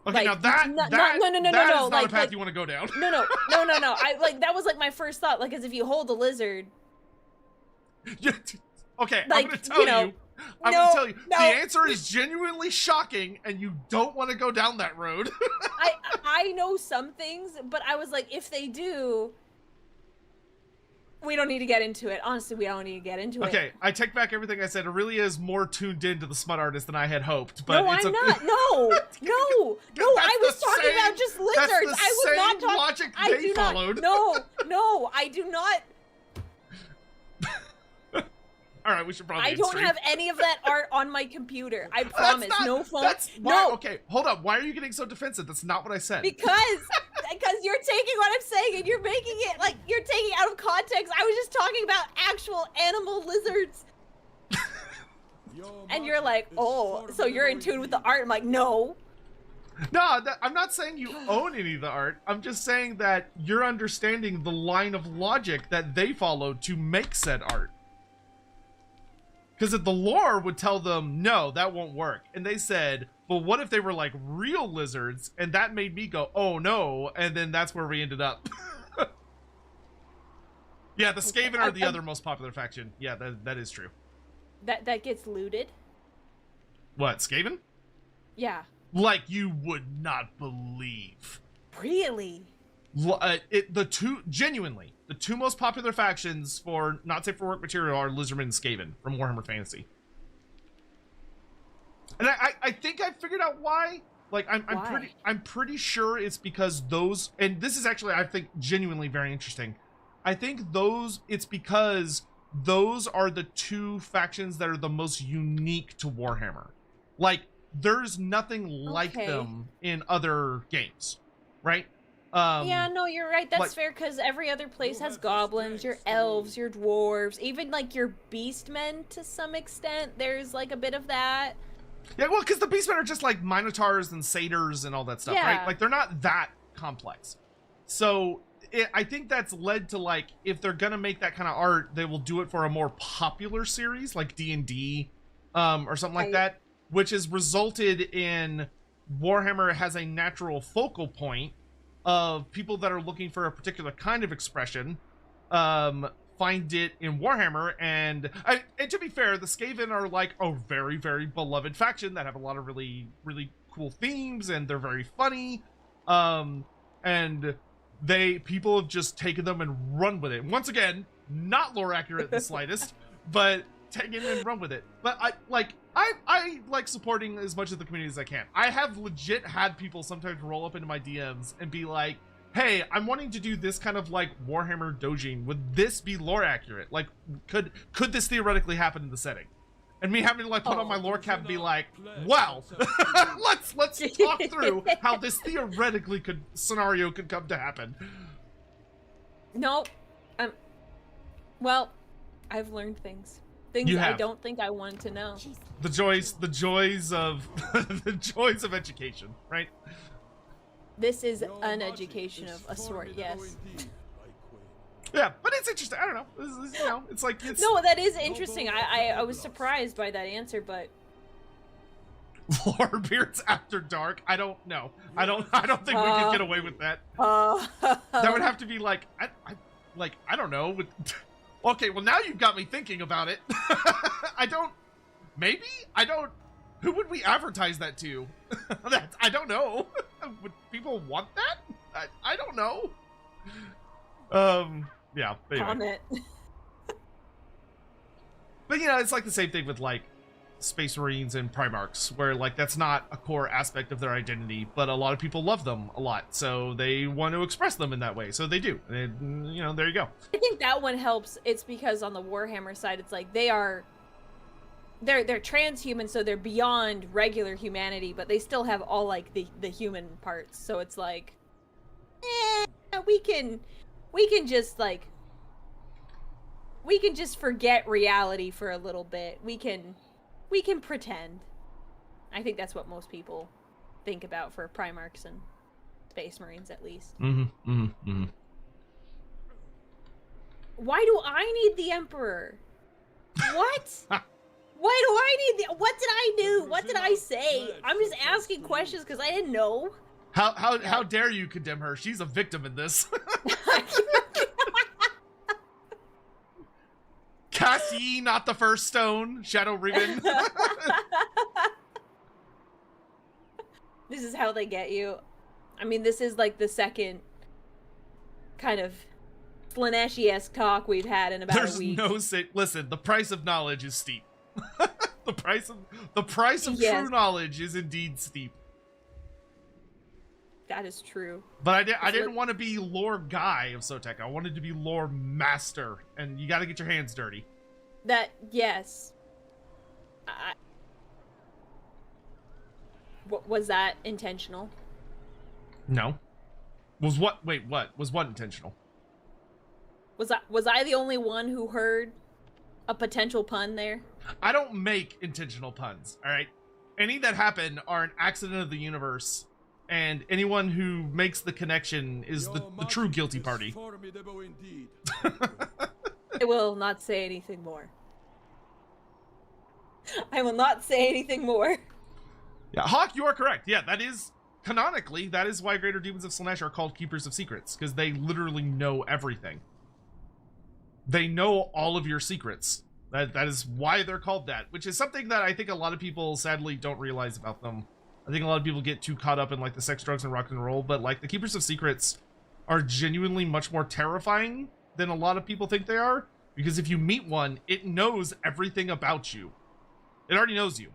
Okay, Like, now that no, that no, that is no, not a like- path like- you want to go down. No. I like that was like my first thought. Like, as if you hold a lizard. Okay, Like, I'm gonna tell you know, you. I'm no, gonna tell you. no. The answer is genuinely shocking, and you don't want to go down that road. I know some things, but I was like, if they do, we don't need to get into it. Honestly, we don't need to get into it. Okay, I take back everything I said. Aurelia is more tuned into the smut artist than I had hoped. But No, it's I'm not. No. I was talking about just lizards. That's the I was not same talking. logic I they do followed. not. No, I do not. All right, we should probably. I don't stream. have any of that art on my computer. I promise. That's not, No phone. That's why, no. Okay, hold up. Why are you getting so defensive? That's not what I said. Because you're taking what I'm saying and you're making it like you're taking it out of context. I was just talking about actual animal lizards. And you're like, oh, so you're in tune with the art. I'm like, no. No, I'm not saying you own any of the art. I'm just saying that you're understanding the line of logic that they followed to make said art. Because if the lore would tell them, no, that won't work. And they said, but what if they were like real lizards? And that made me go, oh no. And then that's where we ended up. Yeah, the Skaven are the other most popular faction. Yeah, that is true. That gets looted? What, Skaven? Yeah. Like you would not believe. Really? The two most popular factions for not safe for work material are Lizardmen and Skaven from Warhammer Fantasy. And I think I figured out why. Like I'm pretty sure it's because those, and this is actually, I think, genuinely very interesting. I think it's because those are the two factions that are the most unique to Warhammer. Like there's nothing like them in other games, right? Yeah, no, you're right. That's like, fair, because every other place has goblins, your elves, your dwarves, even like your beastmen to some extent. There's like a bit of that. Yeah, well, because the beastmen are just like minotaurs and satyrs and all that stuff, right? Like they're not that complex. So I think that's led to, like, if they're gonna make that kind of art, they will do it for a more popular series like D&D or something like that, which has resulted in Warhammer has a natural focal point of people that are looking for a particular kind of expression find it in Warhammer. And to be fair, the Skaven are like a very, very beloved faction that have a lot of really, really cool themes, and they're very funny. And people have just taken them and run with it. Once again, not lore accurate in the slightest, but take it and run with it. But I like supporting as much of the community as I can. I have legit had people sometimes roll up into my DMs and be like, hey, I'm wanting to do this kind of like Warhammer dojing. Would this be lore accurate? Like, could this theoretically happen in the setting? And me having to like put on my lore cap and be like, well, let's talk through how this theoretically scenario could come to happen. Nope. Well, I've learned things. Things I don't think I wanted to know. The joys of the joys of education, right? This is an education of a sort, yes. Yeah, but it's interesting. I don't know. You know, it's like it's. No, that is interesting. I was surprised by that answer, but. Lorebeards after dark. I don't know. I don't think we can get away with that. That would have to be like I don't know. Okay, well now you've got me thinking about it. Who would we advertise that to? I don't know. Would people want that? I don't know. Yeah. Anyway. Comment. But you know, it's like the same thing with like Space Marines and Primarks, where like that's not a core aspect of their identity, but a lot of people love them a lot, so they want to express them in that way, so they do. And, you know, there you go. I think that one helps. It's because on the Warhammer side, it's like they're transhuman, so they're beyond regular humanity, but they still have all like the human parts. So it's like, we can just forget reality for a little bit. We can pretend. I think that's what most people think about for Primarchs and Space Marines, at least. Why do I need the Emperor? What? Why do I need what did I do? What did I say? I'm just asking questions because I didn't know. How dare you condemn her? She's a victim in this. Cast ye not the first stone, Shadow Ribbon. This is how they get you. I mean, this is like the second kind of Slaneshi-esque talk we've had in about a week. Listen, the price of knowledge is steep. the price of true knowledge is indeed steep. That is true. But I didn't want to be lore guy of Sotek. I wanted to be lore master, and you got to get your hands dirty. Yes. Was that intentional? No. Was what intentional? Was I the only one who heard a potential pun there? I don't make intentional puns, all right? Any that happen are an accident of the universe, and anyone who makes the connection is the true guilty party. I will not say anything more. I will not say anything more. Yeah, Hawk, you are correct. Yeah, that is, canonically, that is why Greater Demons of Slaanesh are called Keepers of Secrets, because they literally know everything. They know all of your secrets. That is why they're called that, which is something that I think a lot of people sadly don't realize about them. I think a lot of people get too caught up in like the sex, drugs, and rock and roll, but like the Keepers of Secrets are genuinely much more terrifying than a lot of people think they are, because if you meet one, it knows everything about you. It already knows you.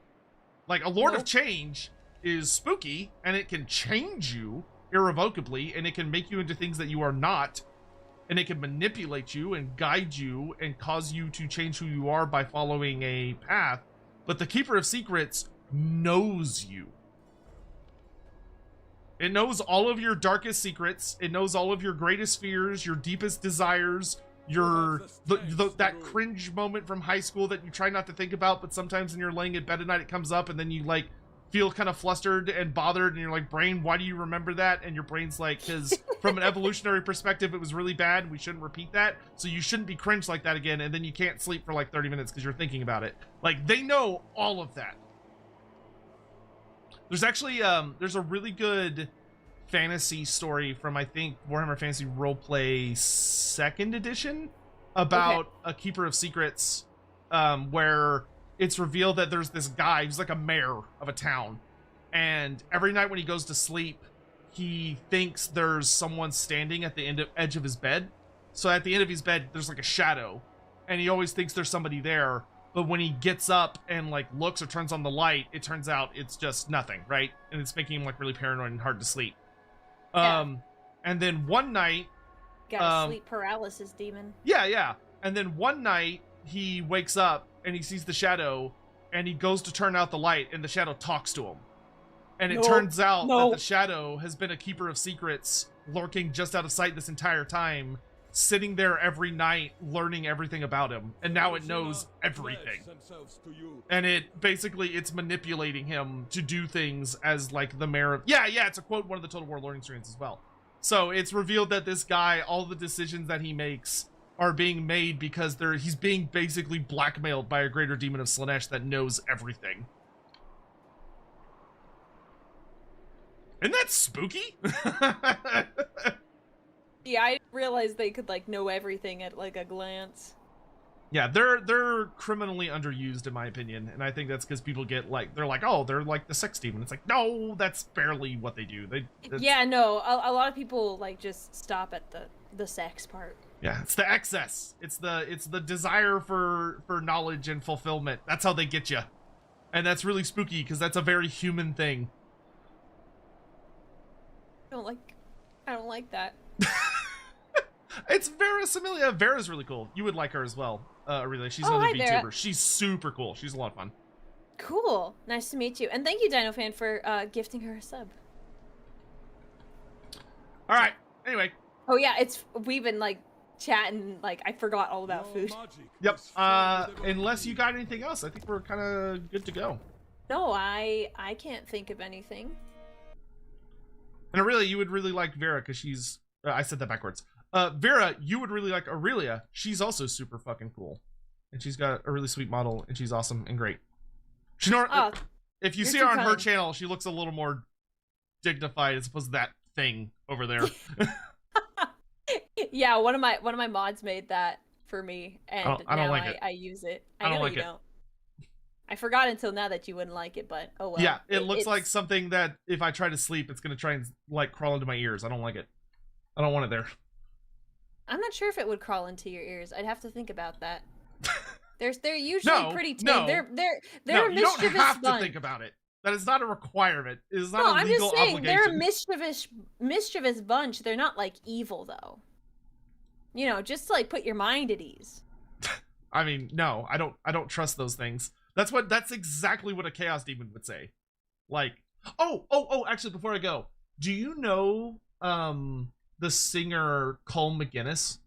Like a Lord of Change is spooky, and it can change you irrevocably, and it can make you into things that you are not, and it can manipulate you and guide you and cause you to change who you are by following a path. But the Keeper of Secrets knows you. It knows all of your darkest secrets. It knows all of your greatest fears, your deepest desires, that cringe moment from high school that you try not to think about, but sometimes when you're laying in bed at night, it comes up, and then you like feel kind of flustered and bothered, and you're like, brain, why do you remember that? And your brain's like, because from an evolutionary perspective, it was really bad, and we shouldn't repeat that, so you shouldn't be cringed like that again, and then you can't sleep for like 30 minutes because you're thinking about it. Like, they know all of that. There's actually, there's a really good fantasy story from, I think, Warhammer Fantasy Roleplay 2nd edition about a Keeper of Secrets, where it's revealed that there's this guy who's like a mayor of a town, and every night when he goes to sleep, he thinks there's someone standing at the edge of his bed. So at the end of his bed, there's like a shadow, and he always thinks there's somebody there. But when he gets up and like looks or turns on the light, it turns out it's just nothing, right? And it's making him like really paranoid and hard to sleep. And then one night, got a sleep paralysis demon. Yeah. And then one night he wakes up and he sees the shadow, and he goes to turn out the light, and the shadow talks to him. And it turns out that the shadow has been a Keeper of Secrets lurking just out of sight this entire time, sitting there every night, learning everything about him. And now it knows everything. And it's manipulating him to do things as like the mayor of... Yeah, it's a quote, one of the Total War learning screens as well. So it's revealed that this guy, all the decisions that he makes are being made because he's being basically blackmailed by a greater demon of Slanesh that knows everything. Isn't that spooky? Yeah, I didn't realize they could like know everything at like a glance. Yeah, they're criminally underused in my opinion, and I think that's because people get like, they're like, oh, they're like the sex demon. It's like, no, that's barely what they do. Yeah, no, a lot of people like just stop at the sex part. Yeah, it's the excess. It's the desire for knowledge and fulfillment. That's how they get you, and that's really spooky because that's a very human thing. I don't like that. It's Vera Similia. Vera's really cool. You would like her as well, Aurelia. She's another VTuber. Vera. She's super cool. She's a lot of fun. Cool. Nice to meet you. And thank you, DinoFan, for gifting her a sub. All right. Anyway. Oh, yeah. We've been, like, chatting. Like, I forgot all about food. Yep. Unless you got anything else, I think we're kind of good to go. No, I can't think of anything. And Aurelia, you would really like Vera because she's... I said that backwards. Vera, you would really like Aurelia. She's also super fucking cool. And she's got a really sweet model, and she's awesome and great. If you see her on her channel, she looks a little more dignified as opposed to that thing over there. Yeah, one of my mods made that for me, and now I use it. I know you don't. I forgot until now that you wouldn't like it, but oh well. Yeah, it looks like something that if I try to sleep, it's gonna try and like crawl into my ears. I don't like it. I don't want it there. I'm not sure if it would crawl into your ears. I'd have to think about that. They're usually pretty tame. They're a mischievous bunch. You don't have to think about it. That is not a requirement. It is not a legal obligation. I'm just saying they're a mischievous bunch. They're not like evil though. You know, just to, like put your mind at ease. I mean, no, I don't trust those things. That's exactly what a chaos demon would say. Like, actually, before I go, do you know the singer Cole McGuinness?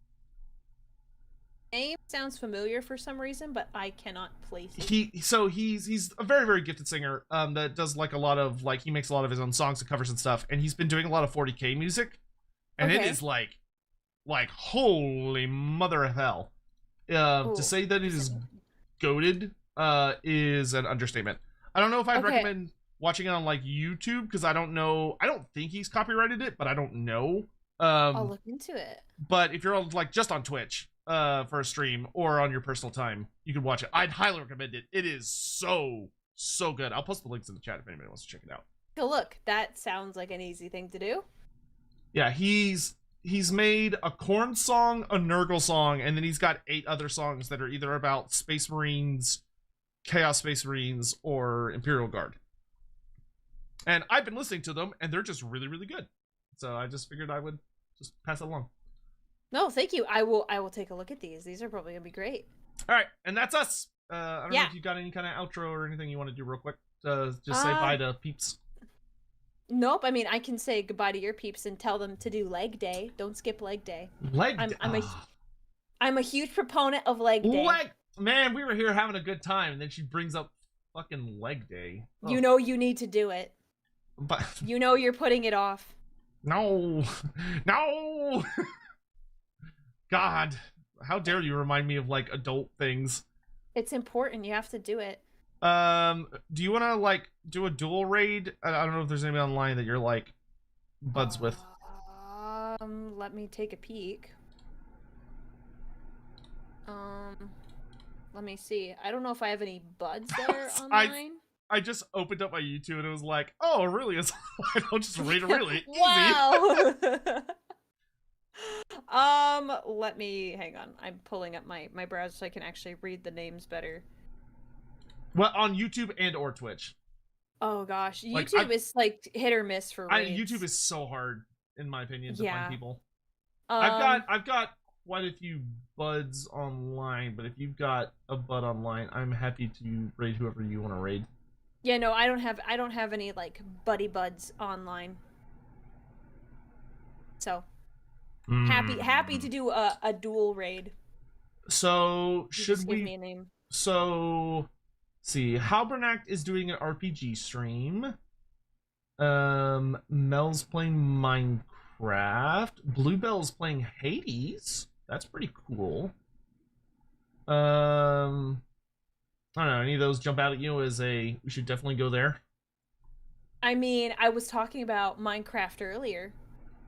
Name sounds familiar for some reason, but I cannot place it. He's a very, very gifted singer that does like a lot of he makes a lot of his own songs and covers and stuff, and he's been doing a lot of 40K music, and it is like holy mother of hell. To say that it is goated is an understatement. I don't know if I'd recommend watching it on like YouTube because I don't know. I don't think he's copyrighted it, but I don't know. I'll look into it. But if you're like just on Twitch, for a stream or on your personal time, you can watch it. I'd highly recommend it. It is so good. I'll post the links in the chat if anybody wants to check it out. Oh, look, that sounds like an easy thing to do. Yeah, he's made a Korn song, a Nurgle song, and then he's got 8 other songs that are either about Space Marines, Chaos Space Marines, or Imperial Guard. And I've been listening to them, and they're just really, really good. So I just figured I would just pass it along. No, thank you. I will take a look at these. These are probably gonna be great. All right, and that's us. I don't know if you got any kind of outro or anything you want to do real quick. Just say bye to peeps. Nope. I mean, I can say goodbye to your peeps and tell them to do leg day. Don't skip leg day. I'm a huge proponent of leg day. Man, we were here having a good time, and then she brings up fucking leg day. Oh. You know you need to do it. But you know you're putting it off. No. God, how dare you remind me of like adult things? It's important. You have to do it. Do you want to like do a dual raid? I don't know if there's anybody online that you're like buds with. Let me take a peek. Let me see. I don't know if I have any buds there online. I just opened up my YouTube and it was like, oh, Aurelia's online. I'll just raid Aurelia. Wow. Let me hang on. I'm pulling up my browser so I can actually read the names better. Well, on YouTube and or Twitch. Oh gosh, YouTube is like hit or miss for raids. YouTube is so hard, in my opinion, to find people. I've got quite a few buds online, but if you've got a bud online, I'm happy to raid whoever you want to raid. Yeah, no, I don't have any like buddy buds online. So happy to do a dual raid. So Give me a name. So see, Halbernacht is doing an RPG stream. Mel's playing Minecraft. Bluebell's playing Hades. That's pretty cool. I don't know, any of those jump out at you as we should definitely go there? I mean, I was talking about Minecraft earlier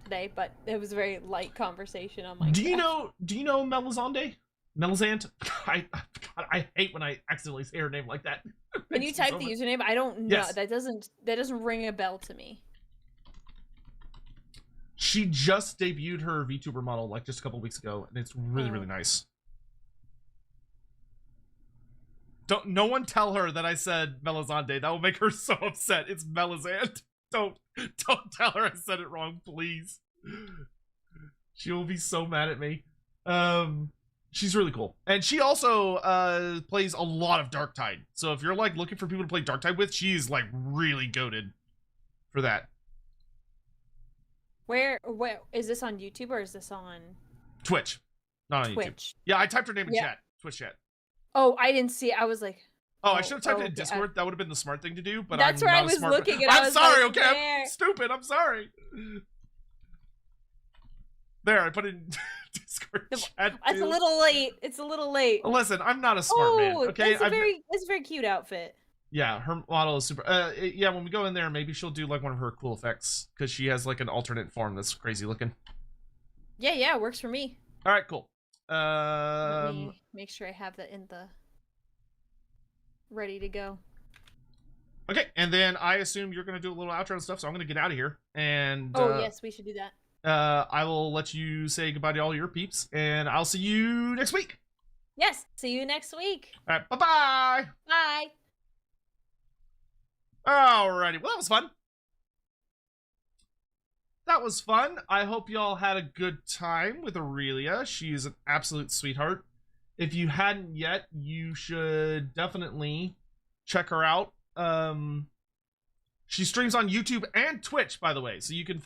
today, but it was a very light conversation on Minecraft. Do you know Melisande? Melisande? I hate when I accidentally say her name like that. Can you type the username? I don't know. Yes. That doesn't ring a bell to me. She just debuted her VTuber model like just a couple weeks ago, and it's really, really nice. No one tell her that I said Melisande. That will make her so upset. It's Melisande. Don't tell her I said it wrong, please. She will be so mad at me. She's really cool. And she also plays a lot of Darktide. So if you're like looking for people to play Darktide with, she's like really goated for that. Where is this on YouTube or is this on Twitch? Not on Twitch. YouTube. Yeah, I typed her name in chat. Twitch chat. Oh, I didn't see it. I was like, I should have typed it in Discord. That would have been the smart thing to do, but that's I'm where not I was smart looking and I'm I was sorry, like, okay? I'm stupid. I'm sorry. There, I put it in Discord chat. It's a little late. It's a little late. Listen, I'm not a smart man, okay? It's a very cute outfit. Yeah, her model is super. Yeah, when we go in there, maybe she'll do like one of her cool effects because she has like an alternate form that's crazy looking. Yeah, works for me. All right, cool. Let me make sure I have that in the ready to go. Okay, and then I assume you're gonna do a little outro and stuff, so I'm gonna get out of here. And yes, we should do that. I will let you say goodbye to all your peeps, and I'll see you next week. Yes, see you next week. All right, bye-bye. Bye. Alrighty, well, that was fun. That was fun. I hope y'all had a good time with Aurelia. She is an absolute sweetheart. If you hadn't yet, you should definitely check her out. She streams on YouTube and Twitch, by the way, so you can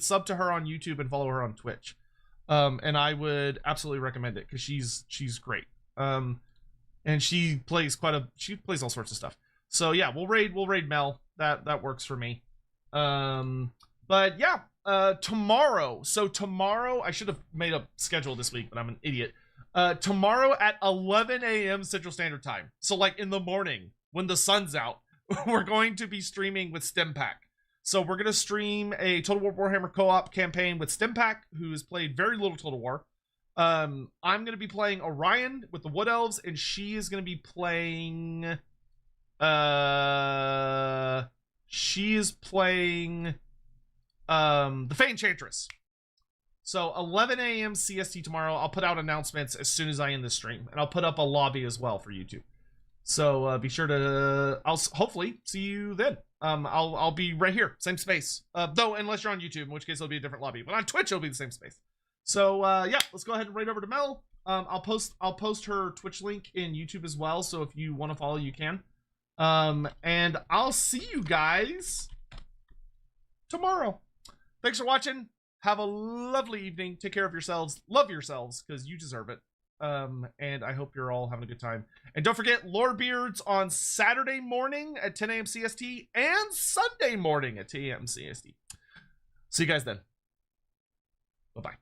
sub to her on YouTube and follow her on Twitch. And I would absolutely recommend it because she's great. And she plays all sorts of stuff. So yeah, we'll raid Mel. That works for me. But yeah, tomorrow. So tomorrow, I should have made a schedule this week, but I'm an idiot. Tomorrow at 11 a.m. Central Standard Time. So like in the morning when the sun's out, we're going to be streaming with Stempack. So we're going to stream a Total War Warhammer co-op campaign with Stempack, who has played very little Total War. I'm gonna be playing Orion with the Wood Elves, and she is gonna be playing the Fey Enchantress. So 11 a.m. CST tomorrow. I'll put out announcements as soon as I end the stream, and I'll put up a lobby as well for YouTube. So be sure to. I'll hopefully see you then. I'll be right here, same space. Though unless you're on YouTube, in which case it'll be a different lobby. But on Twitch, it'll be the same space. So yeah, let's go ahead and raid over to Mel. I'll post her Twitch link in YouTube as well. So if you want to follow, you can. And I'll see you guys tomorrow. Thanks for watching. Have a lovely evening. Take care of yourselves. Love yourselves, because you deserve it. And I hope you're all having a good time. And don't forget, Lore Beards on Saturday morning at 10 a.m. CST and Sunday morning at 10 a.m. CST. See you guys then. Bye-bye.